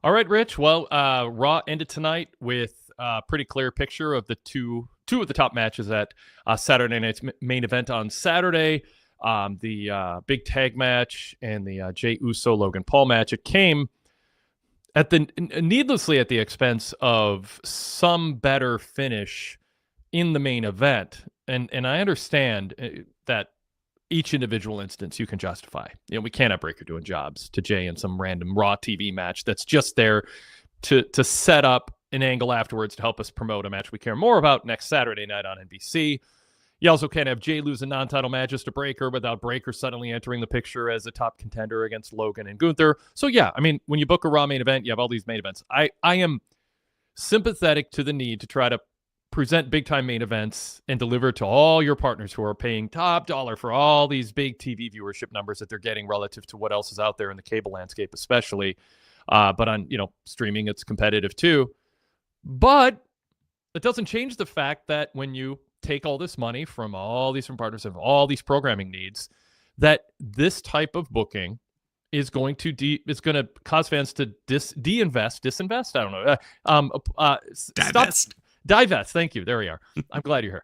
All right, Rich. Well, Raw ended tonight with a pretty clear picture of the two of the top matches at Saturday night's main event on Saturday. The big tag match and the Jey Uso Logan Paul match. It came at the needlessly at the expense of some better finish in the main event. And I understand that each individual instance you can justify. We can't have Breakker doing jobs to Jey in some random Raw TV match that's just there to set up an angle afterwards to help us promote a match we care more about next Saturday night on NBC. You also can't have Jey lose a non-title matches to Breakker without Breakker suddenly entering the picture as a top contender against Logan and Gunther. So yeah, I mean, when you book a Raw main event, you have all these main events. I am sympathetic to the need to try to present big-time main events and deliver to all your partners who are paying top dollar for all these big TV viewership numbers that they're getting relative to what else is out there in the cable landscape, especially. But on streaming, it's competitive too. But it doesn't change the fact that when you take all this money from all these different partners and all these programming needs, that this type of booking is going to cause fans to disinvest. I don't know. Divest. Thank you. There we are. I'm glad you're here.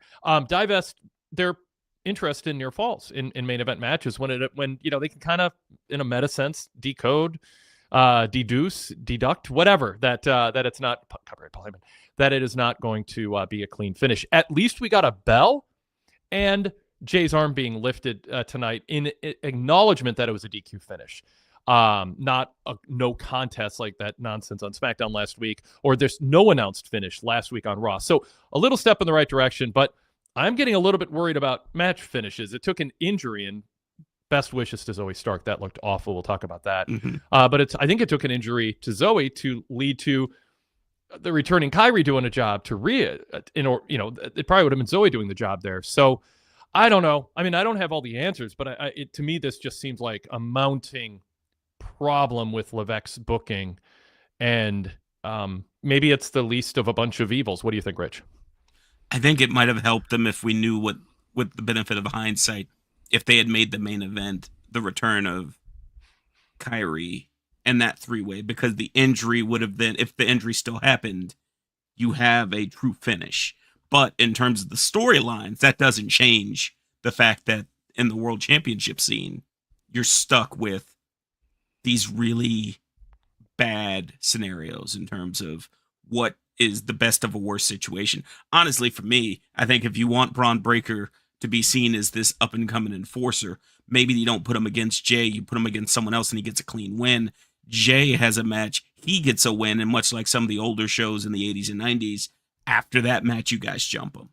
Divest their interest in near falls in main event matches when they can kind of, in a meta sense, decode, deduct, whatever that it's not copyright Paul Heyman, that it is not going to be a clean finish. At least we got a bell and Jay's arm being lifted tonight in acknowledgement that it was a DQ finish. Not a no contest like that nonsense on Smackdown last week, or there's no announced finish last week on Raw. So a little step in the right direction, but I'm getting a little bit worried about match finishes. It took an injury, and best wishes to Zoe Stark. That looked awful. We'll talk about that. Mm-hmm. But I think it took an injury to Zoe to lead to the returning Kyrie doing a job to Rhea. It probably would have been Zoe doing the job there. So I don't know. I mean, I don't have all the answers, but to me, this just seems like a mounting problem with Levesque's booking, and maybe it's the least of a bunch of evils. What do you think, Rich? I think it might have helped them if we knew what, with the benefit of hindsight, if they had made the main event the return of Kyrie and that three-way, because the injury would have been, if the injury still happened, you have a true finish. But in terms of the storylines, that doesn't change the fact that in the world championship scene, you're stuck with these really bad scenarios in terms of what is the best of a worst situation. Honestly, for me, I think if you want Braun Breaker to be seen as this up-and-coming enforcer, maybe you don't put him against Jay, you put him against someone else and he gets a clean win. Jay has a match, he gets a win, and much like some of the older shows in the 80s and 90s, after that match, you guys jump him.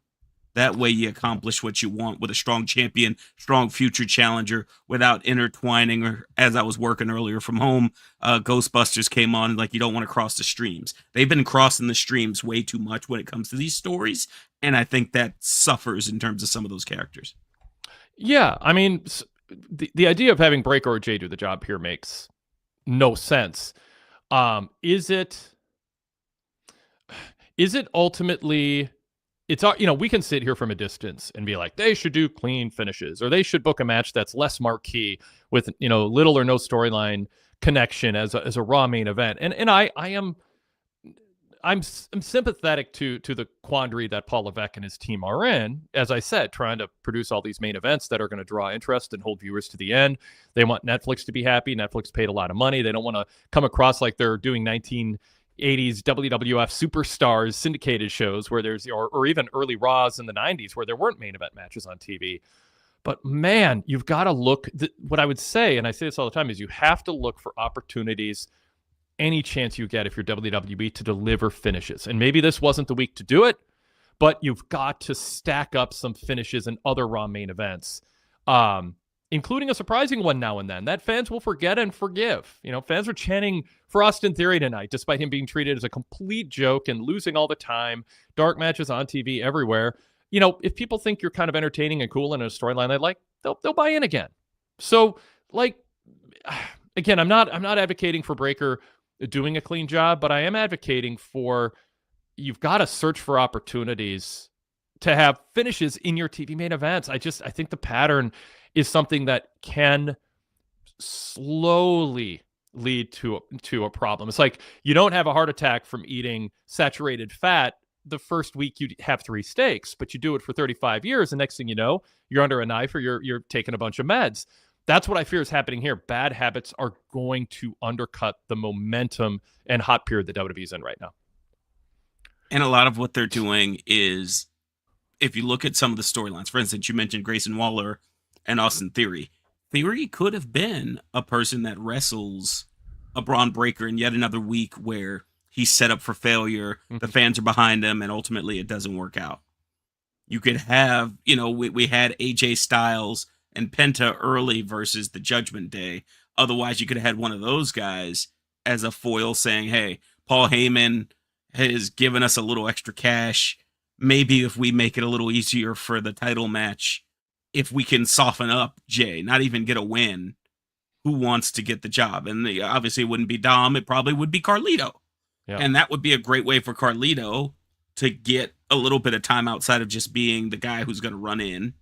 That way you accomplish what you want with a strong champion, strong future challenger, without intertwining, or as I was working earlier from home, Ghostbusters came on, like, you don't want to cross the streams. They've been crossing the streams way too much when it comes to these stories, and I think that suffers in terms of some of those characters. Yeah, I mean, the idea of having Breakker or Jay do the job here makes no sense. Is it ultimately... It's, we can sit here from a distance and be like, they should do clean finishes, or they should book a match that's less marquee with, little or no storyline connection as a Raw main event. And I'm sympathetic to the quandary that Paul Levesque and his team are in. As I said, trying to produce all these main events that are going to draw interest and hold viewers to the end. They want Netflix to be happy. Netflix paid a lot of money. They don't want to come across like they're doing 1980s WWF superstars syndicated shows where there's, or even early Raws in the 90s where there weren't main event matches on TV. But man, you've got to look, what I would say, and I say this all the time, is you have to look for opportunities any chance you get if you're WWE to deliver finishes. And maybe this wasn't the week to do it, but you've got to stack up some finishes in other Raw main events, including a surprising one now and then that fans will forget and forgive. Fans are chanting for Austin Theory tonight, despite him being treated as a complete joke and losing all the time. Dark matches on TV everywhere. If people think you're kind of entertaining and cool in a storyline they like, they'll buy in again. So, again, I'm not advocating for Breakker doing a clean job, but I am advocating for, you've got to search for opportunities to have finishes in your TV main events. I think the pattern is something that can slowly lead to a problem. It's like you don't have a heart attack from eating saturated fat the first week you have 3 steaks, but you do it for 35 years, and next thing you know, you're under a knife or you're taking a bunch of meds. That's what I fear is happening here. Bad habits are going to undercut the momentum and hot period the WWE's in right now. And a lot of what they're doing is, if you look at some of the storylines, for instance, you mentioned Grayson Waller and Austin Theory. Theory could have been a person that wrestles a Braun Breaker in yet another week where he's set up for failure, the fans are behind him, and ultimately it doesn't work out. You could have, we had AJ Styles and Penta early versus the Judgment Day. Otherwise, you could have had one of those guys as a foil saying, hey, Paul Heyman has given us a little extra cash. Maybe if we make it a little easier for the title match, if we can soften up Jay, not even get a win, who wants to get the job? And obviously it wouldn't be Dom. It probably would be Carlito. Yeah. And that would be a great way for Carlito to get a little bit of time outside of just being the guy who's going to run in.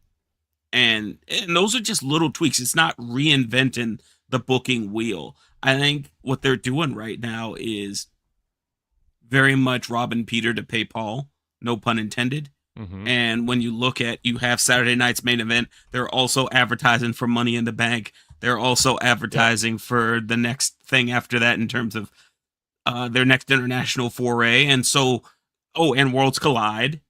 And those are just little tweaks. It's not reinventing the booking wheel. I think what they're doing right now is very much robbing Peter to pay Paul. No pun intended. Mm-hmm. And when you look at, you have Saturday night's main event, they're also advertising for Money in the Bank. They're also advertising for the next thing after that in terms of their next international foray. And so, and Worlds Collide.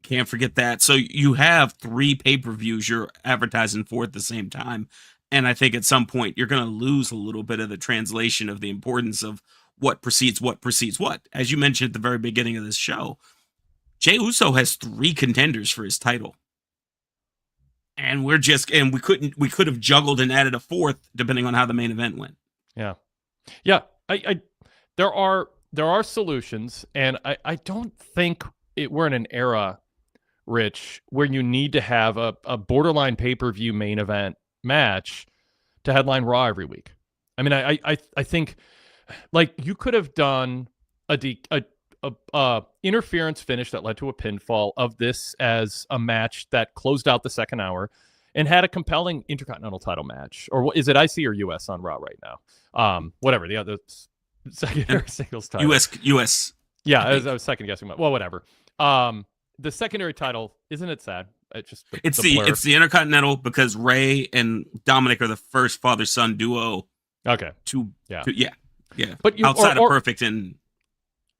Can't forget that. So you have 3 pay-per-views you're advertising for at the same time. And I think at some point you're going to lose a little bit of the translation of the importance of what precedes what. As you mentioned at the very beginning of this show, Jey Uso has 3 contenders for his title. And we could have juggled and added a 4th depending on how the main event went. Yeah. Yeah. There are solutions, and I don't think we're in an era, Rich, where you need to have a borderline pay-per-view main event match to headline Raw every week. I mean, I think like you could have done a interference finish that led to a pinfall of this as a match that closed out the second hour and had a compelling Intercontinental title match. Or is it IC or US on Raw right now? Whatever, the other secondary singles title. US. Yeah, I was second guessing. Well, whatever. The secondary title, isn't it sad? It's the Intercontinental because Ray and Dominic are the first father-son duo. Okay. Yeah. But outside of Perfect and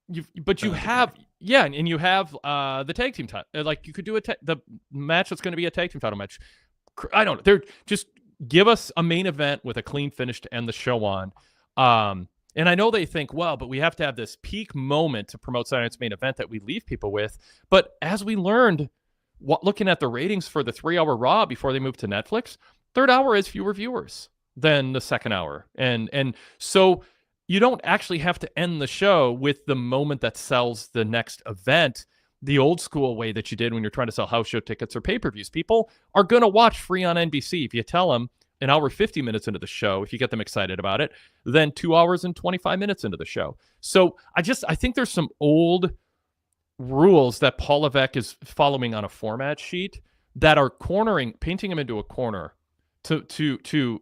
you have and you have the tag team title. Like you could do the match that's going to be a tag team title match. I don't know. They're just give us a main event with a clean finish to end the show on. And I know they think, well, but we have to have this peak moment to promote Saturday Night's main event that we leave people with. But as we learned, looking at the ratings for the 3-hour Raw before they moved to Netflix, third hour has fewer viewers than the second hour. And so you don't actually have to end the show with the moment that sells the next event the old school way that you did when you're trying to sell house show tickets or pay-per-views. People are going to watch free on NBC. If you tell them an hour 50 minutes into the show, if you get them excited about it, then 2 hours and 25 minutes into the show. So I think there's some old rules that Paul Levesque is following on a format sheet that are painting him into a corner to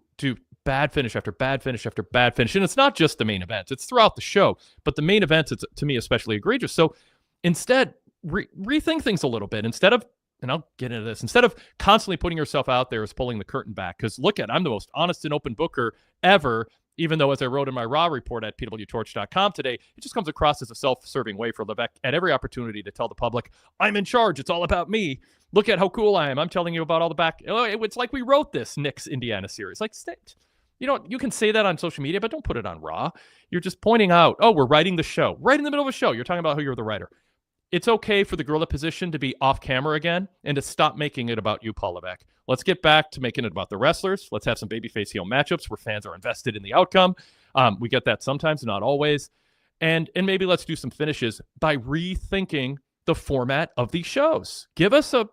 bad finish after bad finish after bad finish. And it's not just the main event, it's throughout the show, but the main events, it's to me especially egregious. So instead, rethink things a little bit. And I'll get into this, instead of constantly putting yourself out there as pulling the curtain back, because I'm the most honest and open booker ever, even though as I wrote in my Raw report at PWTorch.com today, it just comes across as a self-serving way for Levesque at every opportunity to tell the public, I'm in charge, it's all about me. Look at how cool I am. I'm telling you about all the back. It's like we wrote this Knicks Indiana series. Like, you can say that on social media, but don't put it on Raw. You're just pointing out, we're writing the show. Right in the middle of a show, you're talking about how you're the writer. It's okay for the gorilla position to be off camera again and to stop making it about you, Paul Levesque. Let's get back to making it about the wrestlers. Let's have some babyface heel matchups where fans are invested in the outcome. We get that sometimes, not always. And maybe let's do some finishes by rethinking the format of these shows. Give us a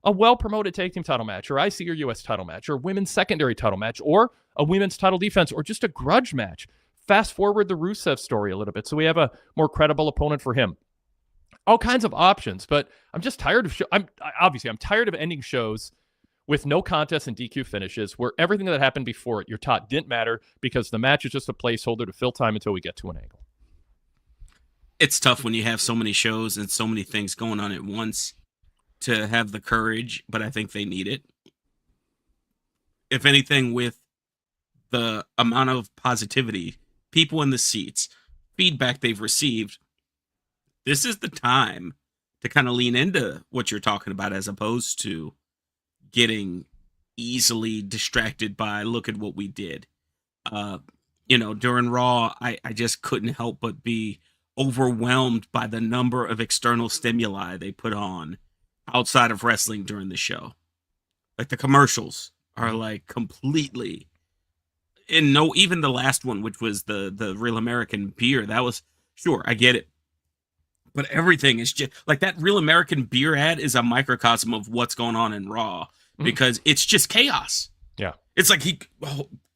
well-promoted tag team title match, or IC or US title match, or women's secondary title match, or a women's title defense, or just a grudge match. Fast forward the Rusev story a little bit so we have a more credible opponent for him. All kinds of options, but I'm just tired of I'm tired of ending shows with no contest and DQ finishes, where everything that happened before it, you're taught, didn't matter because the match is just a placeholder to fill time until we get to an angle. It's tough when you have so many shows and so many things going on at once to have the courage, but I think they need it. If anything, with the amount of positivity, people in the seats, feedback they've received, this is the time to kind of lean into what you're talking about, as opposed to getting easily distracted by, look at what we did. During Raw, I just couldn't help but be overwhelmed by the number of external stimuli they put on outside of wrestling during the show. Like the commercials are like completely, and no, even the last one, which was the Real American Beer, that was, sure, I get it, but everything is just like that Real American Beer ad is a microcosm of what's going on in Raw, because it's just chaos. Yeah. It's like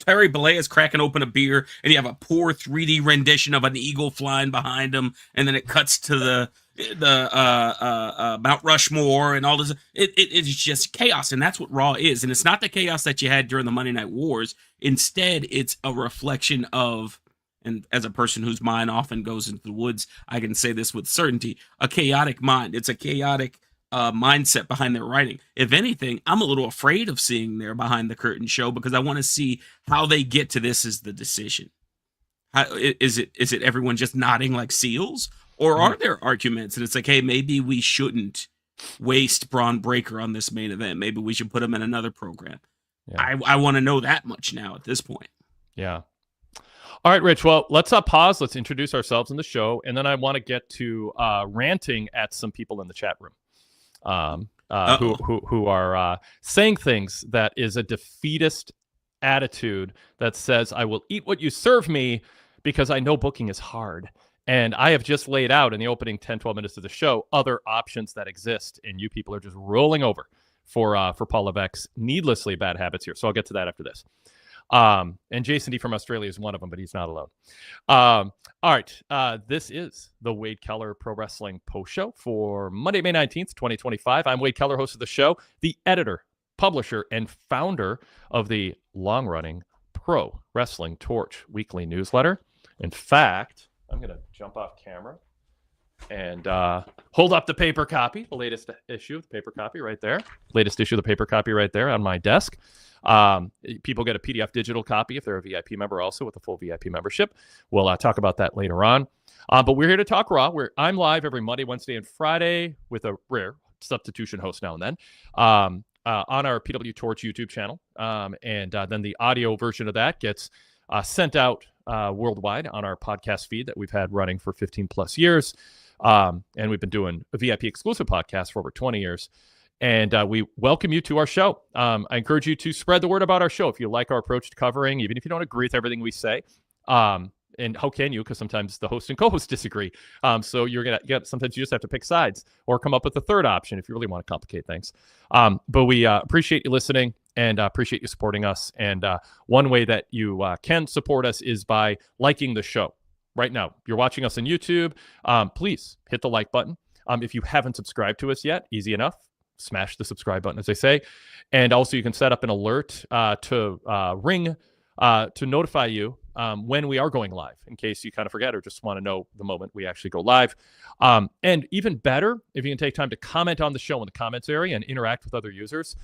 Terry Bollea is cracking open a beer, and you have a poor 3D rendition of an eagle flying behind him, and then it cuts to the Mount Rushmore and all this. It's just chaos, and that's what Raw is. And it's not the chaos that you had during the Monday Night Wars. Instead, it's a reflection of, and as a person whose mind often goes into the woods, I can say this with certainty, a chaotic mind. It's a chaotic mindset behind their writing. If anything, I'm a little afraid of seeing their behind the curtain show, because I want to see how they get to this as the decision. Is it everyone just nodding like seals, or are there arguments? And it's like, hey, maybe we shouldn't waste Braun Breaker on this main event. Maybe we should put him in another program. Yeah. I want to know that much now at this point. Yeah. All right, Rich. Well, let's pause. Let's introduce ourselves in the show, and then I want to get to ranting at some people in the chat room. Who are saying things that is a defeatist attitude that says, I will eat what you serve me because I know booking is hard. And I have just laid out in the opening 10, 12 minutes of the show other options that exist, and you people are just rolling over for Paul Levesque's needlessly bad habits here. So I'll get to that after this. And Jason D from Australia is one of them, but he's not alone. All right. This is the Wade Keller Pro Wrestling Post Show for Monday, May 19th, 2025. I'm Wade Keller, host of the show, the editor, publisher, and founder of the long-running Pro Wrestling Torch weekly newsletter. In fact, I'm going to jump off camera and hold up the paper copy, the latest issue of the paper copy right there. Latest issue of the paper copy right there on my desk. People get a PDF digital copy if they're a VIP member, also with a full VIP membership. We'll talk about that later on. But we're here to talk Raw. I'm live every Monday, Wednesday, and Friday with a rare substitution host now and then on our PWTorch YouTube channel. And then the audio version of that gets sent out worldwide on our podcast feed that we've had running for 15 plus years. And we've been doing a VIP exclusive podcast for over 20 years. And we welcome you to our show. I encourage you to spread the word about our show if you like our approach to covering, even if you don't agree with everything we say. And how can you? Because sometimes the host and co-host disagree. So you're going to get, sometimes you just have to pick sides or come up with a third option if you really want to complicate things. But we appreciate you listening and appreciate you supporting us. And one way that you can support us is by liking the show. Right now, you're watching us on YouTube. Please hit the like button. If you haven't subscribed to us yet, easy enough. Smash the subscribe button, as they say. And also you can set up an alert to ring to notify you when we are going live, in case you kind of forget or just want to know the moment we actually go live. And even better, if you can take time to comment on the show in the comments area and interact with other users.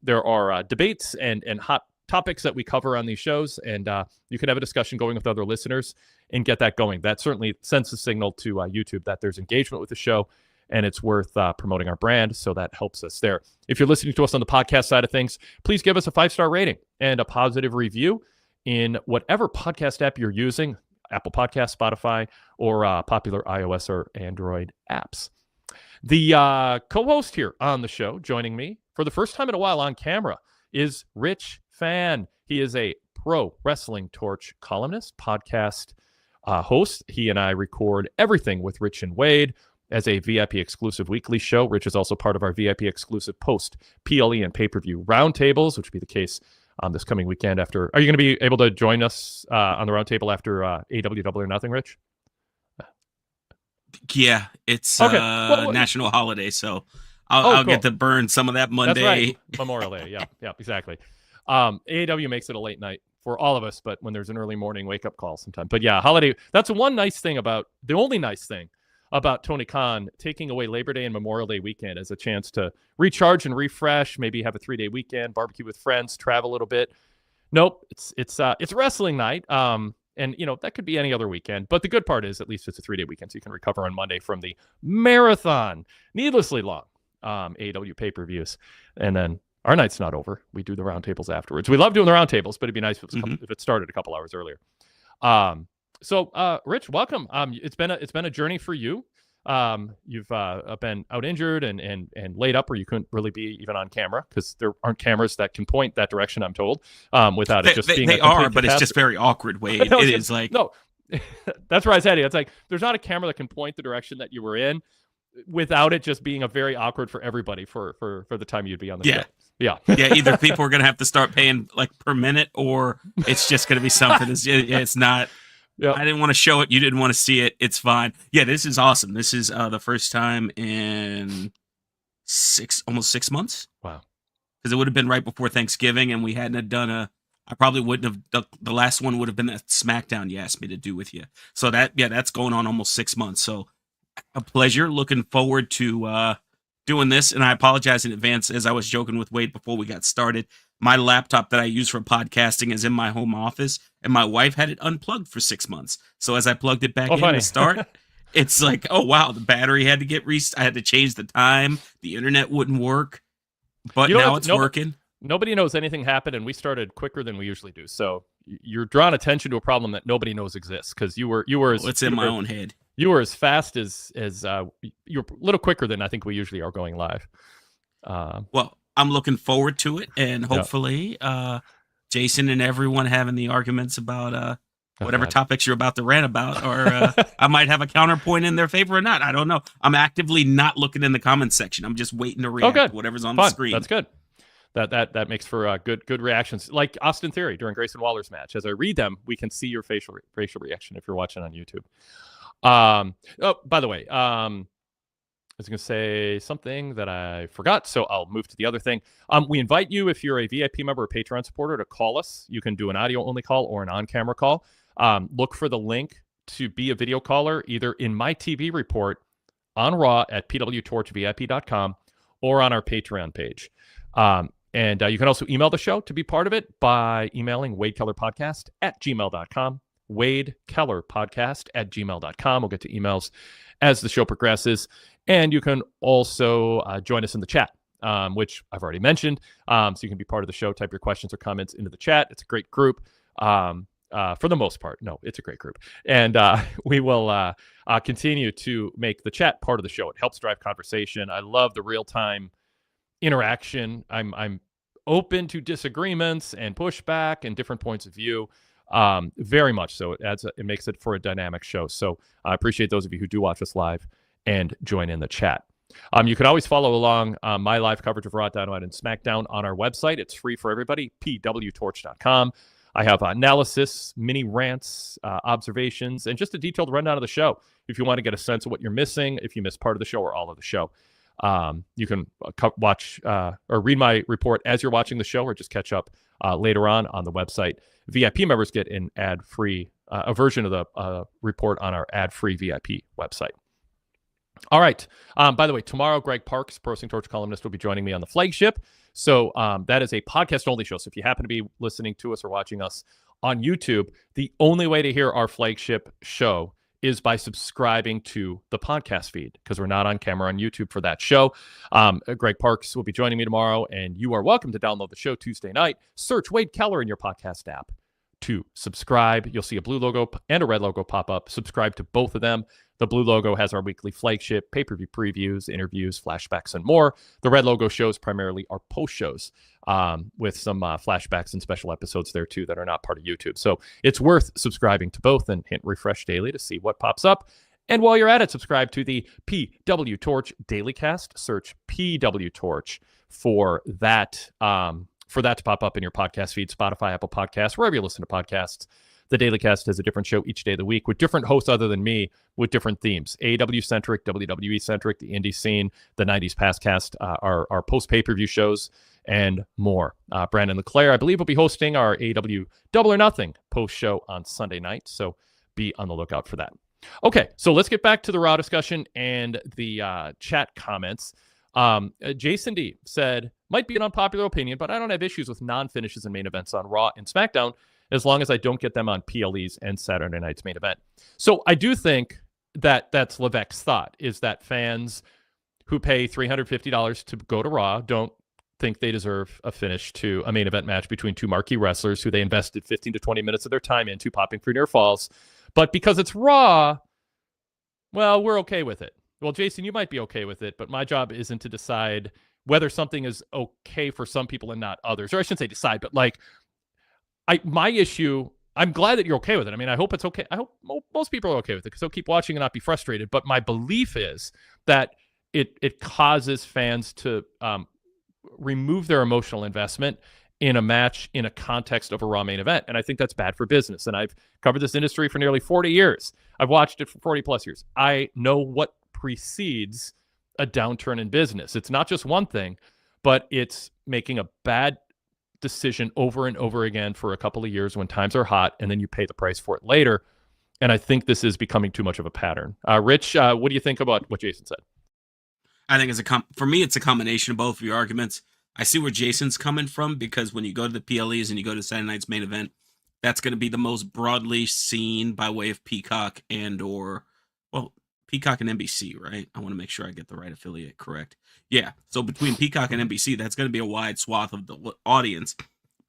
There are debates and hot topics that we cover on these shows, and you can have a discussion going with other listeners and get that going. That certainly sends a signal to YouTube that there's engagement with the show, and it's worth promoting our brand, so that helps us there. If you're listening to us on the podcast side of things, please give us a 5-star rating and a positive review in whatever podcast app you're using, Apple Podcasts, Spotify, or popular iOS or Android apps. The co-host here on the show, joining me for the first time in a while on camera, is Rich Fann. He is a Pro Wrestling Torch columnist, podcast host. He and I record everything with Rich and Wade as a VIP exclusive weekly show. Rich is also part of our VIP exclusive post PLE and pay-per-view roundtables, which will be the case this coming weekend. After, are you going to be able to join us on the roundtable after AW Double or Nothing, Rich? Yeah, it's okay. National holiday, so I'll cool. get to burn some of that Monday. That's right. Memorial Day. Yeah, exactly. AEW makes it a late night for all of us, but when there's an early morning wake up call sometimes. But yeah, holiday. That's the only nice thing about Tony Khan taking away Labor Day and Memorial Day weekend as a chance to recharge and refresh, maybe have a 3-day weekend, barbecue with friends, travel a little bit. Nope, it's wrestling night. And that could be any other weekend, but the good part is at least it's a 3-day weekend, so you can recover on Monday from the marathon, needlessly long AEW pay-per-views. And then our night's not over. We do the roundtables afterwards. We love doing the roundtables, but it'd be nice if it started a couple hours earlier. So Rich, welcome. It's been a journey for you. You've been out injured and laid up where you couldn't really be even on camera because there aren't cameras that can point that direction, I'm told, without it just being. They are, but it's just very awkward, Wade. No, it is like no. That's where I was heading. It's like there's not a camera that can point the direction that you were in without it just being a very awkward for everybody for the time you'd be on the show. Yeah. Either people are going to have to start paying like per minute, or it's just going to be something. It's not. Yep. I didn't want to show it. You didn't want to see it. It's fine. Yeah, this is awesome. This is the first time in almost 6 months. Wow. Because it would have been right before Thanksgiving, and we hadn't done I probably wouldn't have. The last one would have been that Smackdown you asked me to do with you. So that's going on almost 6 months. So a pleasure. Looking forward to doing this. And I apologize in advance, as I was joking with Wade before we got started. My laptop that I use for podcasting is in my home office, and my wife had it unplugged for 6 months. So as I plugged it back in to start, it's like, oh wow, the battery had to get I had to change the time. The internet wouldn't work, but now it's working. Nobody knows anything happened, and we started quicker than we usually do. So you're drawing attention to a problem that nobody knows exists because you were. It's in my own head. You were as fast as you're a little quicker than I think we usually are going live. Well, I'm looking forward to it, and hopefully Jason and everyone having the arguments about whatever topics you're about to rant about, or I might have a counterpoint in their favor or not. I don't know. I'm actively not looking in the comments section. I'm just waiting to react to whatever's on the screen. That's good. That makes for good reactions, like Austin Theory during Grayson Waller's match. As I read them, we can see your facial reaction if you're watching on YouTube. By the way, I was going to say something that I forgot, so I'll move to the other thing. We invite you, if you're a VIP member or Patreon supporter, to call us. You can do an audio-only call or an on-camera call. Look for the link to be a video caller either in my TV report on Raw at PWTorchVIP.com or on our Patreon page. And you can also email the show to be part of it by emailing wadekellerpodcast@gmail.com. wadekellerpodcast@gmail.com. We'll get to emails as the show progresses. And you can also join us in the chat, which I've already mentioned. So you can be part of the show, type your questions or comments into the chat. It's a great group for the most part. No, it's a great group. And we will continue to make the chat part of the show. It helps drive conversation. I love the real-time interaction. I'm open to disagreements and pushback and different points of view. Very much so. It makes it for a dynamic show. So I appreciate those of you who do watch us live and join in the chat. You can always follow along my live coverage of Raw, Dynamite, and Smackdown on our website. It's free for everybody, PWTorch.com. I have analysis, mini rants, observations, and just a detailed rundown of the show. If you want to get a sense of what you're missing, if you missed part of the show or all of the show, you can watch or read my report as you're watching the show, or just catch up later on the website. VIP members get an ad-free a version of the report on our ad-free VIP website. All right. By the way, tomorrow, Greg Parks, Pro Wrestling Torch columnist, will be joining me on the flagship. So that is a podcast-only show. So if you happen to be listening to us or watching us on YouTube, the only way to hear our flagship show is by subscribing to the podcast feed, because we're not on camera on YouTube for that show. Greg Parks will be joining me tomorrow, and you are welcome to download the show Tuesday night. Search Wade Keller in your podcast app to subscribe. You'll see a blue logo and a red logo pop up. Subscribe to both of them. The blue logo has our weekly flagship, pay-per-view previews, interviews, flashbacks, and more. The red logo shows primarily our post shows with some flashbacks and special episodes there too that are not part of YouTube. So it's worth subscribing to both and hit refresh daily to see what pops up. And while you're at it, subscribe to the PW Torch Daily Cast. Search PW Torch for that to pop up in your podcast feed, Spotify, Apple Podcasts, wherever you listen to podcasts. The Daily Cast has a different show each day of the week with different hosts other than me with different themes. AEW-centric, WWE-centric, the indie scene, the 90s Past Cast, our post-pay-per-view shows, and more. Brandon LeClaire, I believe, will be hosting our AEW Double or Nothing post-show on Sunday night, so be on the lookout for that. Okay, so let's get back to the Raw discussion and the chat comments. Jason D said, might be an unpopular opinion, but I don't have issues with non-finishes and main events on Raw and SmackDown as long as I don't get them on PLEs and Saturday night's main event. So I do think that that's Levesque's thought, is that fans who pay $350 to go to Raw don't think they deserve a finish to a main event match between two marquee wrestlers who they invested 15 to 20 minutes of their time into, popping for near falls. But because it's Raw, well, we're okay with it. Well, Jason, you might be okay with it, but my job isn't to decide whether something is okay for some people and not others. Or I shouldn't say decide, but like, my issue, I'm glad that you're okay with it. I mean, I hope it's okay. I hope most people are okay with it because they'll keep watching and not be frustrated. But my belief is that it causes fans to remove their emotional investment in a match in a context of a Raw main event. And I think that's bad for business. And I've covered this industry for nearly 40 years. I've watched it for 40 plus years. I know what precedes a downturn in business. It's not just one thing, but it's making a bad decision over and over again for a couple of years when times are hot, and then you pay the price for it later. And I think this is becoming too much of a pattern. Rich, what do you think about what Jason said? I think for me, it's a combination of both of your arguments. I see where Jason's coming from, because when you go to the PLEs and you go to Saturday night's main event, that's going to be the most broadly seen by way of Peacock Peacock and NBC, right? I want to make sure I get the right affiliate correct. Yeah, so between Peacock and NBC, that's going to be a wide swath of the audience.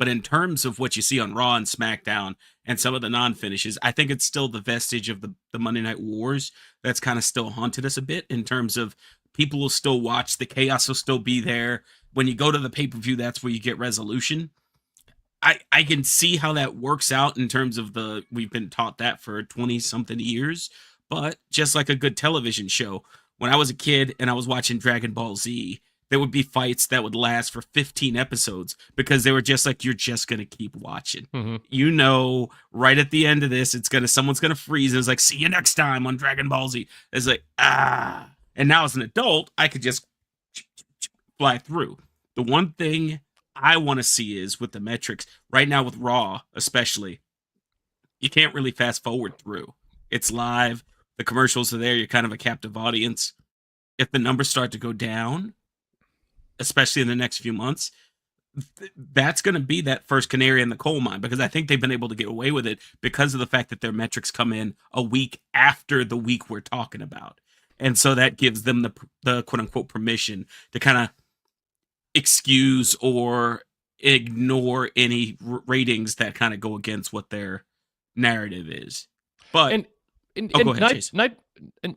But in terms of what you see on Raw and SmackDown and some of the non-finishes, I think it's still the vestige of the Monday Night Wars that's kind of still haunted us a bit, in terms of people will still watch, the chaos will still be there. When you go to the pay-per-view, that's where you get resolution. I can see how that works out in terms of we've been taught that for 20-something years. But just like a good television show, when I was a kid and I was watching Dragon Ball Z, there would be fights that would last for 15 episodes because they were just like, you're just going to keep watching. Mm-hmm. You know, right at the end of this, someone's going to freeze. And it's like, see you next time on Dragon Ball Z. It's like, ah. And now as an adult, I could just fly through. The one thing I want to see is with the metrics, right now with Raw especially, you can't really fast forward through. It's live. The commercials are there. You're kind of a captive audience. If the numbers start to go down, especially in the next few months, that's going to be that first canary in the coal mine, because I think they've been able to get away with it because of the fact that their metrics come in a week after the week we're talking about. And so that gives them the quote unquote permission to kind of excuse or ignore any ratings that kind of go against what their narrative is. But go ahead,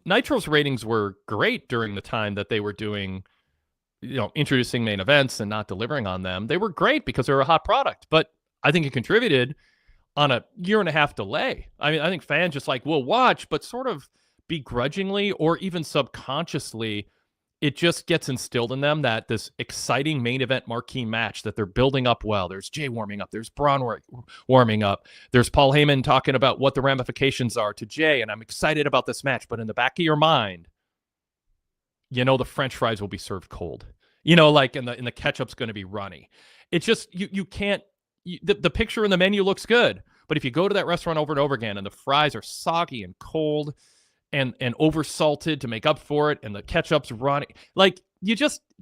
Nitro's ratings were great during the time that they were doing, introducing main events and not delivering on them. They were great because they were a hot product, but I think it contributed on a 1.5 year delay. I mean, I think fans just will watch, but sort of begrudgingly or even subconsciously, it just gets instilled in them that this exciting main event marquee match that they're building up well. There's Jay warming up. There's Braun warming up. There's Paul Heyman talking about what the ramifications are to Jay, and I'm excited about this match. But in the back of your mind, the French fries will be served cold. And the ketchup's going to be runny. It's just you can't. The picture in the menu looks good, but if you go to that restaurant over and over again, and the fries are soggy and cold, and over salted to make up for it, and the ketchup's running, it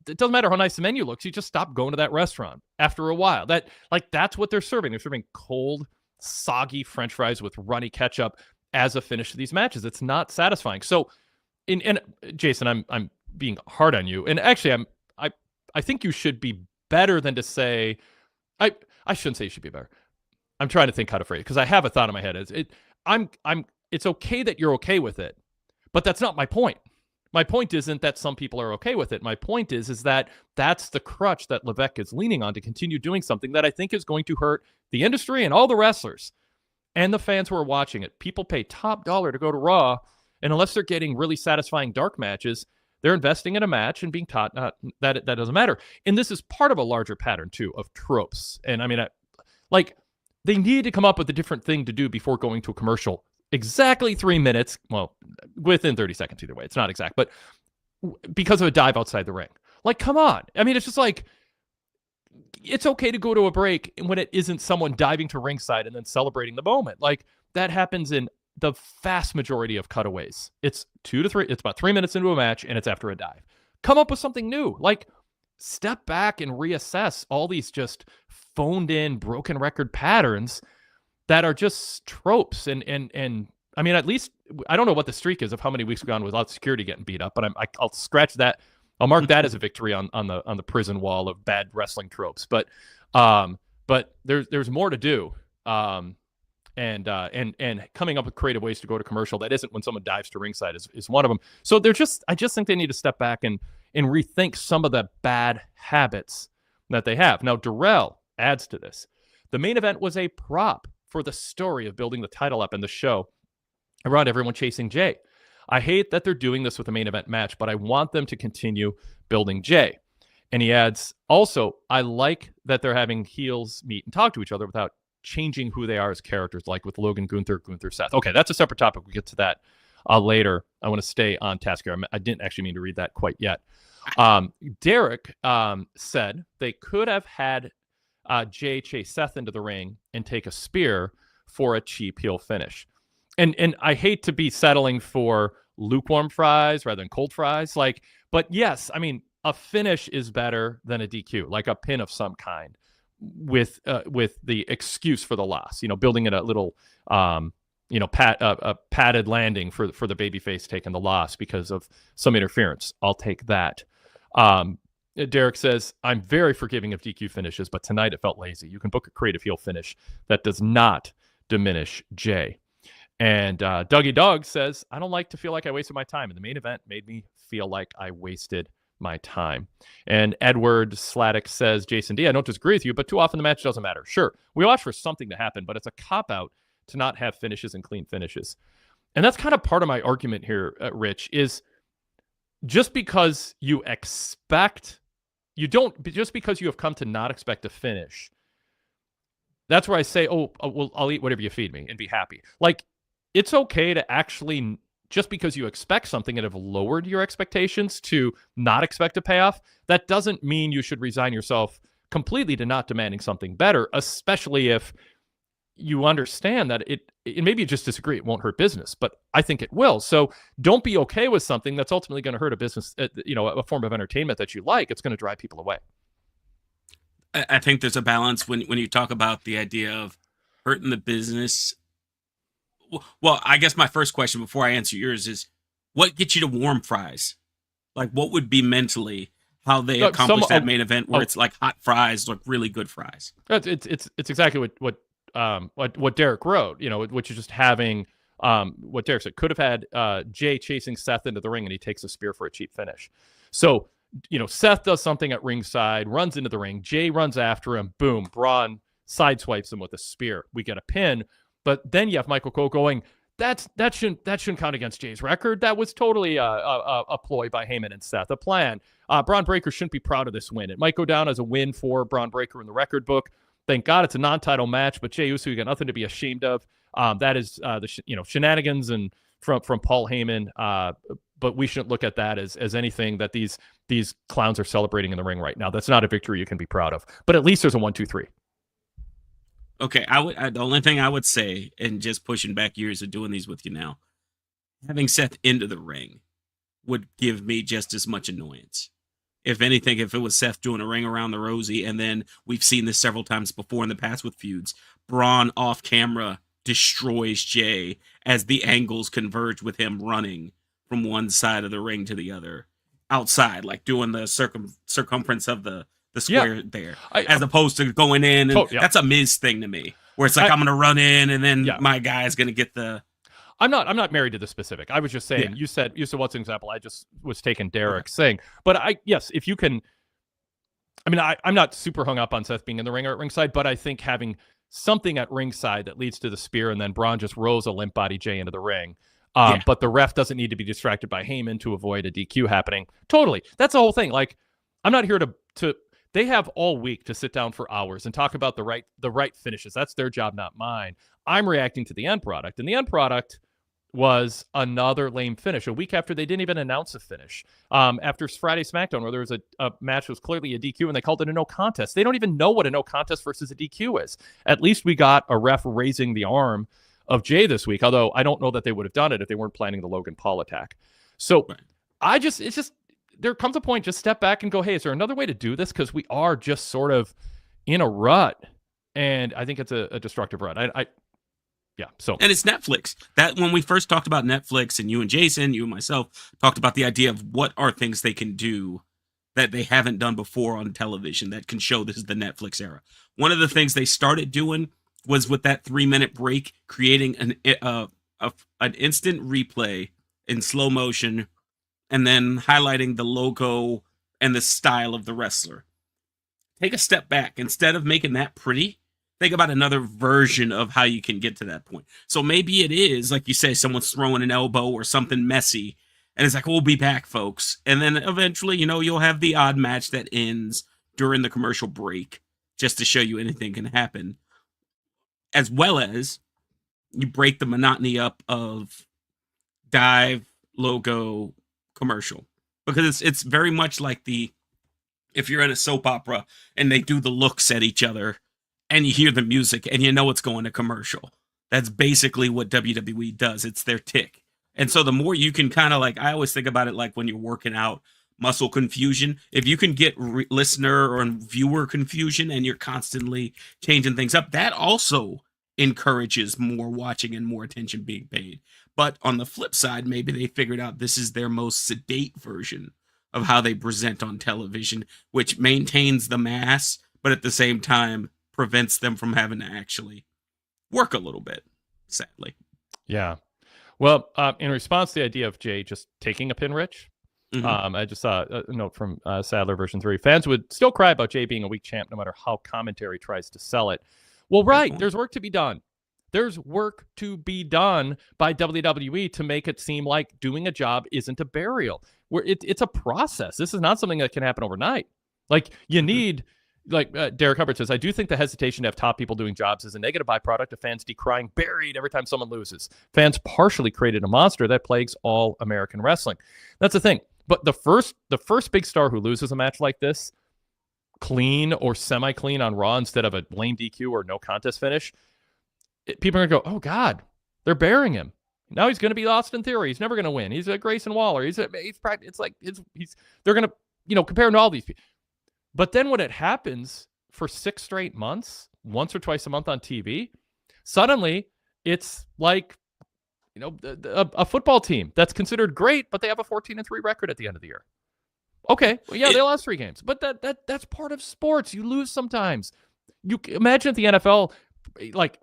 doesn't matter how nice the menu looks, you just stop going to that restaurant after a while. That's what they're serving. They're serving cold, soggy French fries with runny ketchup as a finish to these matches. It's not satisfying. So, and Jason, I'm being hard on you, and actually, I think you should be better than to say. I shouldn't say you should be better. I'm trying to think how to phrase it, because I have a thought in my head. It's okay that you're okay with it, but that's not my point. My point isn't that some people are okay with it. My point is that that's the crutch that Levesque is leaning on to continue doing something that I think is going to hurt the industry and all the wrestlers and the fans who are watching it. People pay top dollar to go to Raw, and unless they're getting really satisfying dark matches, they're investing in a match and being taught that doesn't matter. And this is part of a larger pattern, too, of tropes. And I mean, they needed to come up with a different thing to do before going to a commercial. Exactly 3 minutes. Well, within 30 seconds either way. It's not exact, but because of a dive outside the ring. Like, come on. I mean, it's just like, it's okay to go to a break when it isn't someone diving to ringside and then celebrating the moment. Like, that happens in the vast majority of cutaways. It's 2 to 3. It's about 3 minutes into a match and it's after a dive. Come up with something new. Like, step back and reassess all these just phoned in broken record patterns that are just tropes. And I mean, at least I don't know what the streak is of how many weeks we've gone without security getting beat up, but I'll scratch that. I'll mark that as a victory on the prison wall of bad wrestling tropes. But there's more to do. And coming up with creative ways to go to commercial that isn't when someone dives to ringside is one of them. So I just think they need to step back and rethink some of the bad habits that they have. Now, Darrell adds to this. The main event was a prop for the story of building the title up in the show around everyone chasing Jay. I hate that they're doing this with a main event match, but I want them to continue building Jay. And he adds, also, I like that they're having heels meet and talk to each other without changing who they are as characters, like with Logan, Gunther, Seth. Okay, that's a separate topic. We'll get to that later. I want to stay on task here. I didn't actually mean to read that quite yet. Derek said they could have had Jay chase Seth into the ring and take a spear for a cheap heel finish. And I hate to be settling for lukewarm fries rather than cold fries. Like, but yes, I mean, a finish is better than a DQ, like a pin of some kind with the excuse for the loss, building in a little, a padded landing for the babyface taking the loss because of some interference. I'll take that. Derek says, I'm very forgiving of DQ finishes, but tonight it felt lazy. You can book a creative heel finish that does not diminish Jay. And Dougie Dog says, I don't like to feel like I wasted my time. And the main event made me feel like I wasted my time. And Edward Sladdick says, Jason D, I don't disagree with you, but too often the match doesn't matter. Sure, we watch for something to happen, but it's a cop-out to not have finishes and clean finishes. And that's kind of part of my argument here, Rich, is just because you just because you have come to not expect a finish, that's where I say, well, I'll eat whatever you feed me and be happy. Like, it's okay to actually, just because you expect something and have lowered your expectations to not expect a payoff, that doesn't mean you should resign yourself completely to not demanding something better, especially if you understand that it maybe you just disagree. It won't hurt business, but I think it will. So don't be okay with something that's ultimately going to hurt a business, a form of entertainment that you like. It's going to drive people away. I think there's a balance when you talk about the idea of hurting the business. Well, I guess my first question before I answer yours is, what gets you to warm fries? Like, what would be mentally how they accomplish that main event where it's like hot fries, like really good fries? It's exactly what Derek wrote, which is just having what Derek said. Could have had Jay chasing Seth into the ring and he takes a spear for a cheap finish. So, Seth does something at ringside, runs into the ring. Jay runs after him. Boom. Braun sideswipes him with a spear. We get a pin. But then you have Michael Cole going, that shouldn't count against Jay's record. That was totally a ploy by Heyman and Seth, a plan. Braun Breaker shouldn't be proud of this win. It might go down as a win for Braun Breaker in the record book. Thank God it's a non-title match, but Jey Uso, you got nothing to be ashamed of. That is the shenanigans and from Paul Heyman. But we shouldn't look at that as anything that these clowns are celebrating in the ring right now. That's not a victory you can be proud of. But at least there's a 1-2-3. Okay, the only thing I would say, and just pushing back years of doing these with you now, having Seth into the ring would give me just as much annoyance. If anything, if it was Seth doing a ring around the Rosie, and then we've seen this several times before in the past with feuds, Braun off camera destroys Jay as the angles converge with him running from one side of the ring to the other, outside, like doing the circumference of the square there, as opposed to going in. And that's a Miz thing to me, where it's like, I'm going to run in and then my guy is going to get the... I'm not married to the specific. I was just saying, you said what's an example. I just was taking Derek's saying, but if you can, I'm not super hung up on Seth being in the ring or at ringside, but I think having something at ringside that leads to the spear and then Braun just rolls a limp body Jay into the ring. But the ref doesn't need to be distracted by Heyman to avoid a DQ happening. Totally. That's the whole thing. Like, I'm not here to They have all week to sit down for hours and talk about the right finishes. That's their job, not mine. I'm reacting to the end product, and the end product was another lame finish. A week after they didn't even announce a finish. After Friday Smackdown, where there was a match that was clearly a DQ and they called it a no contest. They don't even know what a no contest versus a DQ is. At least we got a ref raising the arm of Jay this week, although I don't know that they would have done it if they weren't planning the Logan Paul attack. So it's just, there comes a point, just step back and go, hey, is there another way to do this? Because we are just sort of in a rut. And I think it's a destructive rut. Yeah. So, and it's Netflix. That when we first talked about Netflix, and you and Jason, you and myself talked about the idea of what are things they can do that they haven't done before on television that can show this is the Netflix era. One of the things they started doing was with that 3-minute break, creating an instant replay in slow motion, and then highlighting the logo and the style of the wrestler. Take a step back. Instead of making that pretty, think about another version of how you can get to that point. So maybe it is, like you say, someone's throwing an elbow or something messy, and it's like, we'll be back, folks. And then eventually, you'll have the odd match that ends during the commercial break, just to show you anything can happen. As well as you break the monotony up of dive, logo, commercial. Because it's very much like if you're in a soap opera and they do the looks at each other, and you hear the music and you know it's going to commercial. That's basically what WWE does. It's their tick. And so the more you can kind of I always think about it like when you're working out, muscle confusion. If you can get listener or viewer confusion and you're constantly changing things up, that also encourages more watching and more attention being paid. But on the flip side, maybe they figured out this is their most sedate version of how they present on television, which maintains the mass, but at the same time prevents them from having to actually work a little bit, sadly. Yeah. Well, in response to the idea of Jay just taking a pin, Rich, I just saw a note from Sadler version 3. Fans would still cry about Jay being a weak champ no matter how commentary tries to sell it. Well, right. There's work to be done. There's work to be done by WWE to make it seem like doing a job isn't a burial. It's a process. This is not something that can happen overnight. You need... Derek Hubbard says, I do think the hesitation to have top people doing jobs is a negative byproduct of fans decrying buried every time someone loses. Fans partially created a monster that plagues all American wrestling. That's the thing. But the first big star who loses a match like this, clean or semi-clean on Raw instead of a lame DQ or no contest finish, people are going to go, oh, God, they're burying him. Now he's going to be Austin Theory. He's never going to win. He's a Grayson Waller. They're going to compare him to all these people. But then when it happens for 6 straight months, once or twice a month on TV, suddenly it's like, a football team that's considered great, but they have a 14-3 record at the end of the year. Okay, well, yeah, they lost 3 games, but that's part of sports. You lose sometimes. You imagine if the NFL,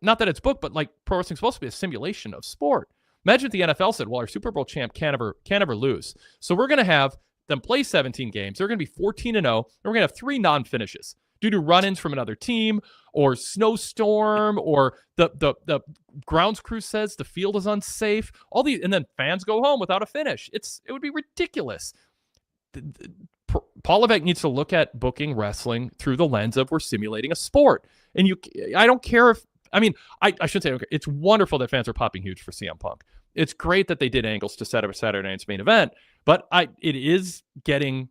not that it's booked, but pro wrestling's supposed to be a simulation of sport. Imagine if the NFL said, well, our Super Bowl champ can't ever lose. So we're going to have them play 17 games. They're going to be 14-0, and we're going to have 3 non-finishes due to run-ins from another team or snowstorm or the grounds crew says the field is unsafe. All these, and then fans go home without a finish. It would be ridiculous. Paul Levesque needs to look at booking wrestling through the lens of we're simulating a sport. And I don't care if, I should say, okay, it's wonderful that fans are popping huge for CM Punk. It's great that they did angles to set up a Saturday night's main event, but it is getting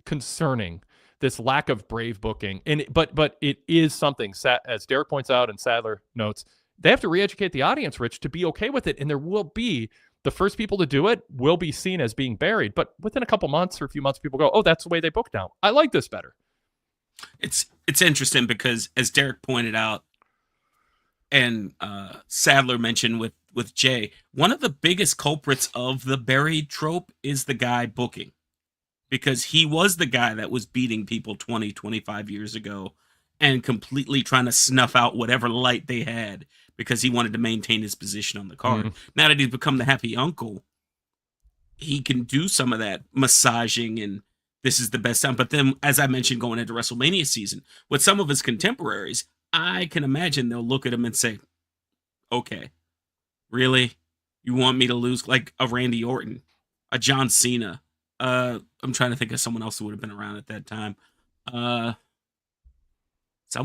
concerning, this lack of brave booking. But it is something, as Derek points out and Sadler notes, they have to re-educate the audience, Rich, to be okay with it. And there will be, the first people to do it will be seen as being buried. But within a couple months or a few months, people go, oh, that's the way they book now. I like this better. It's interesting because, as Derek pointed out, and Sadler mentioned with Jay, one of the biggest culprits of the buried trope is the guy booking, because he was the guy that was beating people 20, 25 years ago and completely trying to snuff out whatever light they had because he wanted to maintain his position on the card. Now that he's become the happy uncle, he can do some of that massaging and this is the best time. But then, as I mentioned, going into WrestleMania season, with some of his contemporaries, I can imagine they'll look at him and say, okay, really? You want me to lose? Like a Randy Orton, a John Cena. I'm trying to think of someone else who would have been around at that time. Some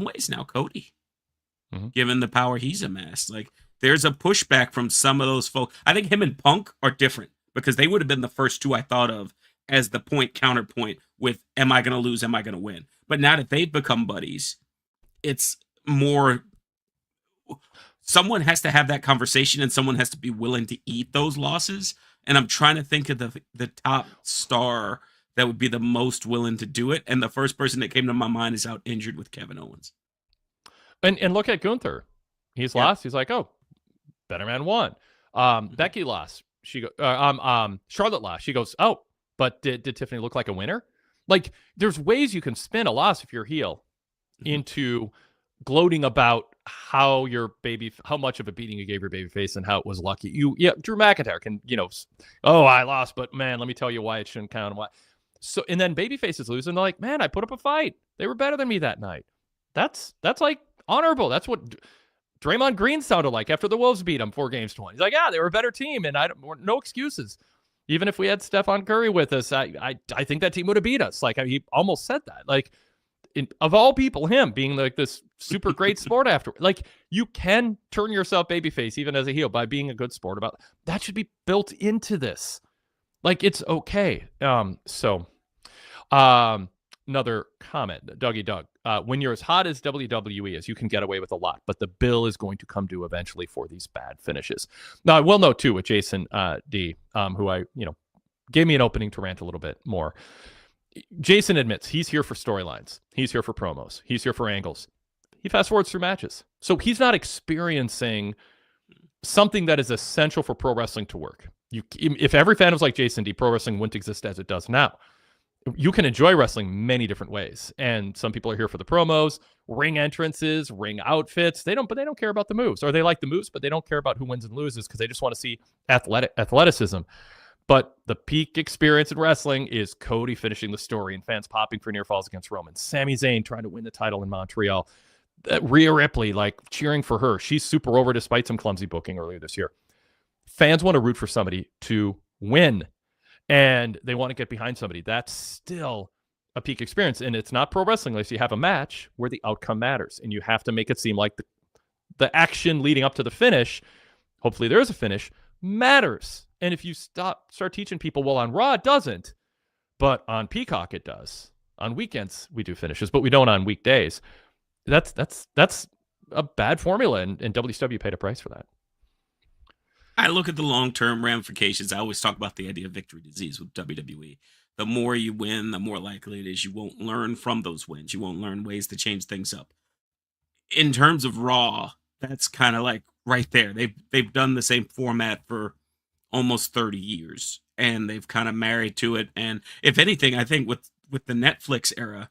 ways now, Cody, Mhm. given the power he's amassed. Like, there's a pushback from some of those folks. I think him and Punk are different because they would have been the first two I thought of as the point counterpoint with, am I going to lose? Am I going to win? But now that they've become buddies, it's more, someone has to have that conversation and someone has to be willing to eat those losses. And I'm trying to think of the top star that would be the most willing to do it. And the first person that came to my mind is out injured with Kevin Owens. And look at Gunther. He's Yep. lost. He's like, oh, better man won. Becky lost. Charlotte lost. She goes, oh, but did Tiffany look like a winner? Like, there's ways you can spin a loss if you're heel into gloating about how much of a beating you gave your baby face and how it was lucky. Drew McIntyre can, oh, I lost, but man, let me tell you why it shouldn't count and why. So, and then baby faces lose and they're like, man, I put up a fight. They were better than me that night. That's like honorable. That's what Draymond Green sounded like after the Wolves beat him 4-1. He's like, yeah, they were a better team, and no excuses. Even if we had Stephon Curry with us, I think that team would have beat us. Like, he almost said that. Like, of all people, him being like this super great sport after, like, you can turn yourself babyface even as a heel by being a good sport about that. Should be built into this. Like, it's okay. Another comment, Dougie Doug. When you're as hot as WWE is, you can get away with a lot, but the bill is going to come due eventually for these bad finishes. Now, I will note too with Jason D, who I, gave me an opening to rant a little bit more. Jason admits he's here for storylines. He's here for promos. He's here for angles. He fast forwards through matches. So he's not experiencing something that is essential for pro wrestling to work. If every fan was like Jason D, pro wrestling wouldn't exist as it does now. You can enjoy wrestling many different ways. And some people are here for the promos, ring entrances, ring outfits. They don't care about the moves, or they like the moves, but they don't care about who wins and loses because they just want to see athleticism. But the peak experience in wrestling is Cody finishing the story and fans popping for near falls against Roman. Sami Zayn trying to win the title in Montreal. Rhea Ripley, like, cheering for her. She's super over despite some clumsy booking earlier this year. Fans want to root for somebody to win, and they want to get behind somebody. That's still a peak experience, and it's not pro wrestling unless you have a match where the outcome matters, and you have to make it seem like the action leading up to the finish, hopefully there is a finish, matters. And if you start teaching people, well, on Raw it doesn't, but on Peacock it does. On weekends we do finishes, but we don't on weekdays. That's a bad formula, and WCW paid a price for that. I look at the long-term ramifications. I always talk about the idea of victory disease with WWE. The more you win, the more likely it is you won't learn from those wins. You won't learn ways to change things up. In terms of Raw, that's kind of like right there. They've done the same format for almost 30 years, and they've kind of married to it. And if anything, I think with the Netflix era,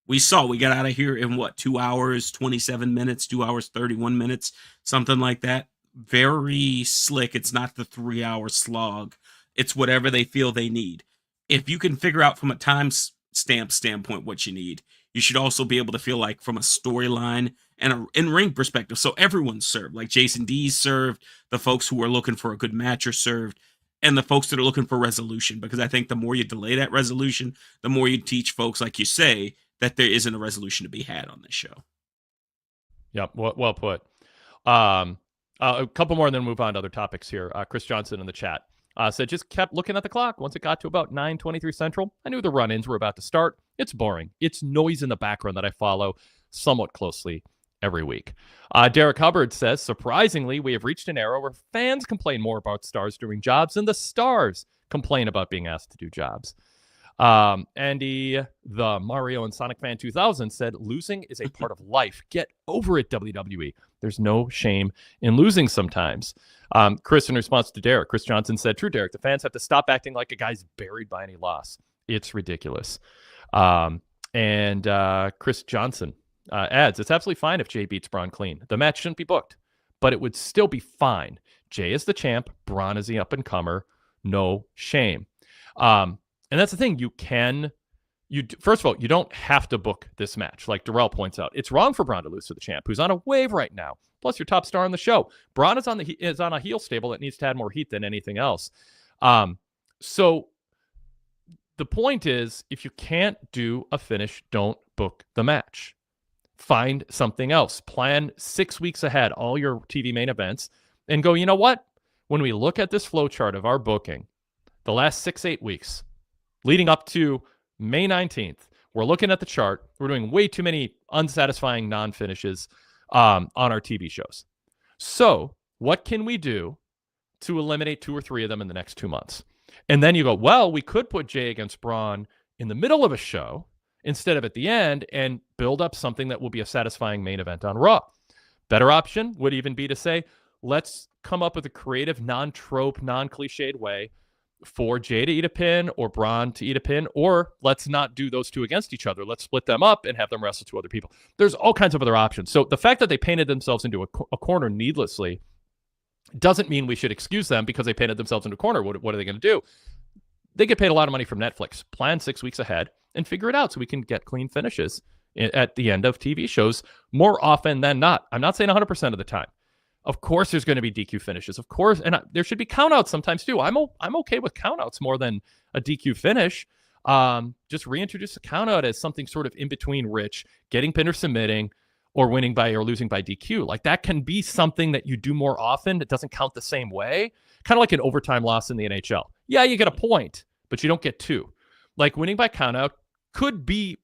we got out of here in 2 hours, 27 minutes, 2 hours, 31 minutes, something like that. Very slick. It's not the 3-hour slog. It's whatever they feel they need. If you can figure out from a time stamp standpoint what you need, you should also be able to feel like from a storyline and an in-ring perspective. So everyone's served. Like Jason D's served, the folks who are looking for a good match are served, and the folks that are looking for resolution. Because I think the more you delay that resolution, the more you teach folks, like you say, that there isn't a resolution to be had on this show. Yep, well put. A couple more and then move on to other topics here. Chris Johnson in the chat said, just kept looking at the clock. Once it got to about 9:23 Central, I knew the run-ins were about to start. It's boring. It's noise in the background that I follow somewhat closely every week. Derek Hubbard says, surprisingly, we have reached an era where fans complain more about stars doing jobs than the stars complain about being asked to do jobs. Andy, the Mario and Sonic Fan 2000 said, losing is a part of life. Get over it, WWE. There's no shame in losing sometimes. Chris, in response to Derek, Chris Johnson said, true, Derek, the fans have to stop acting like a guy's buried by any loss. It's ridiculous. And Chris Johnson adds, it's absolutely fine if Jay beats Braun clean. The match shouldn't be booked, but it would still be fine. Jay is the champ. Braun is the up-and-comer. No shame. And that's the thing. First of all, you don't have to book this match. Like Darrell points out, it's wrong for Braun to lose to the champ, who's on a wave right now. Plus, your top star on the show. Braun is on a heel stable that needs to add more heat than anything else. So the point is, if you can't do a finish, don't book the match. Find something else. Plan 6 weeks ahead all your TV main events and go, you know what? When we look at this flow chart of our booking, the last 6-8 weeks leading up to May 19th, we're looking at the chart. We're doing way too many unsatisfying non-finishes on our TV shows. So what can we do to eliminate 2 or 3 of them in the next 2 months? And then you go, well, we could put Jay against Braun in the middle of a show instead of at the end and build up something that will be a satisfying main event on Raw. Better option would even be to say, let's come up with a creative, non-trope, non-cliched way for Jay to eat a pin or Braun to eat a pin, or let's not do those two against each other. Let's split them up and have them wrestle 2 other people. There's all kinds of other options. So the fact that they painted themselves into a corner needlessly doesn't mean we should excuse them because they painted themselves into a corner. What are they going to do? They get paid a lot of money from Netflix. Plan 6 weeks ahead and figure it out so we can get clean finishes at the end of TV shows more often than not. I'm not saying 100% of the time. Of course, there's going to be DQ finishes. Of course, and there should be countouts sometimes too. I'm okay with countouts more than a DQ finish. Just reintroduce a countout as something sort of in between Rich getting pinned or submitting, or winning by or losing by DQ. Like that can be something that you do more often. It doesn't count the same way. Kind of like an overtime loss in the NHL. Yeah, you get a point, but you don't get 2. Like winning by countout could be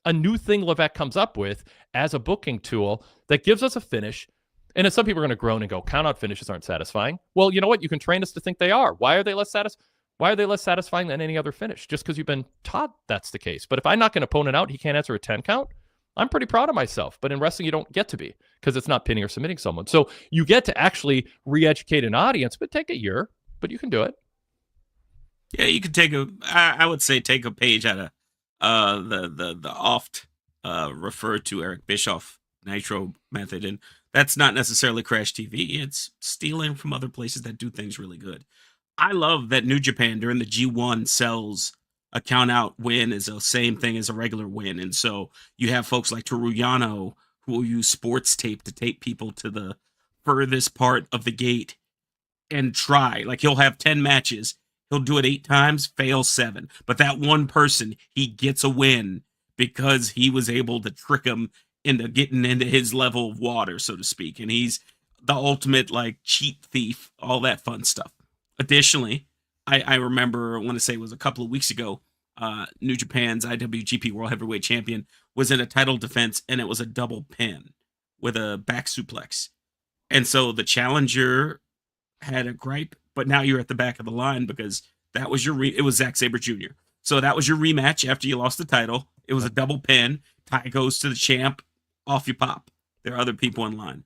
a new thing Levesque comes up with as a booking tool that gives us a finish. And then some people are going to groan and go, countout finishes aren't satisfying. Well, you know what? You can train us to think they are. Why are they less satisfying than any other finish? Just because you've been taught that's the case. But if I knock an opponent out, he can't answer a 10 count. I'm pretty proud of myself. But in wrestling, you don't get to be because it's not pinning or submitting someone. So you get to actually re-educate an audience, but take a year. But you can do it. Yeah, you could I would say take a page out of the oft referred to Eric Bischoff Nitro method, and that's not necessarily Crash TV. It's stealing from other places that do things really good. I love that New Japan during the G1 sells a count out win is the same thing as a regular win, and so you have folks like Toru Yano who will use sports tape to tape people to the furthest part of the gate and try. Like he'll have 10 matches. He'll do it 8 times, fail 7. But that one person, he gets a win because he was able to trick him into getting into his level of water, so to speak. And he's the ultimate like cheat thief, all that fun stuff. Additionally, I remember, I want to say it was a couple of weeks ago, New Japan's IWGP World Heavyweight Champion was in a title defense, and it was a double pin with a back suplex. And so the challenger had a gripe, but now you're at the back of the line because that was it was Zack Sabre Jr. So that was your rematch after you lost the title. It was a double pin. Tie goes to the champ. Off you pop. There are other people in line.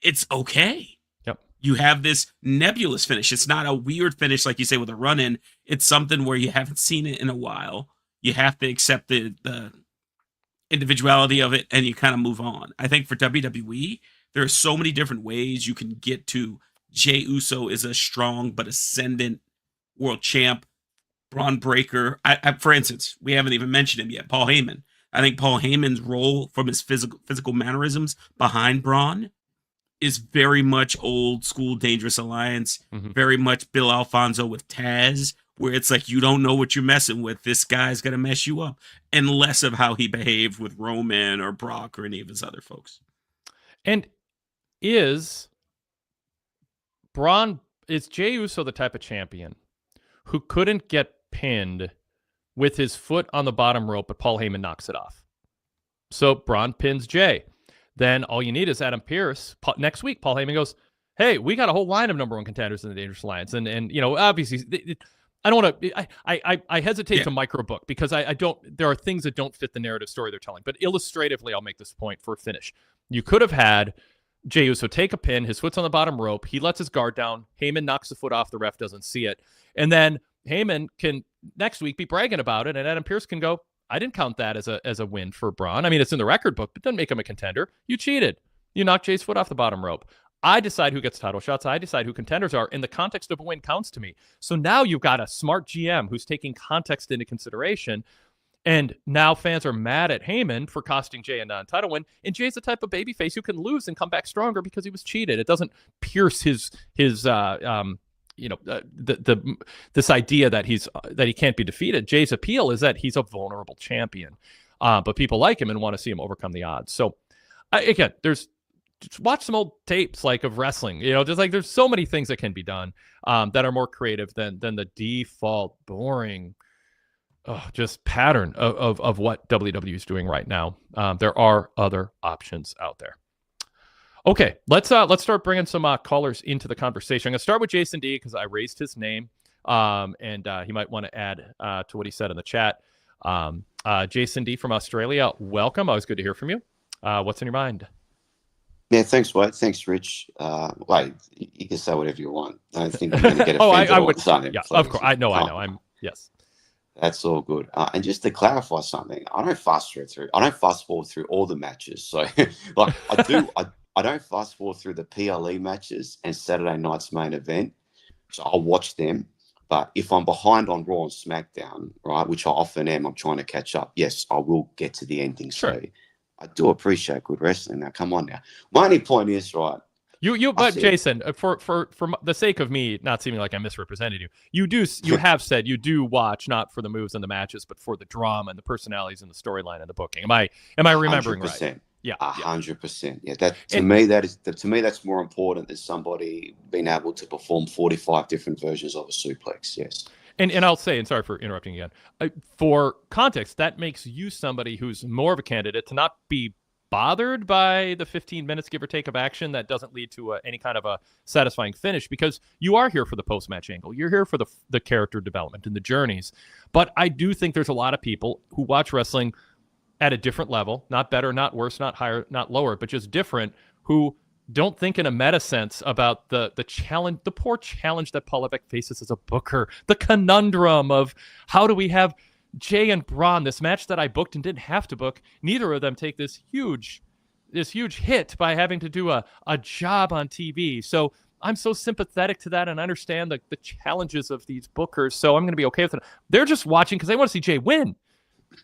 It's okay. Yep. You have this nebulous finish. It's not a weird finish like you say with a run-in. It's something where you haven't seen it in a while. You have to accept the individuality of it, and you kind of move on. I think for WWE, there are so many different ways you can get to Jey Uso is a strong but ascendant world champ. Braun Breaker, for instance, we haven't even mentioned him yet. Paul Heyman. I think Paul Heyman's role from his physical mannerisms behind Braun is very much old school Dangerous Alliance, very much Bill Alfonso with Taz, where it's like you don't know what you're messing with. This guy's going to mess you up. And less of how he behaved with Roman or Brock or any of his other folks. And is Jey Uso the type of champion who couldn't get pinned with his foot on the bottom rope, but Paul Heyman knocks it off? So Braun pins Jay. Then all you need is Adam Pearce. Next week, Paul Heyman goes, hey, we got a whole line of number 1 contenders in the Dangerous Alliance. And you know, obviously, I don't want to, I hesitate to microbook because there are things that don't fit the narrative story they're telling. But illustratively, I'll make this point for a finish. You could have had Jey Uso take a pin, his foot's on the bottom rope, he lets his guard down, Heyman knocks the foot off, the ref doesn't see it. And then Heyman can next week be bragging about it, and Adam Pearce can go, I didn't count that as a win for Braun. I mean, it's in the record book, but it doesn't make him a contender. You cheated. You knocked Jay's foot off the bottom rope. I decide who gets title shots. I decide who contenders are, and the context of a win counts to me. So now you've got a smart GM who's taking context into consideration, and now fans are mad at Heyman for costing Jay a non-title win, and Jay's the type of babyface who can lose and come back stronger because he was cheated. It doesn't pierce his this idea that he can't be defeated. Jay's appeal is that he's a vulnerable champion. but people like him and want to see him overcome the odds. So again, just watch some old tapes like of wrestling. Just like there's so many things that can be done that are more creative than the default boring just pattern of what WWE is doing right now. There are other options out there. Okay, let's start bringing some callers into the conversation. I'm going to start with Jason D because I raised his name, and he might want to add to what he said in the chat. Jason D from Australia, welcome. Always good to hear from you. What's in your mind? Yeah, thanks, Wade. Thanks, Rich. Wade, you can say whatever you want. I don't think I'm going to get offended. I would. Something. Yeah, Please. of course. I know. Yes. That's all good. And just to clarify something, I don't fast forward through all the matches. So, like, I don't fast forward through the PLE matches and Saturday night's main event. So I'll watch them. But if I'm behind on Raw and SmackDown, right, which I often am, I'm trying to catch up. Yes, I will get to the ending. Sure. So I do appreciate good wrestling. Now, come on now. My only point is, right. But Jason, for the sake of me not seeming like I misrepresented you, you have said you do watch not for the moves and the matches, but for the drama and the personalities and the storyline and the booking. Am I remembering 100%. Right? Yeah, 100%. Yeah, to me that's more important than somebody being able to perform 45 different versions of a suplex. Yes. And I'll say, and sorry for interrupting again, for context, that makes you somebody who's more of a candidate to not be bothered by the 15 minutes, give or take, of action that doesn't lead to any kind of a satisfying finish, because you are here for the post-match angle. You're here for the character development and the journeys. But I do think there's a lot of people who watch wrestling at a different level, not better, not worse, not higher, not lower, but just different, who don't think in a meta sense about the challenge, the poor challenge that Paul Levesque faces as a booker, the conundrum of how do we have Jay and Braun, this match that I booked and didn't have to book, neither of them take this huge hit by having to do a job on TV. So I'm so sympathetic to that and understand the challenges of these bookers. So I'm going to be okay with it. They're just watching because they want to see Jay win.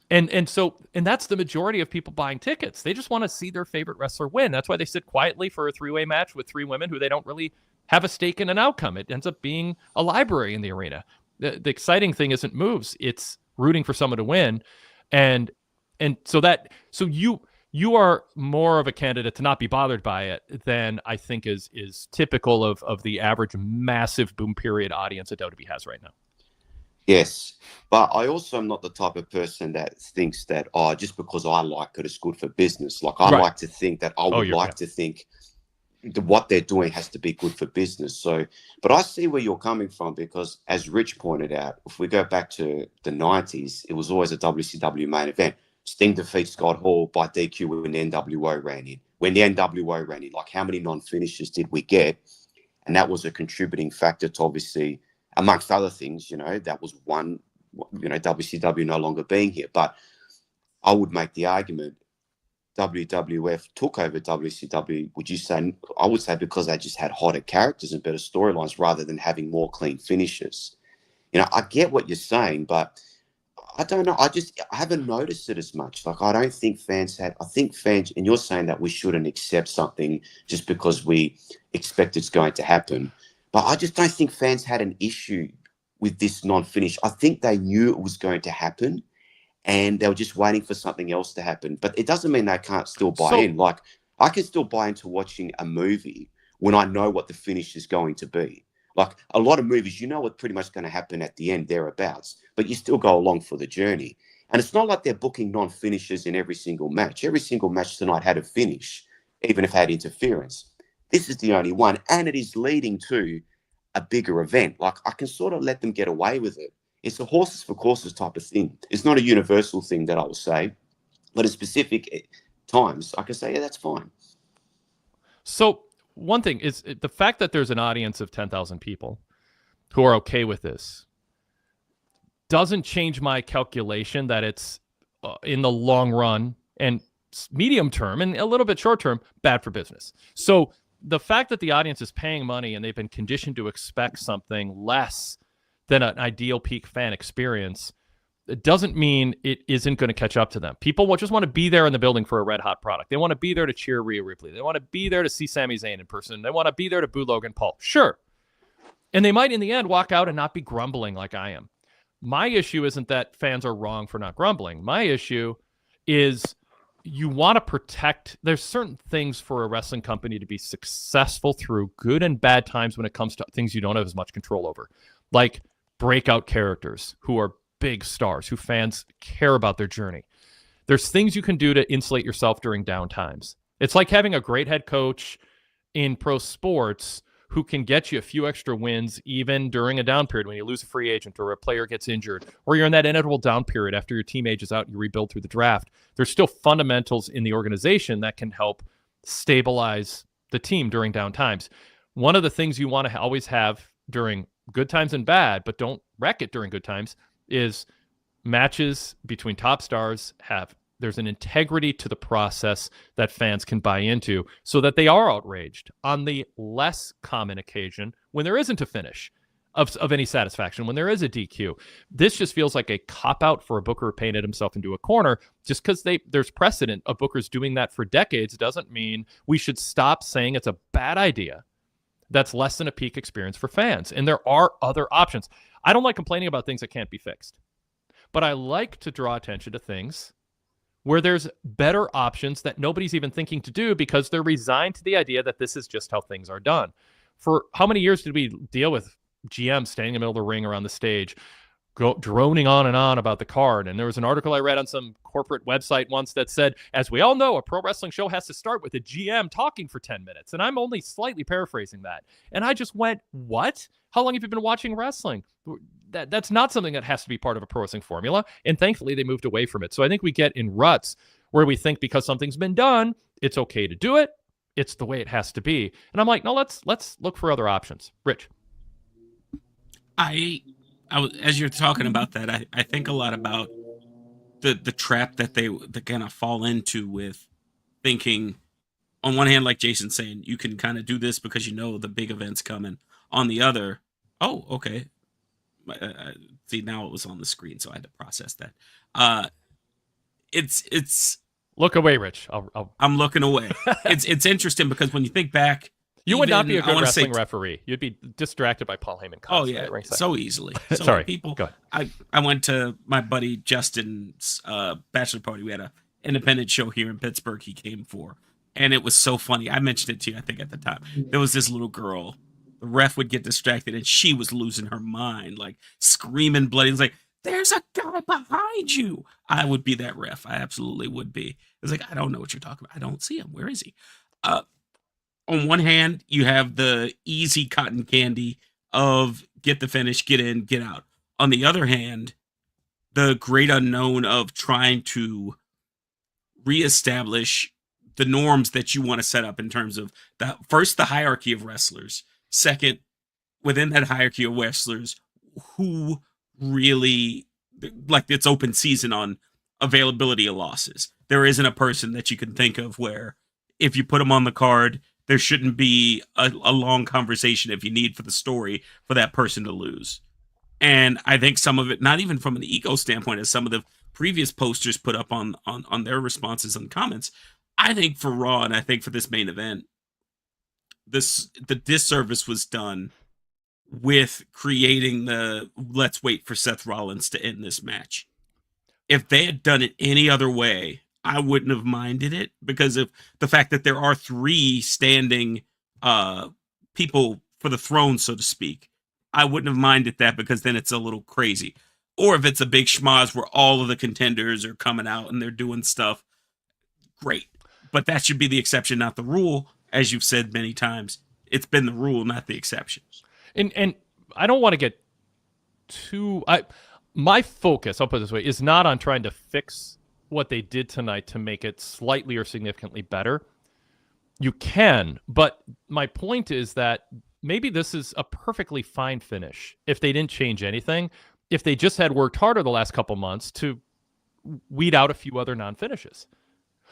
And that's the majority of people buying tickets. They just want to see their favorite wrestler win. That's why they sit quietly for a three-way match with three women who they don't really have a stake in an outcome. It ends up being a library in the arena. The exciting thing isn't moves. It's rooting for someone to win. And so you are more of a candidate to not be bothered by it than I think is typical of the average massive boom period audience that WWE has right now. Yes, but I also am not the type of person that thinks that, just because I like it, it's good for business. Like, I like to think that to think that what they're doing has to be good for business. So, but I see where you're coming from, because as Rich pointed out, if we go back to the 90s, it was always a WCW main event. Sting defeats Scott Hall by DQ when the NWO ran in. When the NWO ran in, like, how many non-finishes did we get? And that was a contributing factor to, obviously, amongst other things, that was one, WCW no longer being here. But I would make the argument WWF took over WCW, I would say because they just had hotter characters and better storylines rather than having more clean finishes. I get what you're saying, but I don't know. I haven't noticed it as much. Like, I don't think fans and you're saying that we shouldn't accept something just because we expect it's going to happen. But I just don't think fans had an issue with this non-finish. I think they knew it was going to happen, and they were just waiting for something else to happen. But it doesn't mean they can't still buy in. Like, I can still buy into watching a movie when I know what the finish is going to be. Like, a lot of movies, you know what's pretty much going to happen at the end, thereabouts, but you still go along for the journey. And it's not like they're booking non-finishes in every single match. Every single match tonight had a finish, even if it had interference. This is the only one, and it is leading to a bigger event. Like, I can sort of let them get away with it. It's a horses for courses type of thing. It's not a universal thing that I will say, but at specific times, I can say, yeah, that's fine. So one thing is the fact that there's an audience of 10,000 people who are okay with this doesn't change my calculation that it's in the long run and medium term and a little bit short term bad for business. So the fact that the audience is paying money and they've been conditioned to expect something less than an ideal peak fan experience, it doesn't mean it isn't going to catch up to them. People just want to be there in the building for a red hot product. They want to be there to cheer Rhea Ripley. They want to be there to see Sami Zayn in person. They want to be there to boo Logan Paul. Sure. And they might in the end walk out and not be grumbling like I am. My issue isn't that fans are wrong for not grumbling. My issue is you want to protect. There's certain things for a wrestling company to be successful through good and bad times when it comes to things you don't have as much control over, like breakout characters who are big stars, who fans care about their journey. There's things you can do to insulate yourself during down times. It's like having a great head coach in pro sports who can get you a few extra wins even during a down period when you lose a free agent or a player gets injured, or you're in that inevitable down period after your team ages out and you rebuild through the draft. There's still fundamentals in the organization that can help stabilize the team during down times. One of the things you want to always have during good times and bad, but don't wreck it during good times, is matches between top stars there's an integrity to the process that fans can buy into so that they are outraged on the less common occasion when there isn't a finish of any satisfaction, when there is a DQ. This just feels like a cop-out for a booker who painted himself into a corner. Just because there's precedent of bookers doing that for decades doesn't mean we should stop saying it's a bad idea. That's less than a peak experience for fans. And there are other options. I don't like complaining about things that can't be fixed, but I like to draw attention to things where there's better options that nobody's even thinking to do because they're resigned to the idea that this is just how things are done. For how many years did we deal with GM standing in the middle of the ring or on the stage, droning on and on about the card? And there was an article I read on some corporate website once that said, as we all know, a pro wrestling show has to start with a GM talking for 10 minutes. And I'm only slightly paraphrasing that. And I just went, what? How long have you been watching wrestling? That's not something that has to be part of a pro wrestling formula. And thankfully, they moved away from it. So I think we get in ruts where we think because something's been done, it's okay to do it. It's the way it has to be. And I'm like, no, let's look for other options. Rich. As you're talking about that, I think a lot about the trap that they kind of fall into with thinking, on one hand, like Jason's saying, you can kind of do this because you know the big event's coming. On the other, oh, okay. See, now it was on the screen, so I had to process that. It's look away, Rich. I'm looking away. It's interesting because when you think back, you would not be a good wrestling referee. You'd be distracted by Paul Heyman. Oh yeah, so easily. So Sorry, people. Go ahead. I went to my buddy Justin's bachelor party. We had an independent show here in Pittsburgh. He came for, and it was so funny. I mentioned it to you, I think, at the time. There was this little girl. The ref would get distracted, and she was losing her mind, like screaming bloody. It was like, "There's a guy behind you!" I would be that ref. I absolutely would be. It's like, I don't know what you're talking about. I don't see him. Where is he? On one hand, you have the easy cotton candy of get the finish, get in, get out. On the other hand, the great unknown of trying to reestablish the norms that you want to set up in terms of the hierarchy of wrestlers. Second, within that hierarchy of wrestlers, who really, like, it's open season on availability of losses. There isn't a person that you can think of where if you put them on the card, there shouldn't be a long conversation if you need for the story for that person to lose. And I think some of it, not even from an ego standpoint, as some of the previous posters put up on their responses and comments, I think for Raw and I think for this main event, the disservice was done with creating the let's wait for Seth Rollins to end this match. If they had done it any other way, I wouldn't have minded it because of the fact that there are 3 standing people for the throne, so to speak. I wouldn't have minded that because then it's a little crazy. Or if it's a big schmoz where all of the contenders are coming out and they're doing stuff, great. But that should be the exception, not the rule. As you've said many times, it's been the rule, not the exception. And I don't want to get too... my focus, I'll put it this way, is not on trying to fix what they did tonight to make it slightly or significantly better. You can, but my point is that maybe this is a perfectly fine finish if they didn't change anything, if they just had worked harder the last couple months to weed out a few other non-finishes.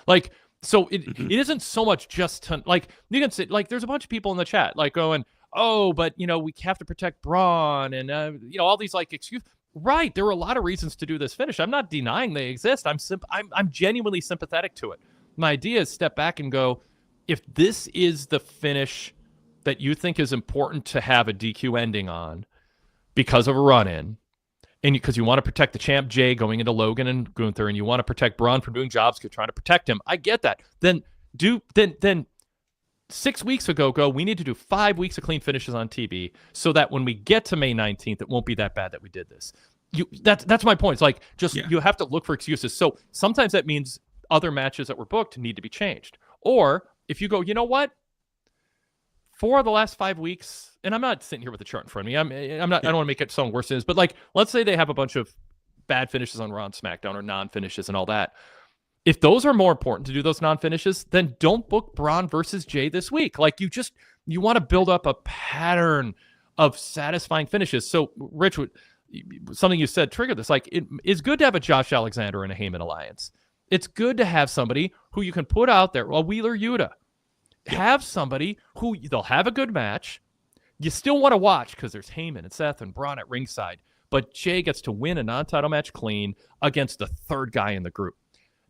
Like, so it isn't so much just to, like, you can say, like, there's a bunch of people in the chat like going, oh, but we have to protect Braun and all these like excuses. Right, there were a lot of reasons to do this finish. I'm not denying they exist. I'm genuinely sympathetic to it. My idea is step back and go, if this is the finish that you think is important to have a DQ ending on because of a run-in, and because you want to protect the champ Jay going into Logan and Gunther, and you want to protect Braun from doing jobs because you're trying to protect him. I get that. Then 6 weeks ago, we need to do 5 weeks of clean finishes on TV so that when we get to May 19th, it won't be that bad that we did this. That's my point. It's like you have to look for excuses. So sometimes that means other matches that were booked need to be changed. Or if you go, you know what? For the last 5 weeks, and I'm not sitting here with the chart in front of me. I'm not. I don't want to make it sound worse than it is. But like, let's say they have a bunch of bad finishes on Raw and SmackDown or non-finishes and all that. If those are more important to do those non-finishes, then don't book Braun versus Jay this week. Like you want to build up a pattern of satisfying finishes. So Rich, something you said triggered this. Like it is good to have a Josh Alexander and a Heyman alliance. It's good to have somebody who you can put out there. Well, Wheeler Yuta. Have somebody who they'll have a good match. You still want to watch because there's Heyman and Seth and Braun at ringside. But Jay gets to win a non-title match clean against the third guy in the group.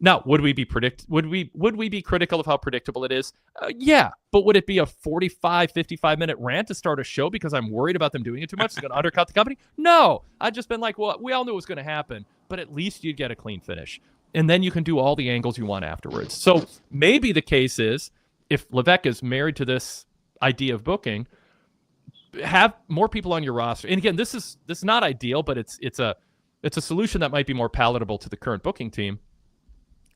Now, would we be critical of how predictable it is? Yeah, but would it be a 45, 55-minute rant to start a show because I'm worried about them doing it too much? It's going to undercut the company? No. I've just been like, well, we all knew it was going to happen, but at least you'd get a clean finish. And then you can do all the angles you want afterwards. So maybe the case is, if Levesque is married to this idea of booking, have more people on your roster. And again, this is not ideal, but it's a solution that might be more palatable to the current booking team.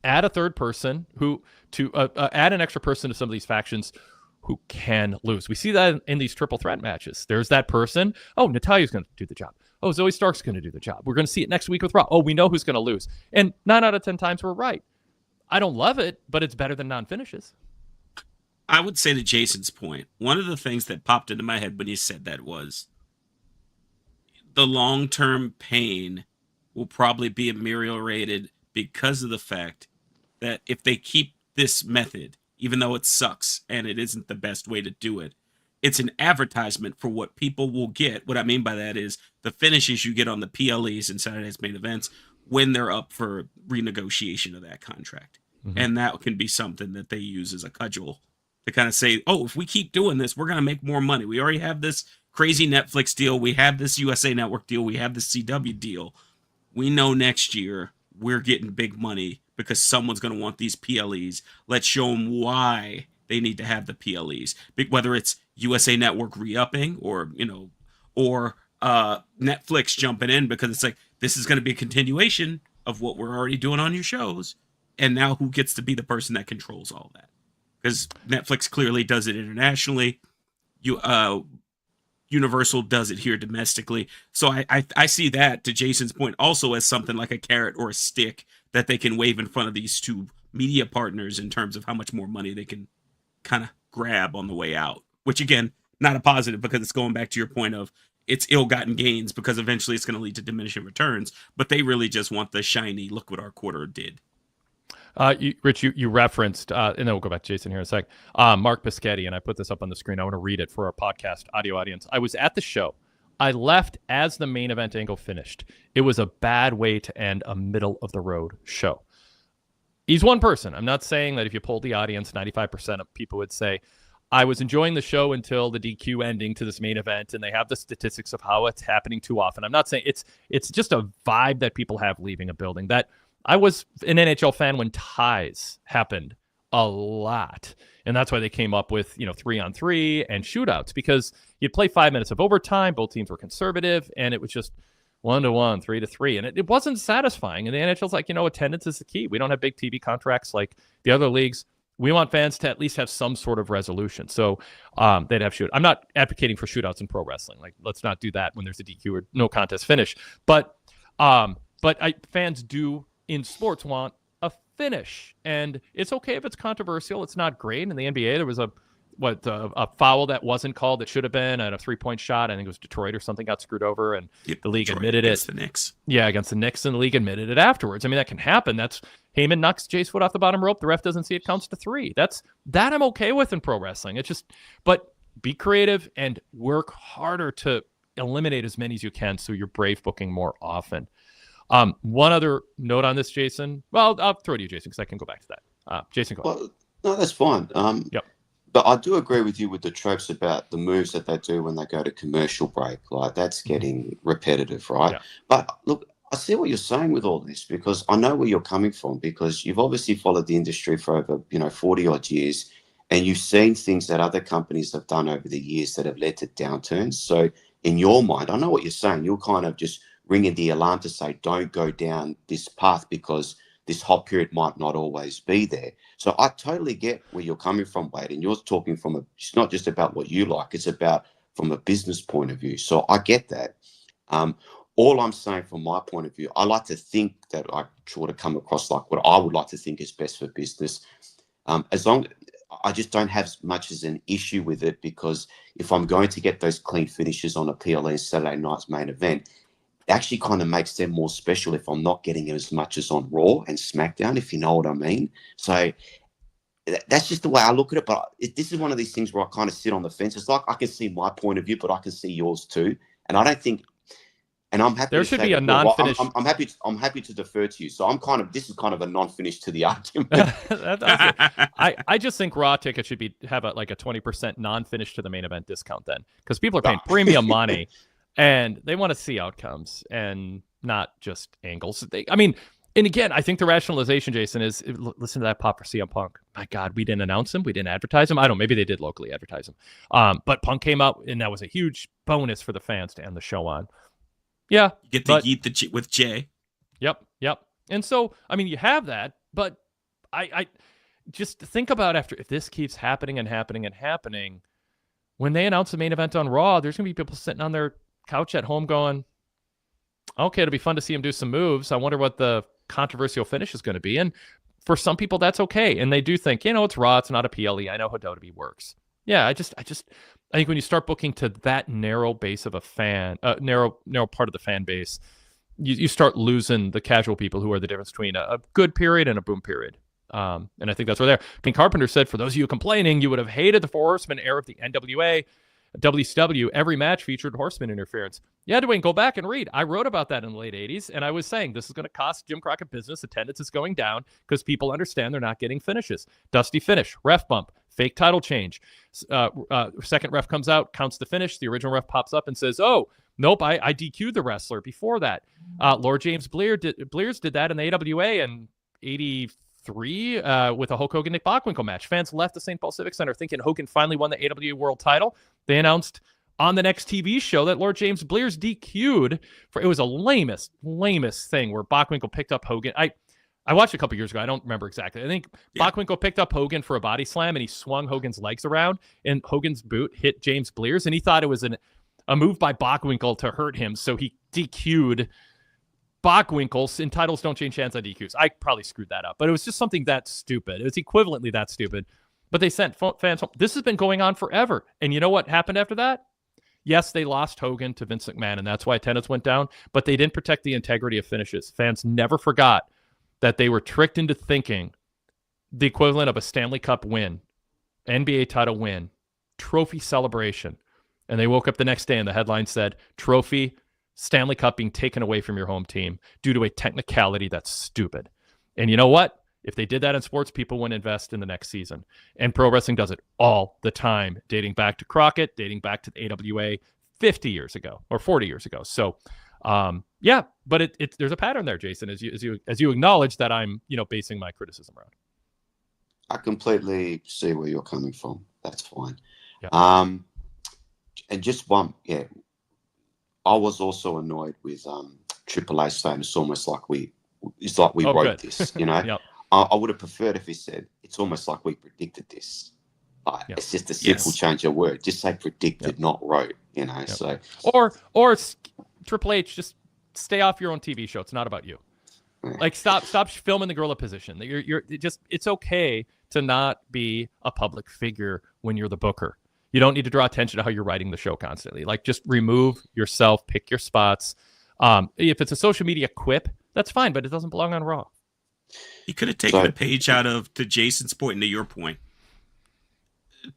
Add a third person add an extra person to some of these factions who can lose. We see that in these triple threat matches. There's that person. Oh, Natalya's going to do the job. Oh, Zoe Stark's going to do the job. We're going to see it next week with Raw. Oh, we know who's going to lose. And 9 out of 10 times we're right. I don't love it, but it's better than non-finishes. I would say to Jason's point, one of the things that popped into my head when you said that was the long-term pain will probably be ameliorated because of the fact that if they keep this method, even though it sucks and it isn't the best way to do it, it's an advertisement for what people will get. What I mean by that is the finishes you get on the PLEs and Saturday's main events when they're up for renegotiation of that contract. Mm-hmm. And that can be something that they use as a cudgel to kind of say, oh, if we keep doing this, we're going to make more money. We already have this crazy Netflix deal. We have this USA Network deal. We have this CW deal. We know next year we're getting big money because someone's going to want these PLEs. Let's show them why they need to have the PLEs. Whether it's USA Network re-upping or Netflix jumping in because it's like, this is going to be a continuation of what we're already doing on your shows. And now who gets to be the person that controls all that? Because Netflix clearly does it internationally. Universal does it here domestically. So I see that, to Jason's point, also as something like a carrot or a stick that they can wave in front of these two media partners in terms of how much more money they can kind of grab on the way out. Which, again, not a positive because it's going back to your point of it's ill-gotten gains because eventually it's going to lead to diminishing returns. But they really just want the shiny, look what our quarter did. Rich, you referenced, and then we'll go back to Jason here in a sec, Mark Piscetti, and I put this up on the screen. I want to read it for our podcast audio audience. I was at the show. I left as the main event angle finished. It was a bad way to end a middle-of-the-road show. He's one person. I'm not saying that if you polled the audience, 95% of people would say, I was enjoying the show until the DQ ending to this main event, and they have the statistics of how it's happening too often. I'm not saying it's just a vibe that people have leaving a building. That I was an NHL fan when ties happened a lot. And that's why they came up with, 3-on-3 and shootouts, because you'd play 5 minutes of overtime. Both teams were conservative, and it was just 1-1, 3-3. And it wasn't satisfying. And the NHL's like, attendance is the key. We don't have big TV contracts like the other leagues. We want fans to at least have some sort of resolution. So they'd have shoot. I'm not advocating for shootouts in pro wrestling. Like, let's not do that when there's a DQ or no contest finish. But fans do in sports want a finish, and it's okay if it's controversial. It's not great. In the NBA, there was a foul that wasn't called that should have been, and a 3-point shot. I think it was Detroit or something got screwed over, and the league admitted it. The Knicks. Yeah, against the Knicks, and the league admitted it afterwards. I mean, that can happen. That's Heyman knocks Jay's foot off the bottom rope. The ref doesn't see it, counts to 3. That I'm okay with in pro wrestling. It's just, but be creative and work harder to eliminate as many as you can so you're brave booking more often. One other note on this, Jason. Well, I'll throw it to you, Jason, because I can go back to that. Jason, go ahead. Well, no, that's fine. Yep. But I do agree with you with the tropes about the moves that they do when they go to commercial break. Like, that's getting repetitive, right? Yeah. But look, I see what you're saying with all this, because I know where you're coming from, because you've obviously followed the industry for over, 40 odd years, and you've seen things that other companies have done over the years that have led to downturns. So in your mind, I know what you're saying. You're kind of just ringing the alarm to say, don't go down this path, because this hot period might not always be there. So I totally get where you're coming from, Wade, and you're talking from it's not just about what you like, it's about from a business point of view. So I get that. All I'm saying from my point of view, I like to think that I sort of come across like what I would like to think is best for business. As long I just don't have as much as an issue with it, because if I'm going to get those clean finishes on a PLE Saturday night's main event, it actually kind of makes them more special if I'm not getting as much as on Raw and Smackdown, if you know what I mean. So that's just the way I look at it. But this is one of these things where I kind of sit on the fence. It's like I can see my point of view, but I can see yours too. And I don't think, and I'm happy. There should be a non-finish. I'm happy to defer to you. So this is kind of a non-finish to the argument. I just think Raw tickets should have a 20% non-finish to the main event discount then, because people are paying premium money. And they want to see outcomes and not just angles. And again, I think the rationalization, Jason, is listen to that pop for CM Punk. My God, we didn't announce him. We didn't advertise him. I don't know. Maybe they did locally advertise him. But Punk came out, and that was a huge bonus for the fans to end the show on. Yeah. You get to eat with Jay. Yep. And so, you have that, but I just think about if this keeps happening and happening and happening, when they announce the main event on Raw, there's going to be people sitting on their couch at home going, okay, it'll be fun to see him do some moves. I wonder what the controversial finish is going to be. And for some people, that's okay. And they do think, it's Raw, it's not a PLE. I know how WWE works. Yeah, I think when you start booking to that narrow base of a fan, narrow part of the fan base, you start losing the casual people who are the difference between a good period and a boom period. And I think that's where Carpenter said, for those of you complaining, you would have hated the Four Horsemen era of the NWA. WCW, every match featured Horseman interference. Yeah, Dwayne, go back and read. I wrote about that in the late 80s, and I was saying this is going to cost Jim Crockett business. Attendance is going down because people understand they're not getting finishes. Dusty finish, ref bump, fake title change. Second ref comes out, counts the finish. The original ref pops up and says, oh, nope, I DQ'd the wrestler before that. Lord James Blears did that in the AWA in 83 with a Hulk Hogan Nick Bockwinkel match. Fans left the St. Paul Civic Center thinking Hogan finally won the AWA World title. They announced on the next TV show that Lord James Blears DQ'd for it was a lamest thing where Bockwinkel picked up Hogan. I watched it a couple years ago. I don't remember exactly. I think Bockwinkel picked up Hogan for a body slam and he swung Hogan's legs around and Hogan's boot hit James Blears and he thought it was a move by Bockwinkel to hurt him, so he DQ'd Bockwinkel. And titles don't change hands on DQs. I probably screwed that up, but it was just something that stupid. It was equivalently that stupid. But they sent fans home. This has been going on forever. And you know what happened after that? Yes, they lost Hogan to Vince McMahon, and that's why attendance went down, but they didn't protect the integrity of finishes. Fans never forgot that they were tricked into thinking the equivalent of a Stanley Cup win, NBA title win, trophy celebration. And they woke up the next day and the headline said, trophy, Stanley Cup being taken away from your home team due to a technicality that's stupid. And you know what? If they did that in sports, people wouldn't invest in the next season. And pro wrestling does it all the time, dating back to Crockett, dating back to the AWA 50 years ago or 40 years ago. So, but there's a pattern there, Jason, as you acknowledge that I'm, basing my criticism around. I completely see where you're coming from. That's fine. Yeah. And just one, I was also annoyed with Triple H saying it's almost like we wrote this, Yep. I would have preferred if he said it's almost like we predicted this. It's just a simple change of word. Just say predicted, not wrote. Yep. So or Triple H, just stay off your own TV show. It's not about you. Like stop filming the gorilla position. It's okay to not be a public figure when you're the booker. You don't need to draw attention to how you're writing the show constantly. Like just remove yourself, pick your spots. If it's a social media quip, that's fine, but it doesn't belong on Raw. He could have taken a page out of to Jason's point and to your point.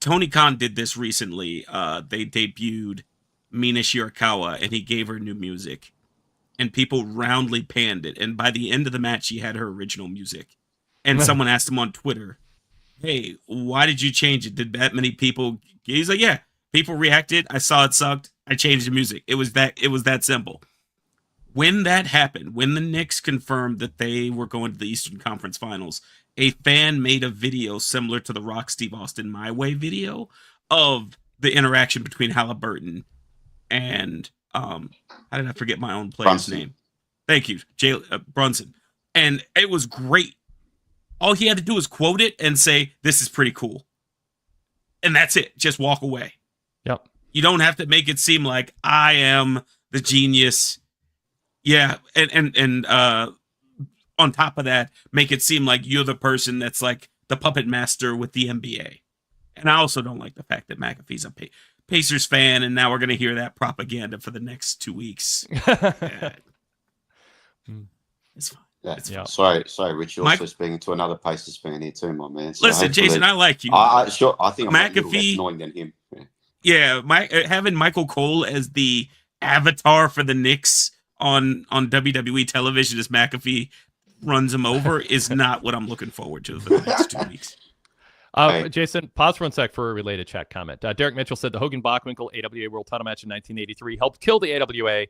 Tony Khan did this recently. They debuted Mina Shirakawa and he gave her new music. And people roundly panned it. And by the end of the match, she had her original music. And someone asked him on Twitter, hey, why did you change it? Did that many people? He's like, yeah, people reacted. I saw it sucked. I changed the music. It was that simple. When that happened, when the Knicks confirmed that they were going to the Eastern Conference Finals, a fan made a video similar to the Rock Steve Austin My Way video of the interaction between Halliburton and how did I forget my own player's Brunson. name? Thank you, Brunson. And it was great. All he had to do was quote it and say, "This is pretty cool," and that's it. Just walk away. Yep. You don't have to make it seem like I am the genius. Yeah, and on top of that, make it seem like you're the person that's like the puppet master with the NBA. And I also don't like the fact that McAfee's a Pacers fan, and now we're going to hear that propaganda for the next 2 weeks. Yeah. It's fine. Yeah. It's fine. Sorry, Rich. You're also speaking to another Pacers fan here too, my man. So listen, Jason, I like you. I think McAfee less annoying than him. Yeah, having Michael Cole as the avatar for the Knicks on WWE television as McAfee runs him over is not what I'm looking forward to for the next 2 weeks. Jason, pause for 1 sec for a related chat comment. Derek Mitchell said the Hogan-Bockwinkel AWA World Title match in 1983 helped kill the AWA,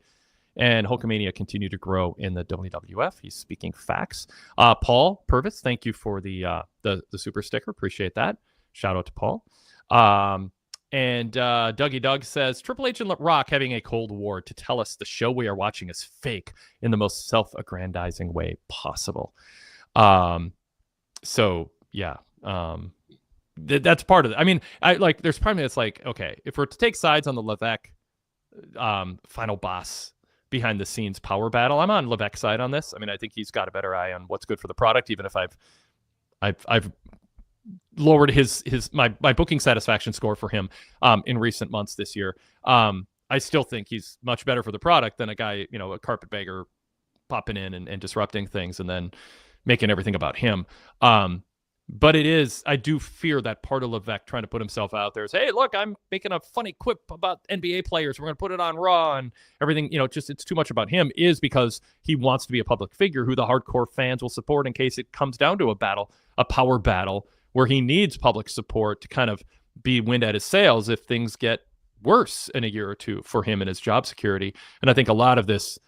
and Hulkamania continued to grow in the WWF. He's speaking facts. Paul Purvis, thank you for the super sticker. Appreciate that. Shout out to Paul. And Dougie Doug says, Triple H and Rock having a Cold War to tell us the show we are watching is fake in the most self-aggrandizing way possible. So, yeah. That's part of it. I mean, there's part of me that's like, okay, if we're to take sides on the Levesque final boss behind the scenes power battle, I'm on Levesque's side on this. I mean, I think he's got a better eye on what's good for the product, even if I've lowered my booking satisfaction score for him in recent months this year. I still think he's much better for the product than a guy, a carpetbagger popping in and disrupting things and then making everything about him. But I do fear that part of Levesque trying to put himself out there is, hey, look, I'm making a funny quip about NBA players. We're going to put it on Raw and everything, it's too much about him, is because he wants to be a public figure who the hardcore fans will support in case it comes down to a power battle where he needs public support to kind of be wind at his sails if things get worse in a year or two for him and his job security. And I think a lot of this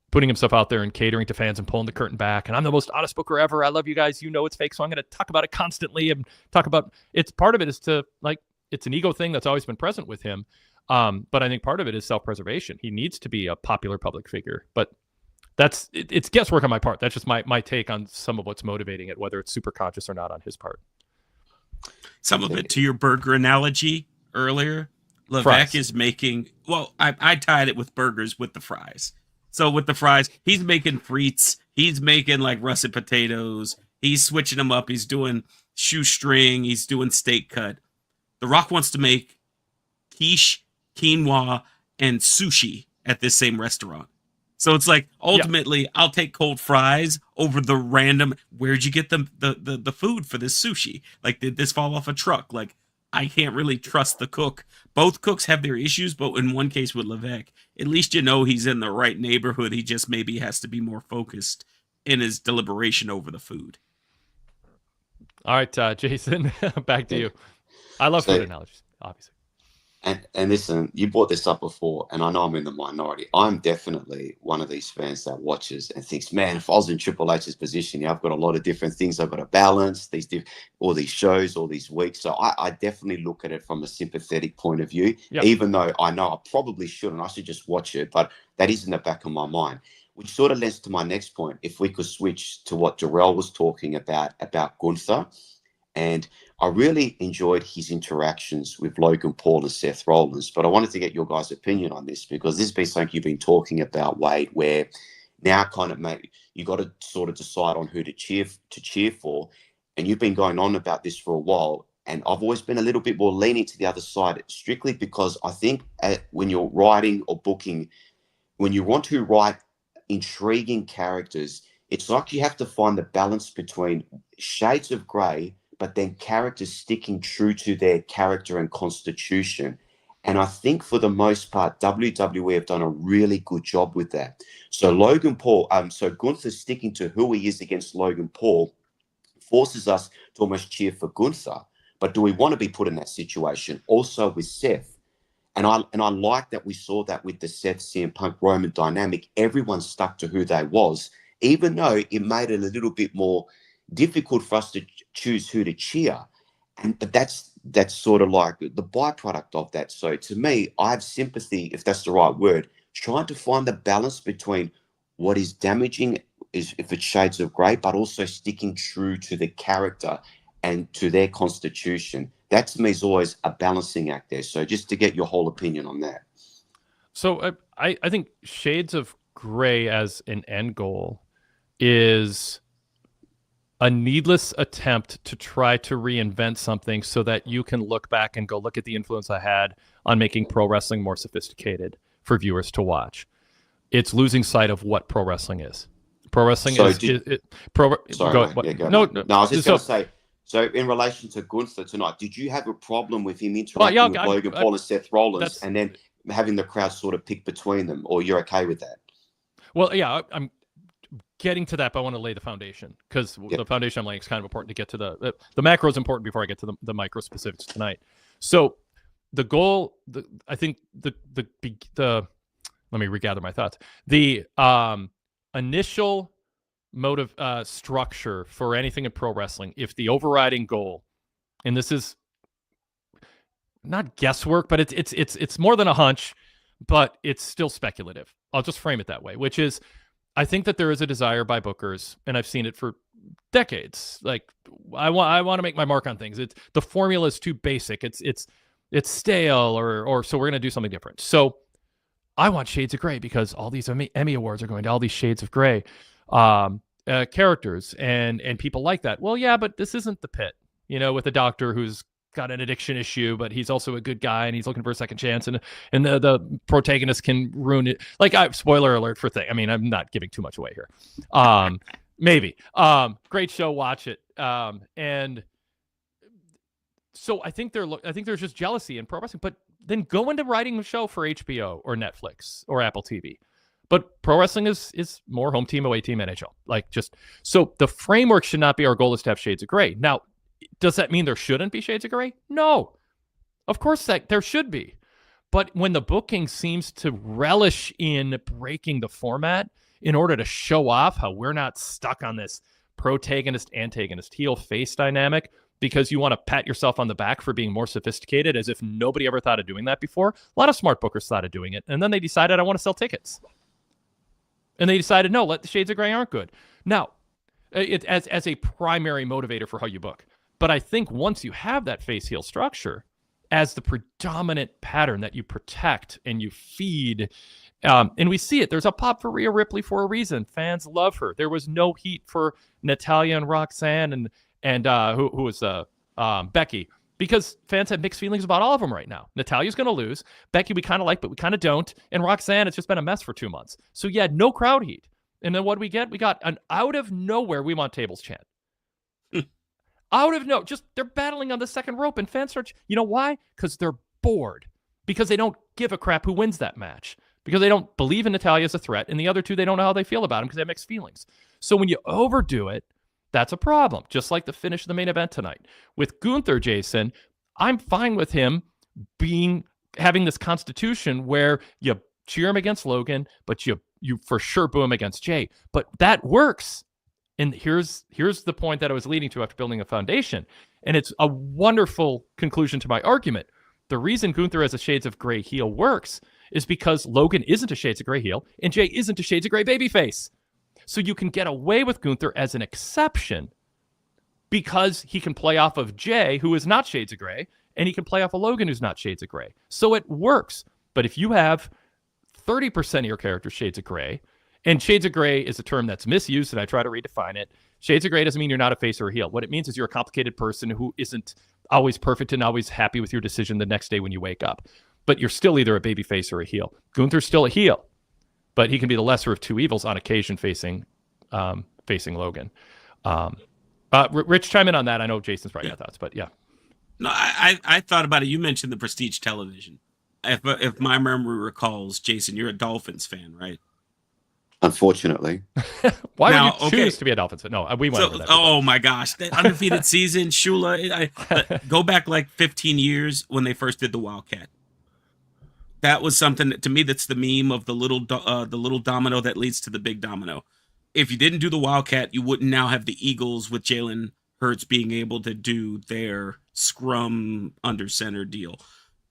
putting himself out there and catering to fans and pulling the curtain back. And I'm the most honest booker ever. I love you guys. It's fake. So I'm going to talk about it constantly and talk about it's part of it is to it's an ego thing that's always been present with him. But I think part of it is self-preservation. He needs to be a popular public figure, but it's guesswork on my part. That's just my take on some of what's motivating it, whether it's super conscious or not on his part. Some of it to your burger analogy earlier. Levesque is making, I tied it with burgers with the fries. So with the fries, he's making frites. He's making like russet potatoes. He's switching them up. He's doing shoestring. He's doing steak cut. The Rock wants to make quiche, quinoa, and sushi at this same restaurant. So it's like, ultimately, I'll take cold fries over the random, where'd you get the food for this sushi? Like, did this fall off a truck? Like, I can't really trust the cook. Both cooks have their issues, but in one case with Levesque, at least he's in the right neighborhood. He just maybe has to be more focused in his deliberation over the food. All right, Jason, back to you. I love food analogies, obviously. And listen, you brought this up before, and I know I'm in the minority. I'm definitely one of these fans that watches and thinks, man, if I was in Triple H's position, I've got a lot of different things I've got to balance, all these shows, all these weeks. So I definitely look at it from a sympathetic point of view, even though I know I probably shouldn't. I should just watch it, but that is in the back of my mind, which sort of leads to my next point. If we could switch to what Jarrell was talking about Gunther. And I really enjoyed his interactions with Logan Paul and Seth Rollins, but I wanted to get your guys' opinion on this because this has been something you've been talking about, Wade, where now kind of you got to sort of decide on who to cheer for, and you've been going on about this for a while, and I've always been a little bit more lenient to the other side, strictly because I think when you're writing or booking, when you want to write intriguing characters, it's like you have to find the balance between shades of grey but then characters sticking true to their character and constitution. And I think for the most part, WWE have done a really good job with that. So Gunther sticking to who he is against Logan Paul forces us to almost cheer for Gunther. But do we want to be put in that situation? Also with Seth. And I like that we saw that with the Seth CM Punk Roman dynamic. Everyone stuck to who they was, even though it made it a little bit more difficult for us to choose who to cheer. But that's sort of like the byproduct of that. So to me, I have sympathy, if that's the right word, trying to find the balance between what is damaging is if it's shades of grey, but also sticking true to the character and to their constitution. That to me is always a balancing act there. So just to get your whole opinion on that. So I think shades of gray as an end goal is a needless attempt to try to reinvent something so that you can look back and go, look at the influence I had on making pro wrestling more sophisticated for viewers to watch. It's losing sight of what pro wrestling is. Pro wrestling So is pro. Sorry, go, mate. what, No, I was just going to say, so in relation to Gunther tonight, did you have a problem with him interacting with Logan Paul and Seth Rollins and then having the crowd sort of pick between them, or you're okay with that? Well, yeah, I'm getting to that, but I want to lay the foundation because the foundation I'm laying is kind of important to get to the macro is important before I get to the micro specifics tonight. So the goal, I think the let me regather my thoughts. The initial motive structure for anything in pro wrestling, if the overriding goal, and this is not guesswork, but it's more than a hunch, but it's still speculative. I'll just frame it that way, which is I think that there is a desire by bookers, and I've seen it for decades. Like I want to make my mark on things. The formula is too basic. It's stale, or so we're going to do something different. So I want shades of gray because all these Emmy awards are going to all these shades of gray characters and people like that. Well, yeah, but this isn't the Pit, with a doctor who's got an addiction issue, but he's also a good guy and he's looking for a second chance, and the protagonist can ruin it. Like, spoiler alert for thing. I mean, I'm not giving too much away here. Maybe. Great show, watch it. And so I think there's just jealousy in pro wrestling, but then go into writing a show for HBO or Netflix or Apple TV. But pro wrestling is more home team, away team, NHL. Like, just so the framework should not be our goal is to have shades of gray. Now, does that mean there shouldn't be shades of gray? No. Of course that there should be. But when the booking seems to relish in breaking the format in order to show off how we're not stuck on this protagonist, antagonist, heel face dynamic because you want to pat yourself on the back for being more sophisticated as if nobody ever thought of doing that before. A lot of smart bookers thought of doing it. And then they decided, I want to sell tickets. And they decided, no, the shades of gray aren't good. Now, as a primary motivator for how you book. But I think once you have that face-heel structure as the predominant pattern that you protect and you feed, and we see it. There's a pop for Rhea Ripley for a reason. Fans love her. There was no heat for Natalya and Roxanne and who was Becky, because fans have mixed feelings about all of them right now. Natalya's going to lose. Becky we kind of like, but we kind of don't. And Roxanne, it's just been a mess for 2 months. So yeah, no crowd heat. And then what do we get? We got an out of nowhere we want tables chant. Out of no, just they're battling on the second rope and fans start. You know why? Because they're bored. Because they don't give a crap who wins that match. Because they don't believe in Natalya as a threat. And the other two, they don't know how they feel about him because they have mixed feelings. So when you overdo it, that's a problem. Just like the finish of the main event tonight. With Gunther, Jason, I'm fine with him having this constitution where you cheer him against Logan, but you for sure boo him against Jay. But that works. And here's the point that I was leading to after building a foundation. And it's a wonderful conclusion to my argument. The reason Gunther as a shades of gray heel works is because Logan isn't a shades of gray heel and Jay isn't a shades of gray babyface. So you can get away with Gunther as an exception because he can play off of Jay, who is not shades of gray, and he can play off of Logan, who's not shades of gray. So it works. But if you have 30% of your character shades of gray, and shades of gray is a term that's misused, and I try to redefine it. Shades of gray doesn't mean you're not a face or a heel. What it means is you're a complicated person who isn't always perfect and always happy with your decision the next day when you wake up. But you're still either a baby face or a heel. Gunther's still a heel, but he can be the lesser of two evils on occasion facing Logan. Rich, chime in on that. I know Jason's probably got thoughts, but yeah. No, I thought about it. You mentioned the Prestige Television. If my memory recalls, Jason, you're a Dolphins fan, right? Unfortunately. Why Now, would you choose to be a Dolphins fan? No, we went over that. Oh my gosh, that undefeated season, Shula. Go back like 15 years when they first did the Wildcat. That was something that, to me, that's the meme of the little domino that leads to the big domino. If you didn't do the Wildcat, you wouldn't now have the Eagles with Jalen Hurts being able to do their scrum under center deal.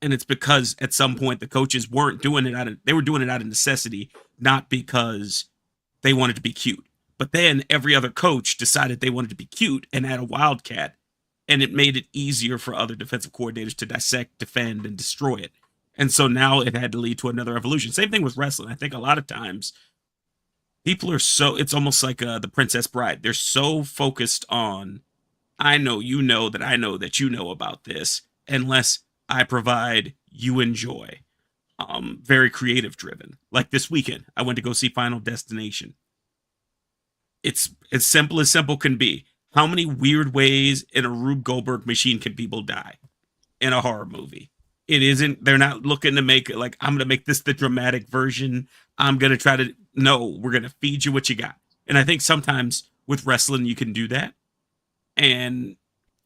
And it's because at some point the coaches weren't doing it they were doing it out of necessity, not because they wanted to be cute. But then every other coach decided they wanted to be cute and add a Wildcat, and it made it easier for other defensive coordinators to dissect, defend, and destroy it. And so now it had to lead to another evolution. Same thing with wrestling. I think a lot of times people are it's almost like the Princess Bride. They're so focused on, I know you know that I know that you know about this, unless I provide, you enjoy. Very creative driven. Like this weekend, I went to go see Final Destination. It's as simple can be. How many weird ways in a Rube Goldberg machine can people die in a horror movie? It isn't, they're not looking to make it like, I'm going to make this the dramatic version. I'm going to try to, no, we're going to feed you what you got. And I think sometimes with wrestling, you can do that. And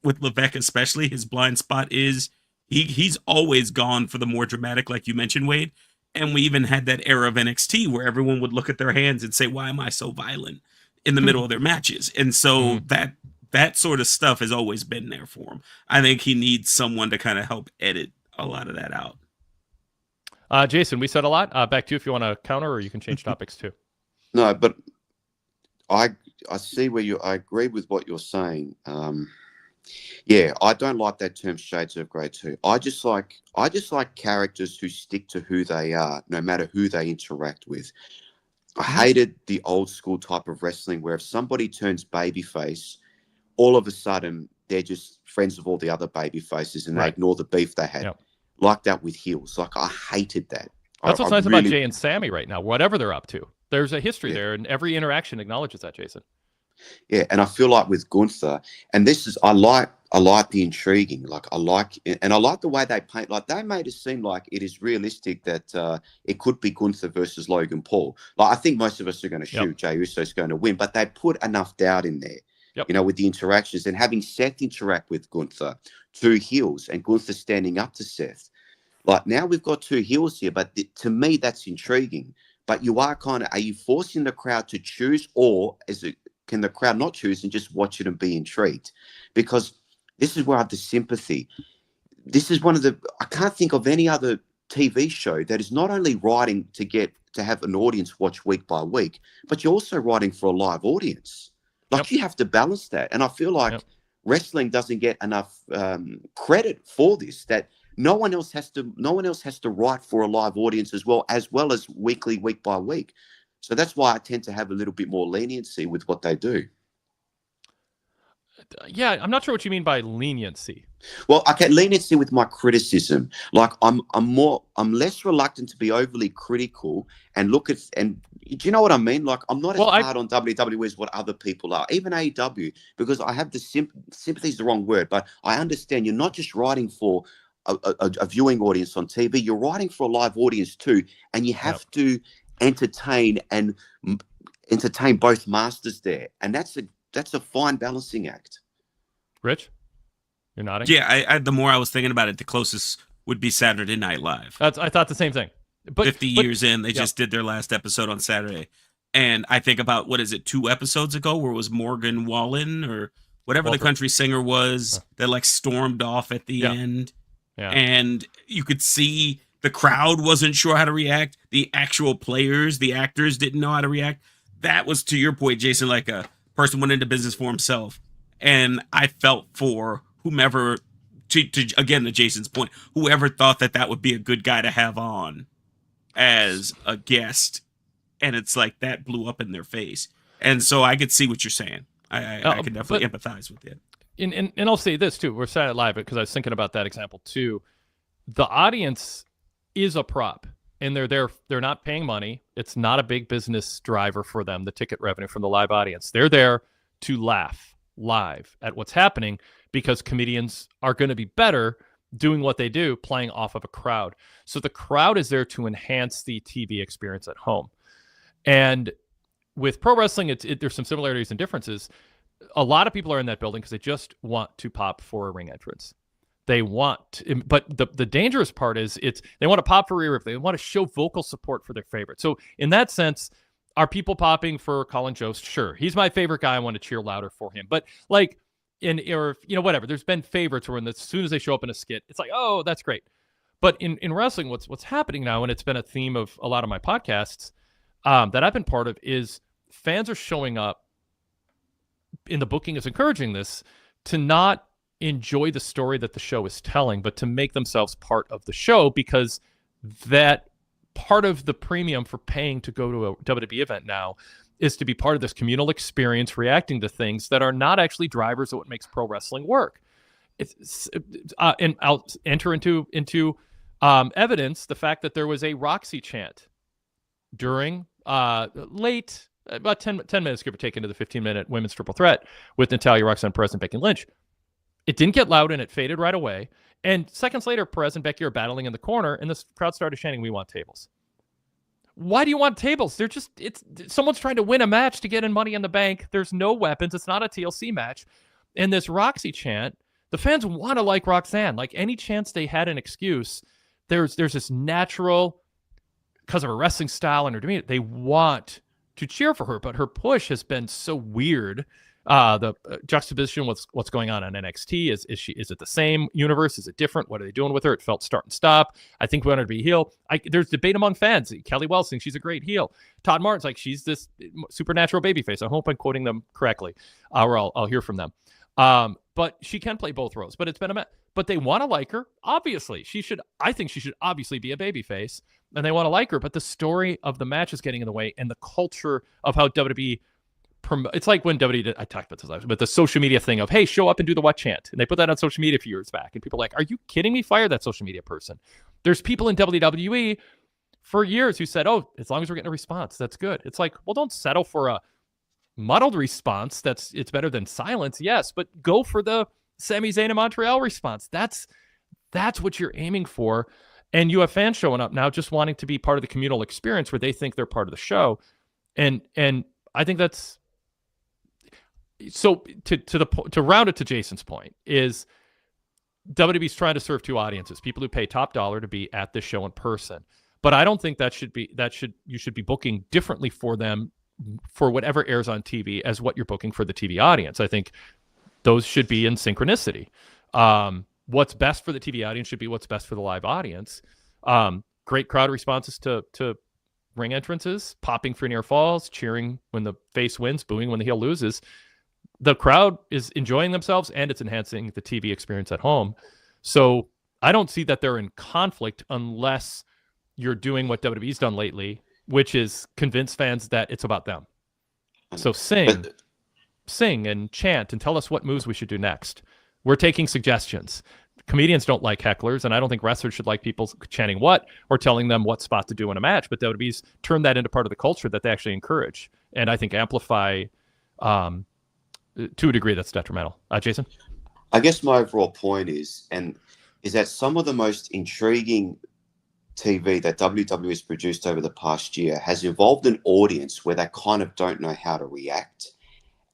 with Levesque especially, his blind spot is he's always gone for the more dramatic, like you mentioned, Wade. And we even had that era of NXT where everyone would look at their hands and say, why am I so violent in the middle of their matches? And so that sort of stuff has always been there for him. I think he needs someone to kind of help edit a lot of that out. Jason, we said a lot. Back to you if you want to counter, or you can change topics too. No, but I see where I agree with what you're saying. Yeah, I don't like that term shades of grey too. I just like characters who stick to who they are, no matter who they interact with. I hated the old school type of wrestling where if somebody turns babyface, all of a sudden they're just friends of all the other baby faces and they ignore the beef they had. Yep. Like that with heels. Like I hated that. That's what's nice about Jay and Sammy right now. Whatever they're up to, there's a history there, and every interaction acknowledges that, Jason. Yeah, and I feel like with Gunther, and this is I like the intriguing. Like I like the way they paint. Like they made it seem like it is realistic that it could be Gunther versus Logan Paul. Like I think most of us are going to shoot Jey Uso's going to win, but they put enough doubt in there. You know, with the interactions and having Seth interact with Gunther, two heels, and Gunther standing up to Seth. Like now we've got two heels here, but to me that's intriguing. But you are you forcing the crowd to choose, or can the crowd not choose and just watch it and be intrigued? Because this is where I have the sympathy. This is I can't think of any other TV show that is not only writing to have an audience watch week by week, but you're also writing for a live audience. Like you have to balance that. And I feel like wrestling doesn't get enough credit for this, that no one else has to write for a live audience as well as week by week. So that's why I tend to have a little bit more leniency with what they do. Yeah, I'm not sure what you mean by leniency. Well, okay, leniency with my criticism. Like I'm less reluctant to be overly critical and look at, and do you know what I mean? Like I'm not as hard on WWE as what other people are, even AEW, because I have the sympathy is the wrong word, but I understand you're not just writing for a viewing audience on TV, you're writing for a live audience too, and you have to entertain both masters there, and that's a fine balancing act. Rich, you're nodding. Yeah, the more I was thinking about it, the closest would be Saturday Night Live. I thought the same thing. But 50 years in, they just did their last episode on Saturday, and I think about 2 episodes ago where it was Morgan Wallen or whatever the country singer was that like stormed off at the end, and you could see the crowd wasn't sure how to react. The actual players, the actors, didn't know how to react. That was, to your point, Jason, like a person went into business for himself. And I felt for whomever, again, to Jason's point, whoever thought that would be a good guy to have on as a guest. And it's like that blew up in their face. And so I could see what you're saying. I can definitely empathize with it. And I'll say this too. We're Saturday Live because I was thinking about that example too. The audience is a prop. And they're there. They're not paying money. It's not a big business driver for them, the ticket revenue from the live audience. They're there to laugh live at what's happening because comedians are going to be better doing what they do, playing off of a crowd. So the crowd is there to enhance the TV experience at home. And with pro wrestling, there's some similarities and differences. A lot of people are in that building because they just want to pop for a ring entrance. They want, but the dangerous part is they want to pop for Rhea Ripley. They want to show vocal support for their favorite. So in that sense, are people popping for Colin Jost? Sure, he's my favorite guy. I want to cheer louder for him. But like whatever. There's been favorites where as soon as they show up in a skit, it's like, oh, that's great. But in wrestling, what's happening now, and it's been a theme of a lot of my podcasts that I've been part of, is fans are showing up, and the booking is encouraging this, to not enjoy the story that the show is telling, but to make themselves part of the show, because that part of the premium for paying to go to a WWE event now is to be part of this communal experience, reacting to things that are not actually drivers of what makes pro wrestling work. And I'll enter into evidence the fact that there was a Roxy chant during late, about 10 minutes, give or take, into the 15-minute women's triple threat with Natalya, Roxanne Perez, and Becky Lynch. It didn't get loud, and it faded right away. And seconds later, Perez and Becky are battling in the corner, and the crowd started chanting, "We want tables." Why do you want tables? Someone's trying to win a match to get in Money in the Bank. There's no weapons. It's not a TLC match. And this Roxy chant, the fans want to like Roxanne. Like, any chance they had an excuse, there's this natural, because of her wrestling style and her demeanor, they want to cheer for her. But her push has been so weird. The juxtaposition with what's going on NXT, is it the same universe? Is it different? What are they doing with her? It felt start and stop. I think we want her to be heel. There's debate among fans. Kelly Wells thinks she's a great heel. Todd Martin's like, she's this supernatural babyface. I hope I'm quoting them correctly, or I'll hear from them. But she can play both roles. But it's been but they want to like her. Obviously, I think she should obviously be a babyface, and they want to like her. But the story of the match is getting in the way, and the culture of how WWE. It's like when WWE did, I talked about this, but the social media thing of, hey, show up and do the what chant. And they put that on social media a few years back. And people are like, are you kidding me? Fire that social media person. There's people in WWE for years who said, oh, as long as we're getting a response, that's good. It's like, well, don't settle for a muddled response. It's better than silence. Yes, but go for the Sami Zayn in Montreal response. That's what you're aiming for. And you have fans showing up now just wanting to be part of the communal experience where they think they're part of the show. And I think that's, so to round it to Jason's point, is WWE's trying to serve two audiences: people who pay top dollar to be at this show in person. But I don't think you should be booking differently for them for whatever airs on TV as what you're booking for the TV audience. I think those should be in synchronicity. What's best for the TV audience should be what's best for the live audience. Great crowd responses to ring entrances, popping for near falls, cheering when the face wins, booing when the heel loses. The crowd is enjoying themselves, and it's enhancing the TV experience at home. So I don't see that they're in conflict unless you're doing what WWE's done lately, which is convince fans that it's about them. So sing and chant and tell us what moves we should do next. We're taking suggestions. Comedians don't like hecklers, and I don't think wrestlers should like people chanting what or telling them what spot to do in a match. But WWE's turned that into part of the culture that they actually encourage, and I think amplify to a degree that's detrimental. Jason? I guess my overall point is that some of the most intriguing TV that WWE has produced over the past year has involved an audience where they kind of don't know how to react.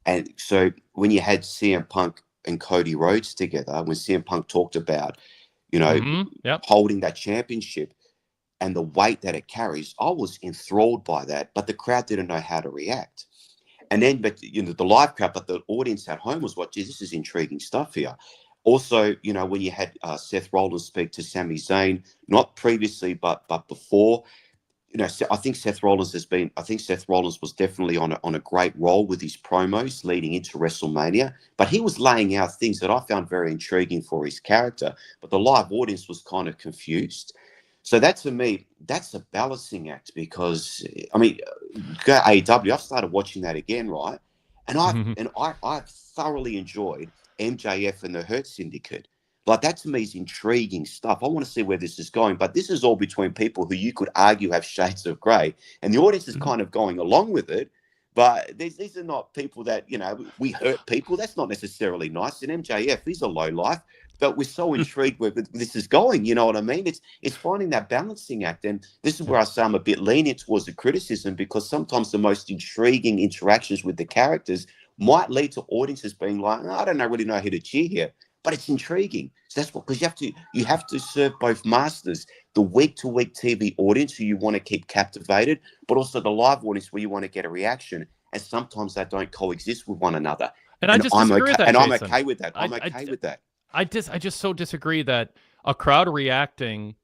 And so when you had CM Punk and Cody Rhodes together, when CM Punk talked about, holding that championship and the weight that it carries, I was enthralled by that, but the crowd didn't know how to react. And then, but the live crowd, but the audience at home was watching. This is intriguing stuff here. Also, when you had Seth Rollins speak to Sami Zayn, not previously, but before, I think Seth Rollins was definitely on a great roll with his promos leading into WrestleMania. But he was laying out things that I found very intriguing for his character. But the live audience was kind of confused. So that, to me, that's a balancing act, because go AEW. I've started watching that again, right? And I've thoroughly enjoyed MJF and the Hurt Syndicate. Like, that to me is intriguing stuff. I want to see where this is going, but this is all between people who you could argue have shades of grey, and the audience is kind of going along with it. But these are not people that, we hurt people. That's not necessarily nice. And MJF, he's a low life. but we're so intrigued where this is going. You know what I mean? It's finding that balancing act, and this is where I say I'm a bit lenient towards the criticism, because sometimes the most intriguing interactions with the characters might lead to audiences being like, I don't really know who to cheer here, but it's intriguing. So that's what, because you have to serve both masters, the week-to-week TV audience who you want to keep captivated, but also the live audience where you want to get a reaction, and sometimes they don't coexist with one another. And I just disagree with that, and Jason. I'm okay with that. I'm okay with that. I just so disagree that a crowd reacting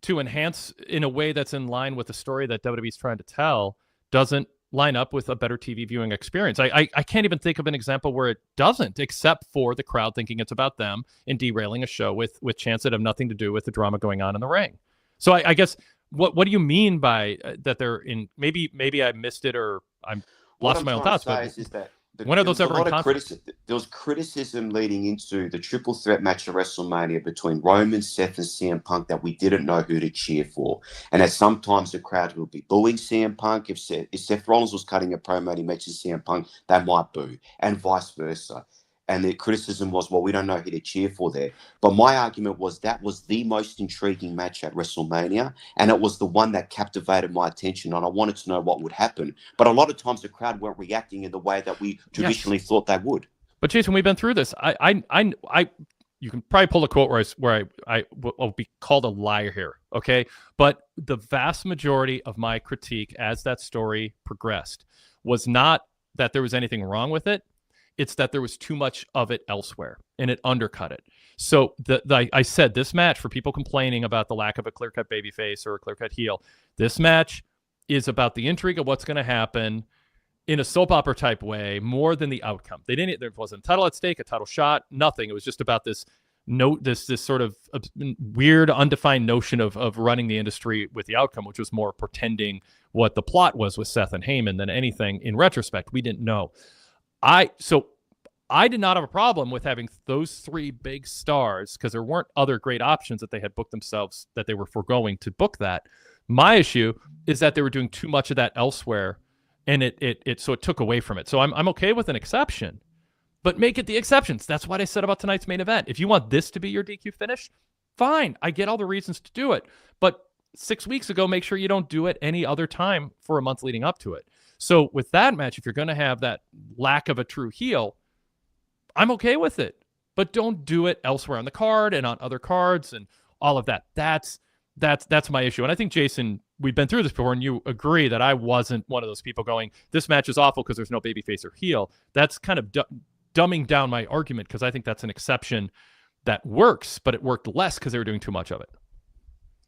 to enhance in a way that's in line with the story that WWE's trying to tell doesn't line up with a better TV viewing experience. I can't even think of an example where it doesn't, except for the crowd thinking it's about them and derailing a show with chants that have nothing to do with the drama going on in the ring. So I guess what do you mean by that they're in? Maybe I missed it, or I'm lost my own thoughts. But is that when are those ever in conflict? There was criticism leading into the triple threat match at WrestleMania between Roman, Seth, and CM Punk that we didn't know who to cheer for, and that sometimes the crowd will be booing CM Punk. If Seth Rollins was cutting a promo and he mentioned CM Punk, they might boo, and vice versa. And the criticism was, well, we don't know who to cheer for there. But my argument was that was the most intriguing match at WrestleMania, and it was the one that captivated my attention, and I wanted to know what would happen. But a lot of times the crowd weren't reacting in the way that we traditionally thought they would. But Jason, we've been through this. You can probably pull a quote where I will be called a liar here, okay? But the vast majority of my critique as that story progressed was not that there was anything wrong with it. It's that there was too much of it elsewhere, and it undercut it. So I said this match, for people complaining about the lack of a clear-cut babyface or a clear-cut heel, this match is about the intrigue of what's going to happen in a soap opera type way more than the outcome. There wasn't a title at stake, a title shot, nothing. It was just about this sort of weird, undefined notion of running the industry with the outcome, which was more pretending what the plot was with Seth and Heyman than anything. In retrospect, we didn't know. So I did not have a problem with having those three big stars, because there weren't other great options that they had booked themselves that they were foregoing to book that. My issue is that they were doing too much of that elsewhere, and it took away from it. So I'm okay with an exception, but make it the exceptions. That's what I said about tonight's main event. If you want this to be your DQ finish, fine. I get all the reasons to do it. But 6 weeks ago, make sure you don't do it any other time for a month leading up to it. So with that match, if you're going to have that lack of a true heel, I'm okay with it. But don't do it elsewhere on the card and on other cards and all of that. That's my issue. And I think, Jason, we've been through this before, and you agree that I wasn't one of those people going, this match is awful because there's no babyface or heel. That's kind of dumbing down my argument, because I think that's an exception that works, but it worked less because they were doing too much of it.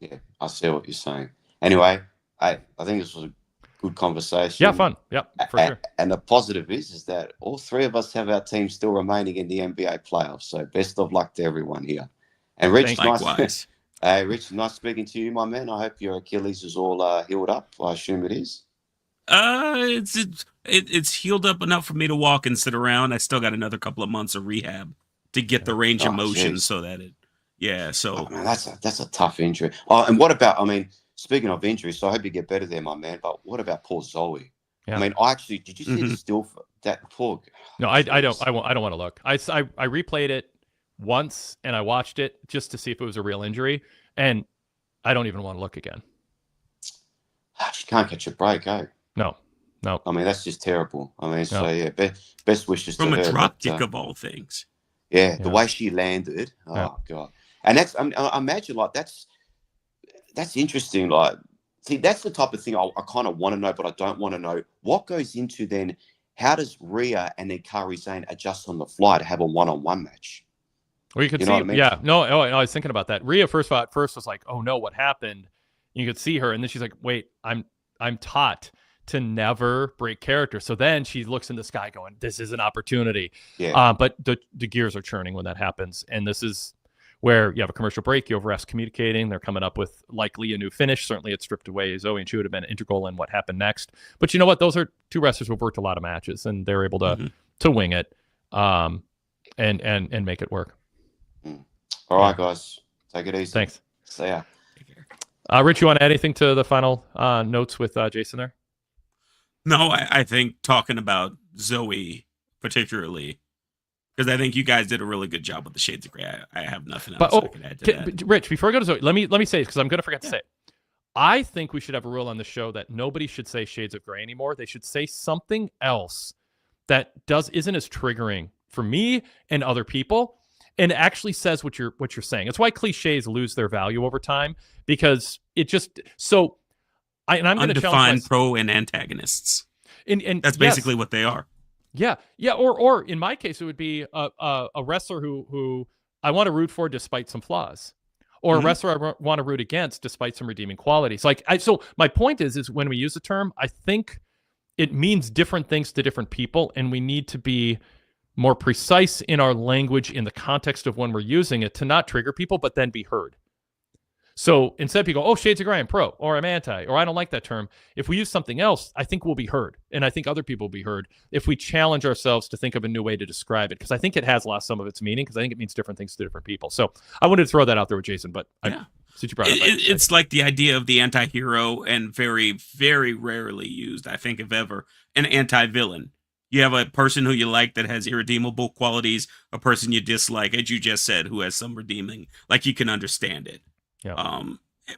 Yeah, I see what you're saying. Anyway, I think this was a good conversation. Yeah, fun. Yep, for sure. And the positive is that all three of us have our team still remaining in the NBA playoffs. So best of luck to everyone here. And Rich, likewise. Rich, nice speaking to you, my man. I hope your Achilles is all healed up. I assume it is. It's healed up enough for me to walk and sit around. I still got another couple of months of rehab to get the range of motion, so that it. Yeah, so man, that's a tough injury. Oh, and what about? I mean, speaking of injuries, so I hope you get better there, my man. But what about poor Zoe? Yeah. I mean, did you see the still for that poor? No, I don't. I don't want to look. I replayed it once and I watched it just to see if it was a real injury, and I don't even want to look again. She can't catch a break, eh? No. I mean, that's just terrible. I mean, so yeah, best wishes from to her. From a drop kick of all things. Yeah, the way she landed. Oh God. And that's, I imagine, like, that's interesting. Like, see, that's the type of thing I kind of want to know, but I don't want to know. What goes into then, how does Rhea and then Kairi Sane adjust on the fly to have a one-on-one match? Well, you could see, what I mean? Yeah. No, I was thinking about that. Rhea first was like, oh no, what happened? You could see her, and then she's like, wait, I'm taught to never break character. So then she looks in the sky going, this is an opportunity. Yeah. But the gears are churning when that happens, and this is where you have a commercial break, you have refs communicating, they're coming up with likely a new finish. Certainly it stripped away Zoe, and she would have been integral in what happened next. But you know what? Those are two wrestlers who've worked a lot of matches, and they're able to wing it and make it work. All right, guys. Take it easy. Thanks. See ya. Rich, you want to add anything to the final notes with Jason there? No, I think talking about Zoe particularly, because I think you guys did a really good job with the shades of gray. I have nothing else But I could add to that. Rich, before I go to Zoe, let me say it because I'm going to forget to say it. I think we should have a rule on the show that nobody should say shades of gray anymore. They should say something else that isn't as triggering for me and other people, and actually says what you're saying. It's why cliches lose their value over time, because it just I'm going to challenge pro and antagonists. And that's basically what they are. Yeah. Or in my case, it would be a wrestler who I want to root for despite some flaws, or a wrestler I want to root against despite some redeeming qualities. So my point is when we use the term, I think it means different things to different people, and we need to be more precise in our language in the context of when we're using it to not trigger people, but then be heard. So instead people go, oh, shades of gray, I'm pro, or I'm anti, or I don't like that term. If we use something else, I think we'll be heard. And I think other people will be heard if we challenge ourselves to think of a new way to describe it. Because I think it has lost some of its meaning, because I think it means different things to different people. So I wanted to throw that out there with Jason, but since you brought it up. It's like the idea of the anti-hero, and very, very rarely used, I think, if ever, an anti-villain. You have a person who you like that has irredeemable qualities, a person you dislike, as you just said, who has some redeeming, like you can understand it. Yeah.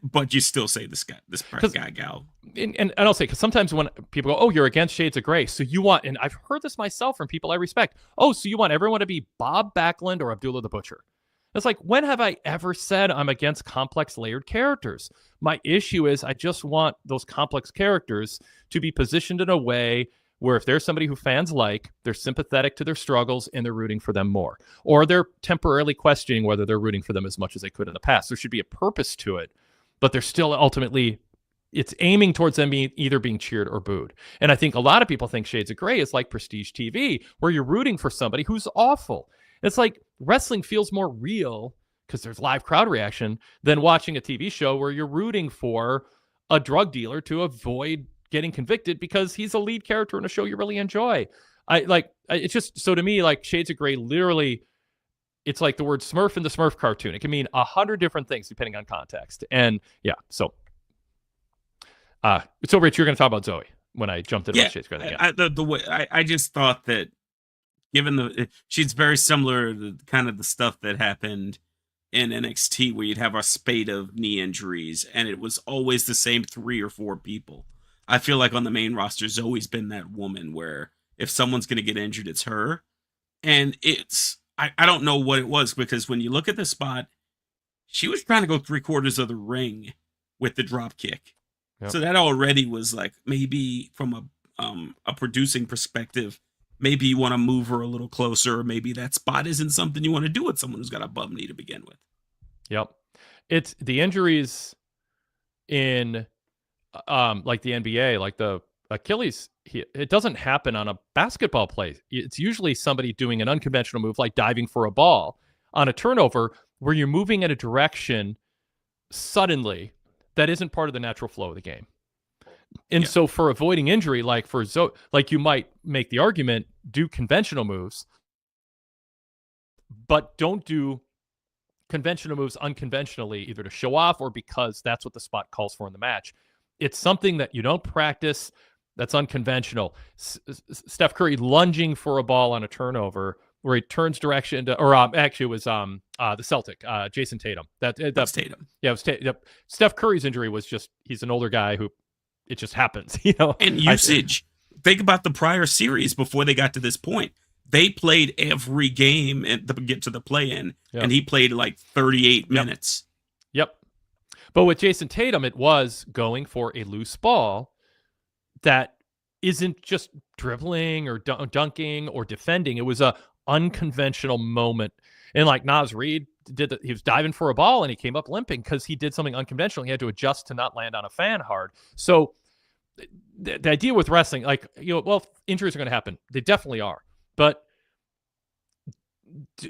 But you still say this guy, gal. And I'll say, because sometimes when people go, oh, you're against shades of gray, so you want, and I've heard this myself from people I respect, oh, so you want everyone to be Bob Backlund or Abdullah the Butcher. It's like, when have I ever said I'm against complex layered characters? My issue is I just want those complex characters to be positioned in a way where if there's somebody who fans like, they're sympathetic to their struggles and they're rooting for them more. Or they're temporarily questioning whether they're rooting for them as much as they could in the past. There should be a purpose to it, but they're still ultimately, it's aiming towards them either being cheered or booed. And I think a lot of people think Shades of Grey is like prestige TV, where you're rooting for somebody who's awful. It's like wrestling feels more real because there's live crowd reaction than watching a TV show where you're rooting for a drug dealer to avoid getting convicted because he's a lead character in a show you really enjoy. It's just, so to me, like Shades of Grey, literally, it's like the word Smurf in the Smurf cartoon. It can mean 100 different things depending on context. And yeah, so Rich, you're going to talk about Zoe when I jumped into Shades of Grey. Yeah. I just thought that given she's very similar to kind of the stuff that happened in NXT, where you'd have a spate of knee injuries and it was always the same 3 or 4 people. I feel like on the main roster, Zoe's been that woman where if someone's going to get injured, it's her. And I don't know what it was, because when you look at the spot, she was trying to go 3/4 of the ring with the drop kick. Yep. So that already was like, maybe from a producing perspective, maybe you want to move her a little closer, or maybe that spot isn't something you want to do with someone who's got a bum knee to begin with. Yep. It's the injuries in like the NBA, like the Achilles, it doesn't happen on a basketball play. It's usually somebody doing an unconventional move, like diving for a ball on a turnover, where you're moving in a direction suddenly that isn't part of the natural flow of the game. And so for avoiding injury, like for Zoe, like you might make the argument, do conventional moves, but don't do conventional moves unconventionally, either to show off or because that's what the spot calls for in the match. It's something that you don't practice that's unconventional. Steph Curry lunging for a ball on a turnover where he turns direction to, or actually it was the Celtic, Jason Tatum. That's Tatum. Yeah, it was Steph Curry's injury was just, he's an older guy who, it just happens, you know. And usage. Think about the prior series before they got to this point. They played every game to get to the play-in, and he played like 38 minutes. Yep. But with Jason Tatum, it was going for a loose ball that isn't just dribbling or dunking or defending. It was a unconventional moment. And like Naz Reid he was diving for a ball and he came up limping because he did something unconventional. He had to adjust to not land on a fan hard. So the idea with wrestling, like, you know, well, injuries are going to happen. They definitely are. But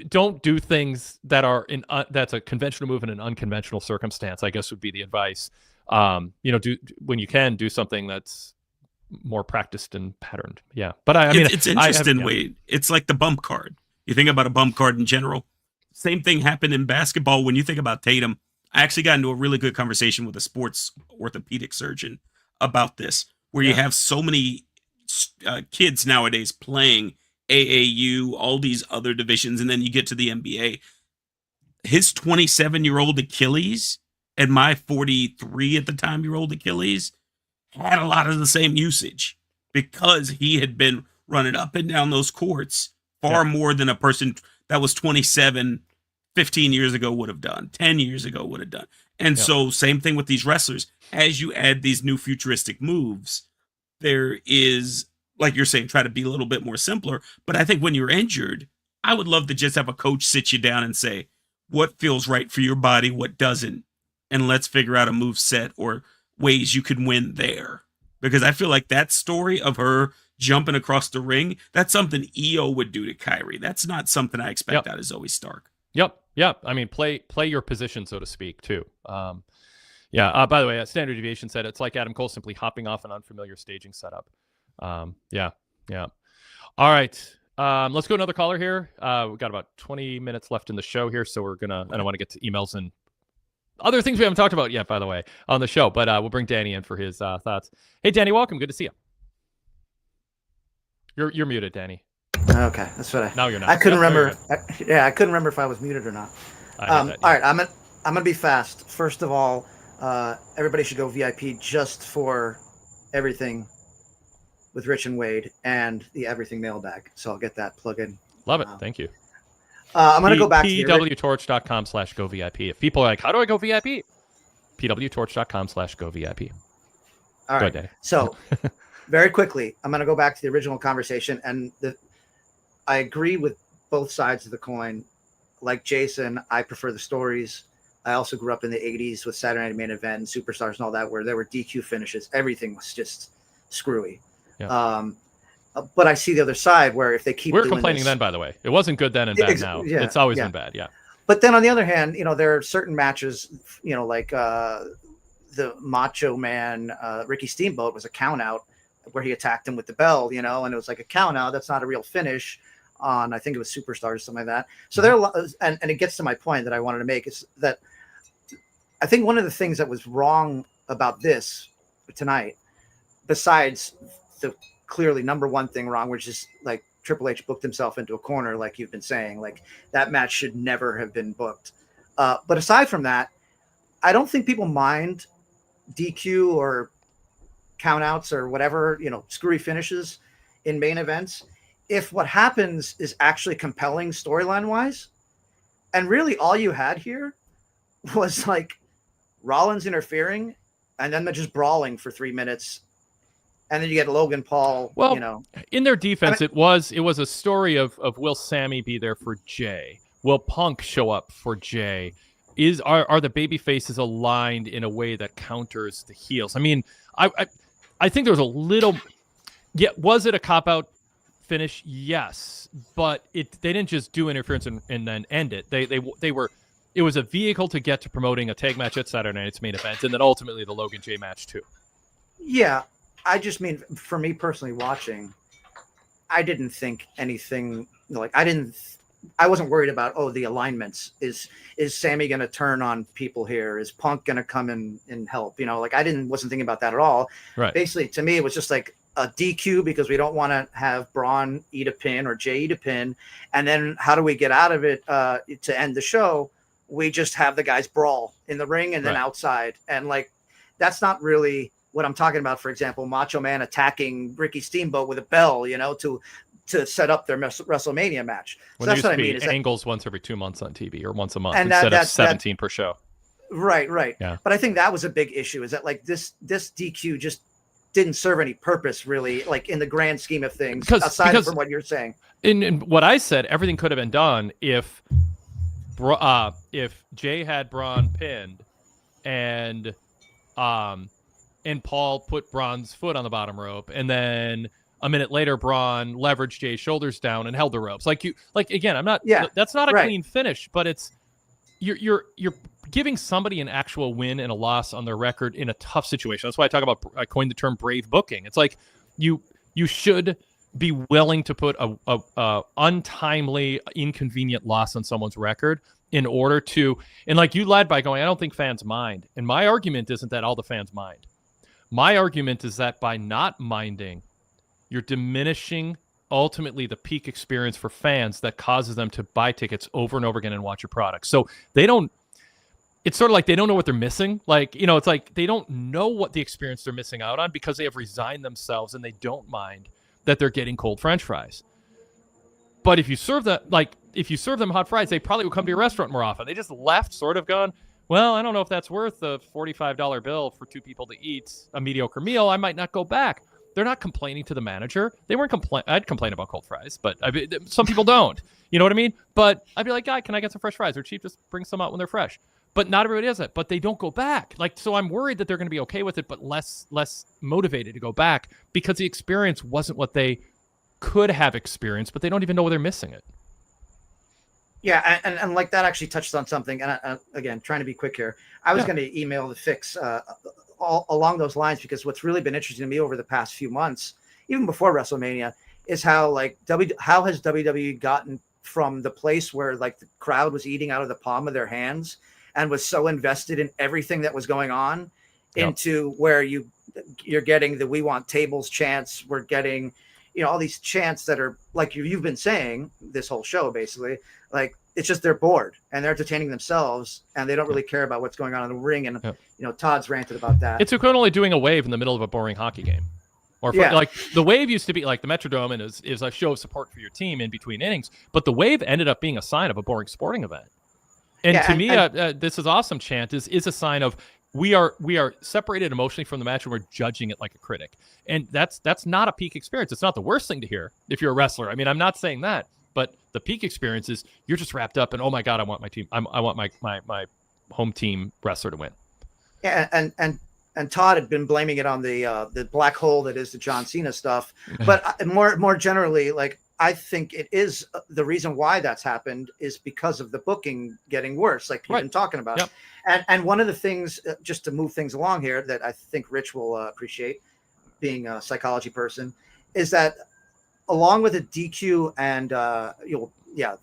don't do things that are that's a conventional move in an unconventional circumstance, I guess would be the advice. Do when you can, do something that's more practiced and patterned. Yeah. But I mean, it's interesting, Wade. It's like the bump card. You think about a bump card in general. Same thing happened in basketball. When you think about Tatum, I actually got into a really good conversation with a sports orthopedic surgeon about this, where you have so many kids nowadays playing AAU, all these other divisions, and then you get to the NBA. His 27-year-old Achilles and my 43 at the time year old Achilles had a lot of the same usage because he had been running up and down those courts far more than a person that was 27 15 years ago would have done, 10 years ago would have done. And so same thing with these wrestlers. As you add these new futuristic moves, there is, like you're saying, try to be a little bit more simpler. But I think when you're injured, I would love to just have a coach sit you down and say, what feels right for your body, what doesn't, and let's figure out a move set or ways you can win there. Because I feel like that story of her jumping across the ring, that's something EO would do to Kyrie. That's not something I expect out of Zoe Stark. Yep. I mean, play your position, so to speak, too. By the way, Standard Deviation said it's like Adam Cole simply hopping off an unfamiliar staging setup. Yeah. All right. Let's go another caller here. We've got about 20 minutes left in the show here, so I don't want to get to emails and other things we haven't talked about yet, by the way, on the show, but we'll bring Danny in for his thoughts. Hey, Danny, welcome. Good to see you. You're muted, Danny. Okay, that's what Now you're not. I couldn't remember. I couldn't remember if I was muted or not. All right, I'm gonna be fast. First of all, everybody should go VIP just for everything with Rich and Wade and the everything mailbag. So I'll get that plug in. Love it. Thank you. I'm gonna go back to PWTorch.com/go VIP. If people are like, how do I go VIP? PWTorch.com/go VIP. All right. Danny. So very quickly, I'm gonna go back to the original conversation, and I agree with both sides of the coin. Like Jason, I prefer the stories. I also grew up in the 80s with Saturday Night Main Event and Superstars and all that, where there were DQ finishes. Everything was just screwy. Yeah. But I see the other side where if they keep we were complaining then, by the way. It wasn't good then and bad now. Yeah, it's always been bad, But then on the other hand, there are certain matches, like the Macho Man, Ricky Steamboat was a count out where he attacked him with the bell, and it was like a count out. That's not a real finish on, I think it was Superstars or something like that. So there are, and it gets to my point that I wanted to make is that I think one of the things that was wrong about this tonight, besides the clearly number one thing wrong, which is like Triple H booked himself into a corner, like you've been saying, like that match should never have been booked. But aside from that, I don't think people mind DQ or countouts or whatever, screwy finishes in main events if what happens is actually compelling storyline wise. And really all you had here was like Rollins interfering and then they're just brawling for 3 minutes. And then you get Logan Paul. Well, in their defense, it was a story of will Sammy be there for Jay? Will Punk show up for Jay? Are the baby faces aligned in a way that counters the heels? I mean, I think there was a little. Yeah, was it a cop out finish? Yes, but they didn't just do interference and then end it. They were. It was a vehicle to get to promoting a tag match at Saturday Night's Main Event, and then ultimately the Logan Jay match too. Yeah. I just mean, for me personally watching, I didn't think anything like I wasn't worried about, the alignments. Is Sammy going to turn on people here? Is Punk going to come in and help? Like wasn't thinking about that at all. Right. Basically, to me, it was just like a DQ because we don't want to have Braun eat a pin or Jay eat a pin. And then how do we get out of it to end the show? We just have the guys brawl in the ring and then outside. And like, that's not really what I'm talking about. For example, Macho Man attacking Ricky Steamboat with a bell, to set up their WrestleMania match. So that's what I mean. Is angles once every 2 months on TV or once a month instead of 17 per show. Right. Yeah. But I think that was a big issue. Is that like this DQ just didn't serve any purpose really, like in the grand scheme of things, aside from what you're saying. In what I said, everything could have been done if Jay had Braun pinned and Paul put Braun's foot on the bottom rope, and then a minute later, Braun leveraged Jay's shoulders down and held the ropes. Again, I'm not. Yeah, that's not a clean finish, but it's you're giving somebody an actual win and a loss on their record in a tough situation. That's why I coined the term brave booking. It's like you should be willing to put a untimely, inconvenient loss on someone's record in order to, and like you led by going, I don't think fans mind. And my argument isn't that all the fans mind. My argument is that by not minding, you're diminishing ultimately the peak experience for fans that causes them to buy tickets over and over again and watch your product. So they don't, it's sort of like they don't know what they're missing. Like, you know, it's like they don't know what the experience they're missing out on because they have resigned themselves and they don't mind that they're getting cold French fries. But if you serve that, like if you serve them hot fries, they probably will come to your restaurant more often. They just left sort of gone, well, I don't know if that's worth the $45 bill for 2 people to eat a mediocre meal. I might not go back. They're not complaining to the manager. They weren't I'd complain about cold fries, but some people don't. You know what I mean? But I'd be like, guy, can I get some fresh fries? They're cheap. Just bring some out when they're fresh. But not everybody does it. But they don't go back. Like, so I'm worried that they're going to be okay with it, but less motivated to go back because the experience wasn't what they could have experienced, but they don't even know they're missing it. Yeah, and like that actually touched on something. And again, trying to be quick here, I was going to email the fix all along those lines, because what's really been interesting to me over the past few months, even before WrestleMania, is how how has WWE gotten from the place where like the crowd was eating out of the palm of their hands and was so invested in everything that was going on into where you're getting the "we want tables" chants. We're getting, you know, all these chants that are like you've been saying this whole show, basically, like it's just they're bored and they're entertaining themselves and they don't really care about what's going on in the ring. And you know, Todd's ranted about that. It's equivalent to doing a wave in the middle of a boring hockey game. Or like the wave used to be like the Metrodome and is a show of support for your team in between innings, but the wave ended up being a sign of a boring sporting event. And to me, this is awesome chant is a sign of we are separated emotionally from the match and we're judging it like a critic. And that's not a peak experience. It's not the worst thing to hear if you're a wrestler. I mean, I'm not saying that, but the peak experience is you're just wrapped up in, oh my God, I want my team. I want my home team wrestler to win. Yeah. And Todd had been blaming it on the black hole that is the John Cena stuff. But more generally, like, I think it is the reason why that's happened is because of the booking getting worse, like you've been talking about. Yep. And one of the things, just to move things along here, that I think Rich will appreciate, being a psychology person, is that along with the DQ and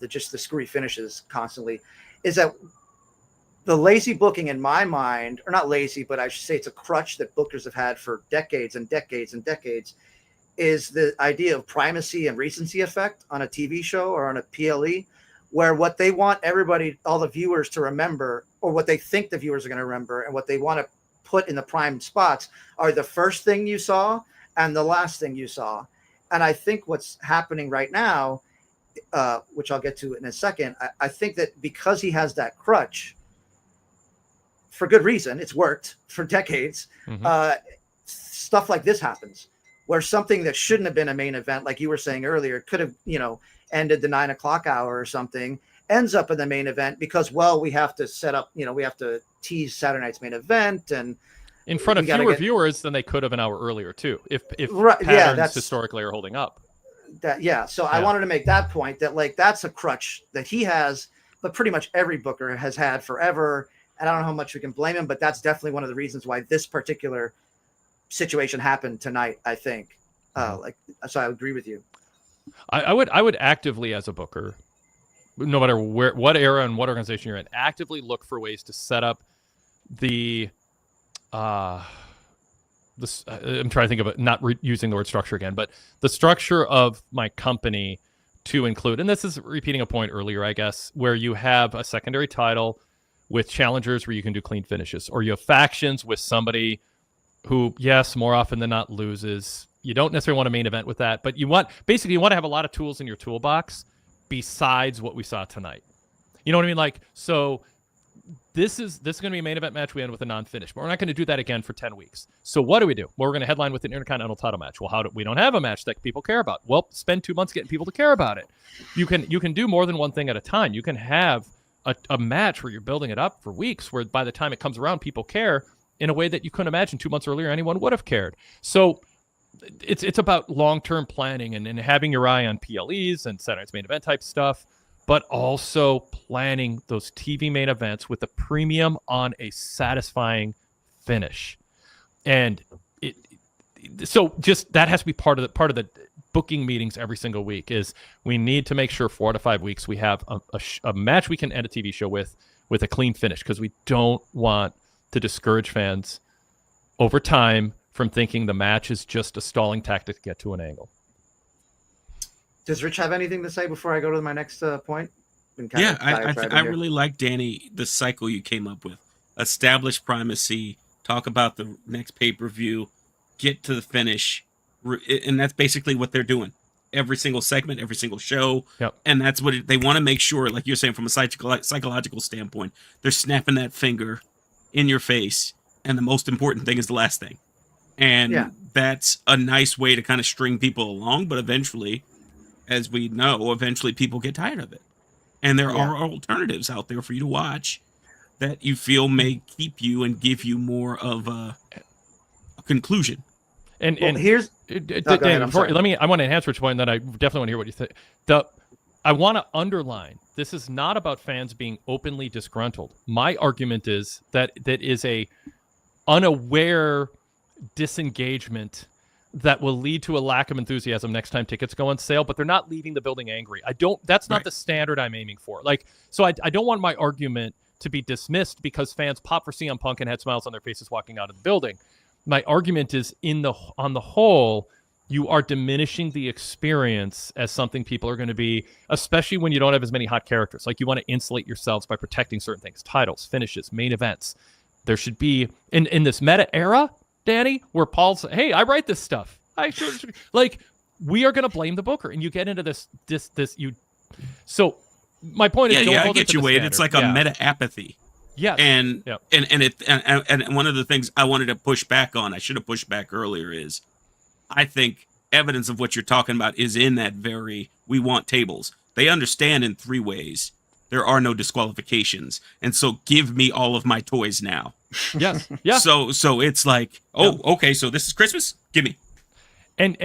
just the screwy finishes constantly, is that the lazy booking in my mind, or not lazy, but I should say it's a crutch that bookers have had for decades and decades and decades, is the idea of primacy and recency effect on a TV show or on a PLE, where what they want everybody, all the viewers to remember, or what they think the viewers are going to remember, and what they want to put in the prime spots are the first thing you saw and the last thing you saw. And I think what's happening right now, which I'll get to in a second, I think that because he has that crutch, for good reason, it's worked for decades, stuff like this happens, where something that shouldn't have been a main event, like you were saying earlier, could have, ended the 9 o'clock hour or something, ends up in the main event because, well, we have to set up, we have to tease Saturday night's main event and in front of fewer viewers than they could have an hour earlier too, if patterns historically are holding up. I wanted to make that point that like that's a crutch that he has, but pretty much every booker has had forever. And I don't know how much we can blame him, but that's definitely one of the reasons why this particular situation happened tonight, I think. So I agree with you. I would actively, as a booker, no matter what era and what organization you're in, actively look for ways to set up I'm trying to think of it, not using the word structure again, but the structure of my company to include, and this is repeating a point earlier, I guess, where you have a secondary title with challengers where you can do clean finishes, or you have factions with somebody who, yes, more often than not loses. You don't necessarily want a main event with that, but you want to have a lot of tools in your toolbox besides what we saw tonight. You know what I mean? Like, so this is going to be a main event match. We end with a non-finish, but we're not going to do that again for 10 weeks. So what do we do? Well, we're going to headline with an Intercontinental title match. Well, we don't have a match that people care about. Well, spend 2 months getting people to care about it. You can do more than one thing at a time. You can have a match where you're building it up for weeks, where by the time it comes around, people care in a way that you couldn't imagine 2 months earlier anyone would have cared. So it's about long-term planning and having your eye on PLEs and Saturday Night's Main Event type stuff, but also planning those TV main events with a premium on a satisfying finish. And so just that has to be part of the booking meetings every single week. Is we need to make sure 4 to 5 weeks we have a match we can end a TV show with a clean finish, because we don't want to discourage fans over time from thinking the match is just a stalling tactic to get to an angle. Does Rich have anything to say before I go to my next point? Yeah, I really like, Danny, the cycle you came up with. Establish primacy, talk about the next pay-per-view, get to the finish, and that's basically what they're doing. Every single segment, every single show, and that's what they want to make sure, like you're saying, from a psychological standpoint, they're snapping that finger in your face, and the most important thing is the last thing. And that's a nice way to kind of string people along, but eventually, as we know, people get tired of it. And there are alternatives out there for you to watch that you feel may keep you and give you more of a conclusion. And here's Dan, I want to enhance Rich's point, and then I definitely want to hear what you think. I want to underline, this is not about fans being openly disgruntled. My argument is that is a unaware disengagement that will lead to a lack of enthusiasm next time tickets go on sale, but they're not leaving the building angry. That's not the standard I'm aiming for. So I don't want my argument to be dismissed because fans pop for CM Punk and had smiles on their faces walking out of the building. My argument is on the whole, you are diminishing the experience as something people are going to be, especially when you don't have as many hot characters. Like, you want to insulate yourselves by protecting certain things, titles, finishes, main events. There should be, in this meta era, Danny, where Paul's, hey, I write this stuff. We are going to blame the booker, and you get into this. So my point is, I get you, Wade. It's like a meta apathy. Yeah, and one of the things I wanted to push back on, I should have pushed back earlier, is I think evidence of what you're talking about is in that very, we want tables. They understand in 3 ways there are no disqualifications, and so give me all of my toys now. Yes, yeah. So it's like, okay, so this is Christmas. Give me. And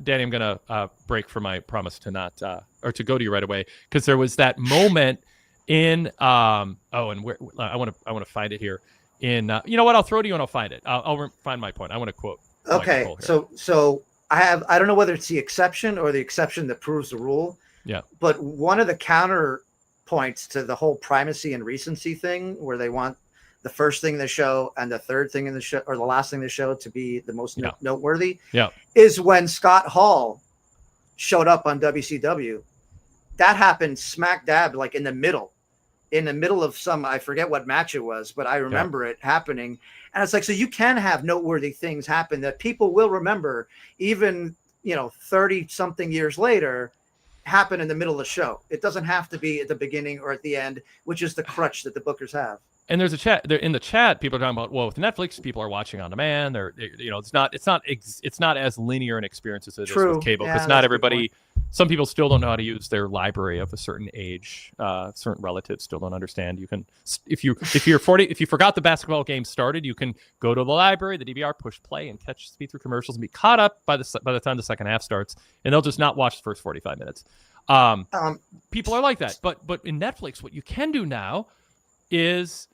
Danny, I'm gonna break for my promise to not or to go to you right away, because there was that moment in and where I want to find it here. In you know what? I'll throw to you and I'll find it. I'll find my point. I want to quote. Okay, so I don't know whether it's the exception or the exception that proves the rule. Yeah. But one of the counter points to the whole primacy and recency thing, where they want the first thing in the show and the third thing in the show, or the last thing in the show, to be the most noteworthy, is when Scott Hall showed up on WCW. That happened smack dab, like in the middle of some, I forget what match it was, but I remember it happening. And it's like, so you can have noteworthy things happen that people will remember, even 30 something years later, happen in the middle of the show. It doesn't have to be at the beginning or at the end, which is the crutch that the bookers have. And there's a chat there in the chat. People are talking about, well, with Netflix, people are watching on demand. It's not as linear an experience as it is with cable, because not everybody. Some people still don't know how to use their library of a certain age. Certain relatives still don't understand. You can, if you forgot the basketball game started, you can go to the library, the DVR, push play, and catch speed through commercials and be caught up by the time the second half starts. And they'll just not watch the first 45 minutes. People are like that. But in Netflix, what you can do now is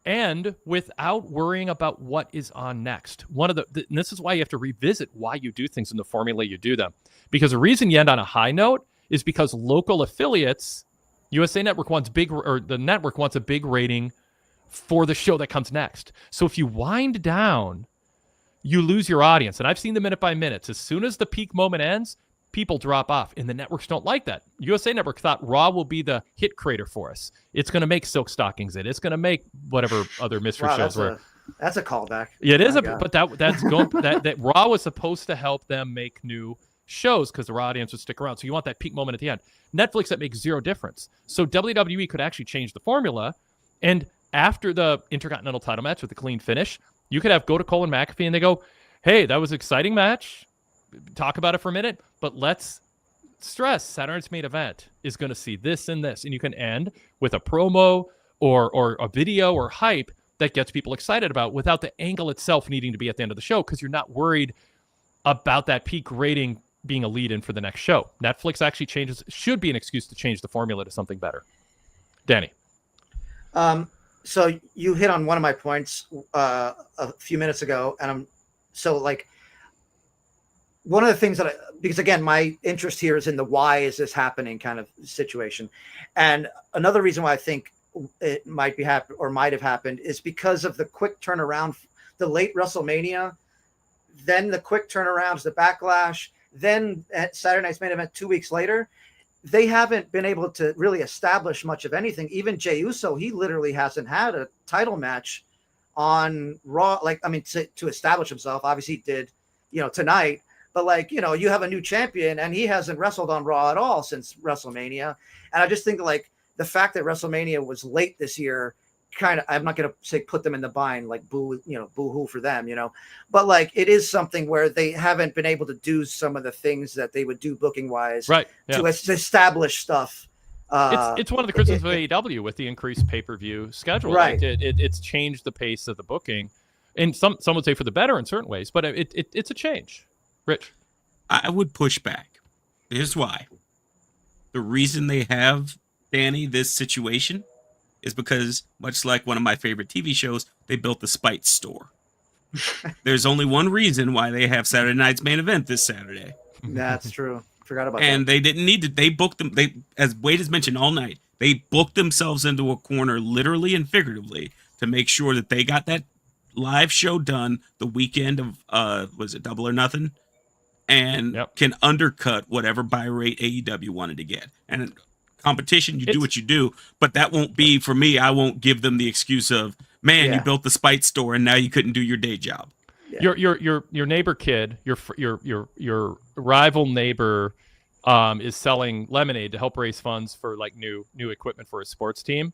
end without worrying about what is on next. And this is why you have to revisit why you do things in the formula you do them. Because the reason you end on a high note is because local affiliates, USA Network the network wants a big rating for the show that comes next. So if you wind down, you lose your audience. And I've seen the minute by minutes. As soon as the peak moment ends, people drop off, and the networks don't like that. USA Network thought Raw will be the hit creator for us. It's going to make Silk Stockings. It's going to make whatever other mystery shows were. That's a callback. Yeah, it is but that's going that Raw was supposed to help them make new shows because the Raw audience would stick around. So you want that peak moment at the end. Netflix, that makes zero difference. So WWE could actually change the formula, and after the Intercontinental title match with a clean finish, you could have go to Cole and McAfee, and they go, "Hey, that was an exciting match. Talk about it for a minute, but let's stress Saturday night's main event is going to see this and this," and you can end with a promo or a video or hype that gets people excited about without the angle itself needing to be at the end of the show, because you're not worried about that peak rating being a lead-in for the next show. Netflix actually should be an excuse to change the formula to something better. Danny. So you hit on one of my points a few minutes ago, and one of the things because again, my interest here is in the why is this happening kind of situation. And another reason why I think it might be happen or might have happened is because of the quick turnaround, the late WrestleMania, then the quick turnarounds, the backlash, Then at Saturday Night's Main Event 2 weeks later, they haven't been able to really establish much of anything. Even Jey Uso, he literally hasn't had a title match on Raw. Like, I mean, to establish himself, obviously he did, tonight. But like, you have a new champion and he hasn't wrestled on Raw at all since WrestleMania. And I just think like the fact that WrestleMania was late this year, kind of, I'm not going to say put them in the bind, like boo-hoo for them, but like it is something where they haven't been able to do some of the things that they would do booking wise, right? Yeah. To establish stuff. It's one of the criticisms of AEW with the increased pay-per-view schedule. Right. Like it's changed the pace of the booking, and some would say for the better in certain ways, but it's a change. Rich, I would push back. Here's why. The reason they have, Danny, this situation is because, much like one of my favorite TV shows, they built the Spite store. There's only one reason why they have Saturday Night's Main Event this Saturday. That's true. Forgot about that. And they didn't need to. They booked them. As Wade has mentioned all night, they booked themselves into a corner, literally and figuratively, to make sure that they got that live show done the weekend of was it Double or Nothing, and can undercut whatever buy rate AEW wanted to get. And competition, you do what you do, but that won't be for me. I won't give them the excuse of, man, you built the Spite store and now you couldn't do your day job. Yeah. Your neighbor kid, your rival neighbor, is selling lemonade to help raise funds for like new equipment for his sports team,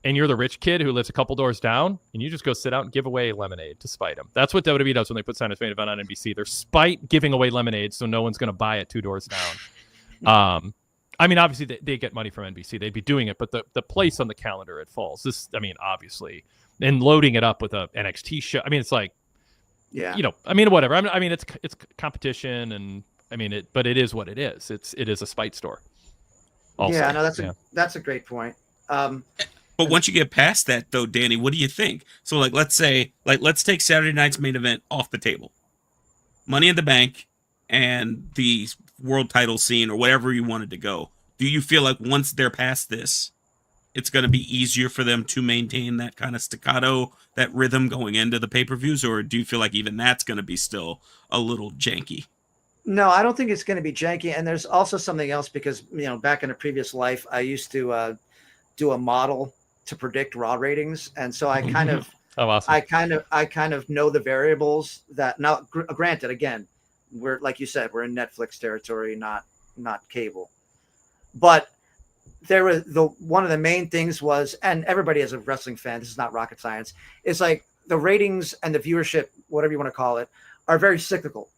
and you're the rich kid who lives a couple doors down, and you just go sit out and give away lemonade to spite him. That's what WWE does when they put Saturday's Main Event on NBC. They're spite giving away lemonade, so no one's going to buy it 2 doors down. I mean, obviously they get money from NBC. They'd be doing it, but the place on the calendar it falls. This, I mean, obviously, and loading it up with a NXT show. I mean, it's like, I mean, whatever. I mean, it's competition, and I mean but it is what it is. It is a spite store. Also. Yeah, no, that's a great point. But once you get past that, though, Danny, what do you think? So, like, let's take Saturday Night's Main Event off the table. Money in the Bank and the world title scene or whatever you wanted to go. Do you feel like once they're past this, it's going to be easier for them to maintain that kind of staccato, that rhythm going into the pay-per-views, or do you feel like even that's going to be still a little janky? No, I don't think it's going to be janky. And there's also something else because, back in a previous life, I used to do a model to predict Raw ratings. And so I kind of, awesome. I kind of know the variables that now granted, again, we're, like you said, we're in Netflix territory, not cable, but there was one of the main things was, and everybody as a wrestling fan, this is not rocket science. It's like the ratings and the viewership, whatever you want to call it, are very cyclical.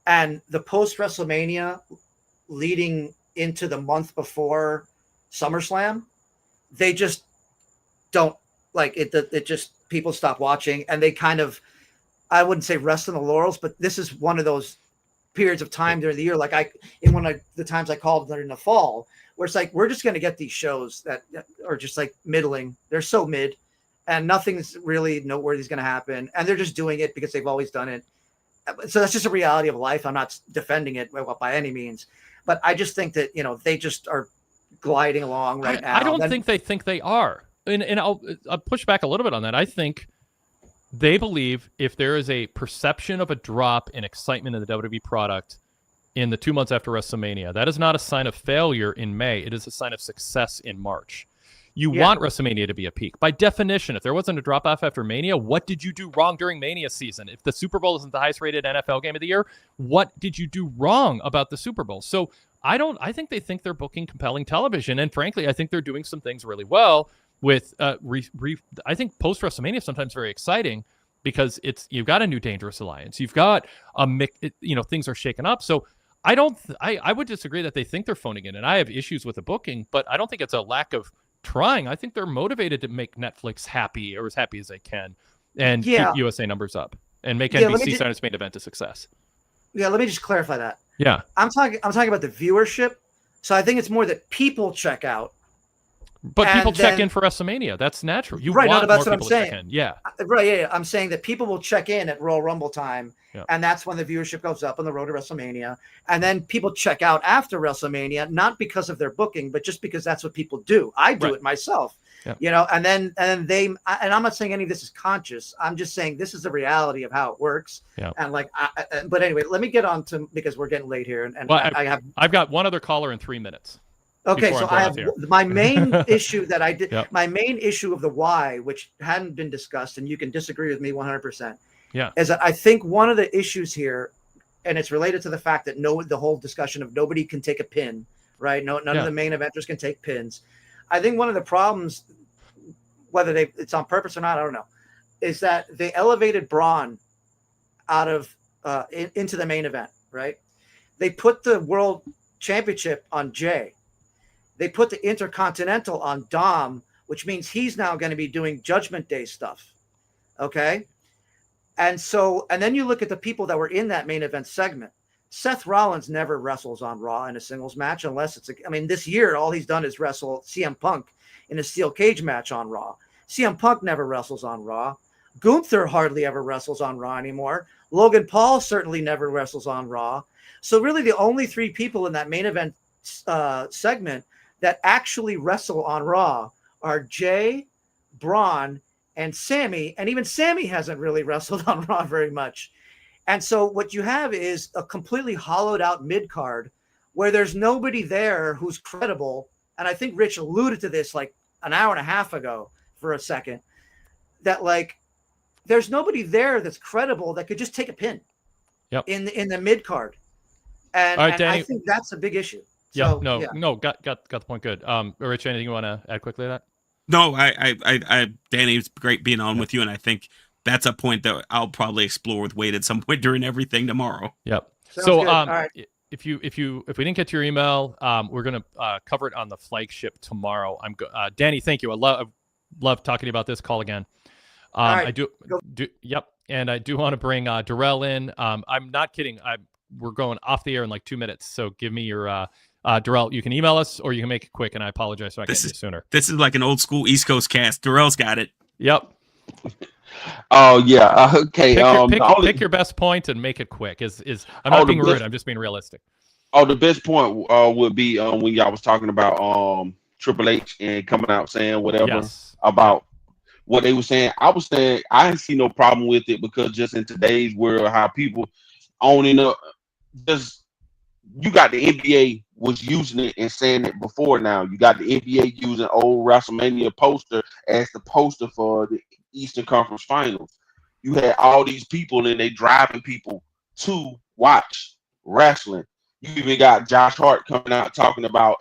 And the post WrestleMania leading into the month before SummerSlam, they just don't like it. It just, people stop watching and they kind of, I wouldn't say rest on the laurels, but this is one of those periods of time during the year. Like the times I called during the fall, where it's like, we're just going to get these shows that are just like middling. They're so mid and nothing's really noteworthy is going to happen. And they're just doing it because they've always done it. So that's just a reality of life. I'm not defending it by any means, but I just think that, they just are gliding along right now. I don't think they think they are. And I'll push back a little bit on that. I think they believe if there is a perception of a drop in excitement in the WWE product in the 2 months after WrestleMania, that is not a sign of failure in May. It is a sign of success in March. You want WrestleMania to be a peak. By definition, if there wasn't a drop-off after Mania, what did you do wrong during Mania season? If the Super Bowl isn't the highest-rated NFL game of the year, what did you do wrong about the Super Bowl? So I think they think they're booking compelling television, and frankly, I think they're doing some things really well with I think post-WrestleMania is sometimes very exciting because you've got a new Dangerous Alliance. You've got things are shaken up. So I would disagree that they think they're phoning in, and I have issues with the booking, but I don't think it's a lack of trying. I think they're motivated to make Netflix happy or as happy as they can and keep USA numbers up and make NBC Saturday's Main Event a success. Yeah, let me just clarify that. Yeah. I'm talking about the viewership. So I think it's more that people check out. But people check in for WrestleMania. That's natural. You want that's more what people I'm to check saying. in. Yeah. Right, yeah. I'm saying that people will check in at Royal Rumble time, and that's when the viewership goes up on the road to WrestleMania. And then people check out after WrestleMania, not because of their booking, but just because that's what people do. I do it myself. You know, and then and I'm not saying any of this is conscious. I'm just saying this is the reality of how it works. Yeah. And like, but anyway, let me get on to, because we're getting late here, and well, I've got one other caller in 3 minutes. Okay, so I have my main issue that I did. Yep. My main issue of the why, which hadn't been discussed, and you can disagree with me 100%. Yeah, is that I think one of the issues here, and it's related to the fact that the whole discussion of nobody can take a pin, right? None of the main eventers can take pins. I think one of the problems, whether it's on purpose or not, I don't know, is that they elevated Braun out of into the main event, right? They put the world championship on Jay. They put the Intercontinental on Dom, which means he's now going to be doing Judgment Day stuff. Okay. And then you look at the people that were in that main event segment. Seth Rollins never wrestles on Raw in a singles match unless this year, all he's done is wrestle CM Punk in a steel cage match on Raw. CM Punk never wrestles on Raw. Gunther hardly ever wrestles on Raw anymore. Logan Paul certainly never wrestles on Raw. So really the only 3 people in that main event segment that actually wrestle on Raw are Jay, Braun, and Sammy. And even Sammy hasn't really wrestled on Raw very much. And so what you have is a completely hollowed out mid-card where there's nobody there who's credible. And I think Rich alluded to this like an hour and a half ago for a second, that like there's nobody there that's credible that could just take a pin in the mid-card. And, all right, Danny, I think that's a big issue. Got the point. Good. Rich, anything you want to add quickly to that? No, I Danny, it's great being on with you, and I think that's a point that I'll probably explore with Wade at some point during everything tomorrow. Yep. Sounds so, good. All right. if we didn't get to your email, we're gonna cover it on the flagship tomorrow. Danny, thank you. I love talking about this. Call again. Right. I do. Yep. And I do want to bring Darrell in. I'm not kidding. We're going off the air in like 2 minutes. So give me your. Darrell, you can email us or you can make it quick, and I apologize for not getting it sooner. This is like an old school East Coast cast. Darrell's got it. Yep. Oh yeah. Okay. Pick your best point and make it quick. I'm not being rude. I'm just being realistic. Oh, the best point would be when y'all was talking about Triple H and coming out saying whatever about what they were saying. I was saying I didn't see no problem with it, because just in today's world, how people owning up, just you got the NBA was using it and saying it before now. You got the NBA using old WrestleMania poster as the poster for the Eastern Conference Finals. You had all these people and they driving people to watch wrestling. You even got Josh Hart coming out talking about,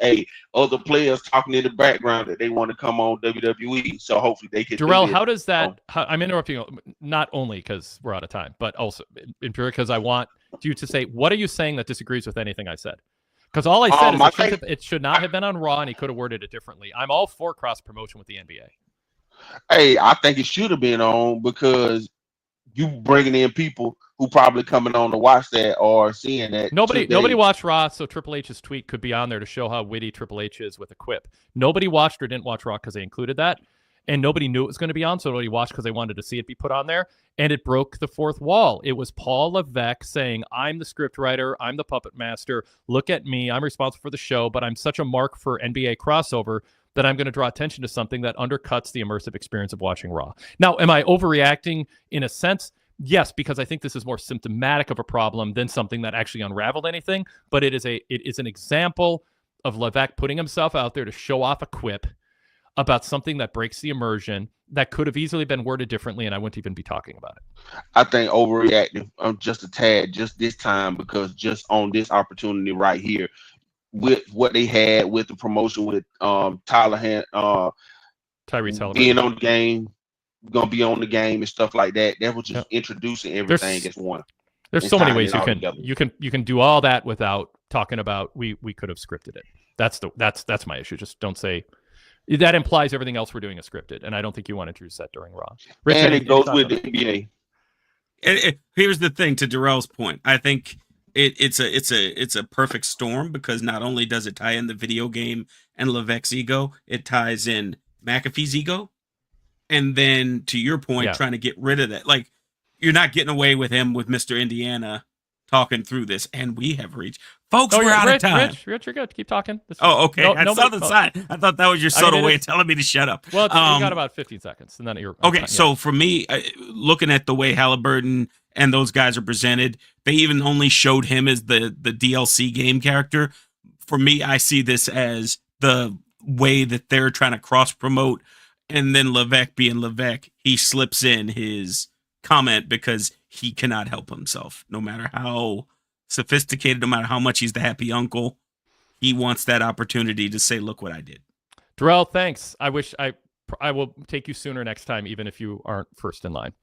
other players talking in the background that they want to come on WWE. So hopefully they can. Darrell, how does that? I'm interrupting you, not only because we're out of time, but also because I want you to say, what are you saying that disagrees with anything I said? Because all I said is it should not have been on Raw, and he could have worded it differently. I'm all for cross promotion with the NBA. Hey, I think it should have been on, because you bringing in people who probably coming on to watch that or seeing that. Nobody watched Raw, so Triple H's tweet could be on there to show how witty Triple H is with a quip. Nobody watched or didn't watch Raw because they included that, and nobody knew it was going to be on, so nobody watched because they wanted to see it be put on there, and it broke the fourth wall. It was Paul Levesque saying, I'm the script writer, I'm the puppet master, look at me, I'm responsible for the show, but I'm such a mark for NBA crossover that I'm going to draw attention to something that undercuts the immersive experience of watching Raw. Now, am I overreacting in a sense? Yes, because I think this is more symptomatic of a problem than something that actually unraveled anything, but it is an example of Levesque putting himself out there to show off a quip about something that breaks the immersion that could have easily been worded differently, and I wouldn't even be talking about it. I think overreacting just a tad, just this time, because just on this opportunity right here, with what they had with the promotion with Tyrese Halliburton being on the game, gonna be on the game and stuff like that. That was just introducing everything as one. There's so many ways you can do all that without talking about we could have scripted it. That's my issue. Just don't say that implies everything else we're doing is scripted, and I don't think you want to introduce that during Raw. Rich, and it goes with the NBA. Here's the thing, to Darrell's point. I think it's a perfect storm, because not only does it tie in the video game and Levesque's ego, it ties in McAfee's ego. And then to your point, trying to get rid of that. Like, you're not getting away with him with Mr. Indiana talking through this. And we have reached Folks, we're out of time. Rich, you're good. Keep talking. Okay. I saw the sign. I thought that was your subtle way of telling me to shut up. Well, you got about 15 seconds, and then you're okay. So for me, looking at the way Halliburton and those guys are presented, they even only showed him as the DLC game character. For me, I see this as the way that they're trying to cross promote, and then Levesque being Levesque, he slips in his comment because he cannot help himself, no matter how sophisticated, no matter how much he's the happy uncle, he wants that opportunity to say, look what I did. Darrell, thanks. I wish I will take you sooner next time, even if you aren't first in line.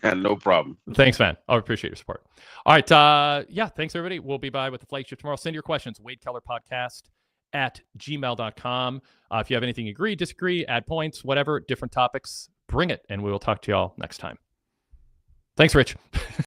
No problem. Thanks, man. I appreciate your support. All right. Thanks, everybody. We'll be by with the flagship tomorrow. Send your questions, wadekellerpodcast@gmail.com. If you have anything you agree, disagree, add points, whatever, different topics, bring it, and we will talk to y'all next time. Thanks, Rich.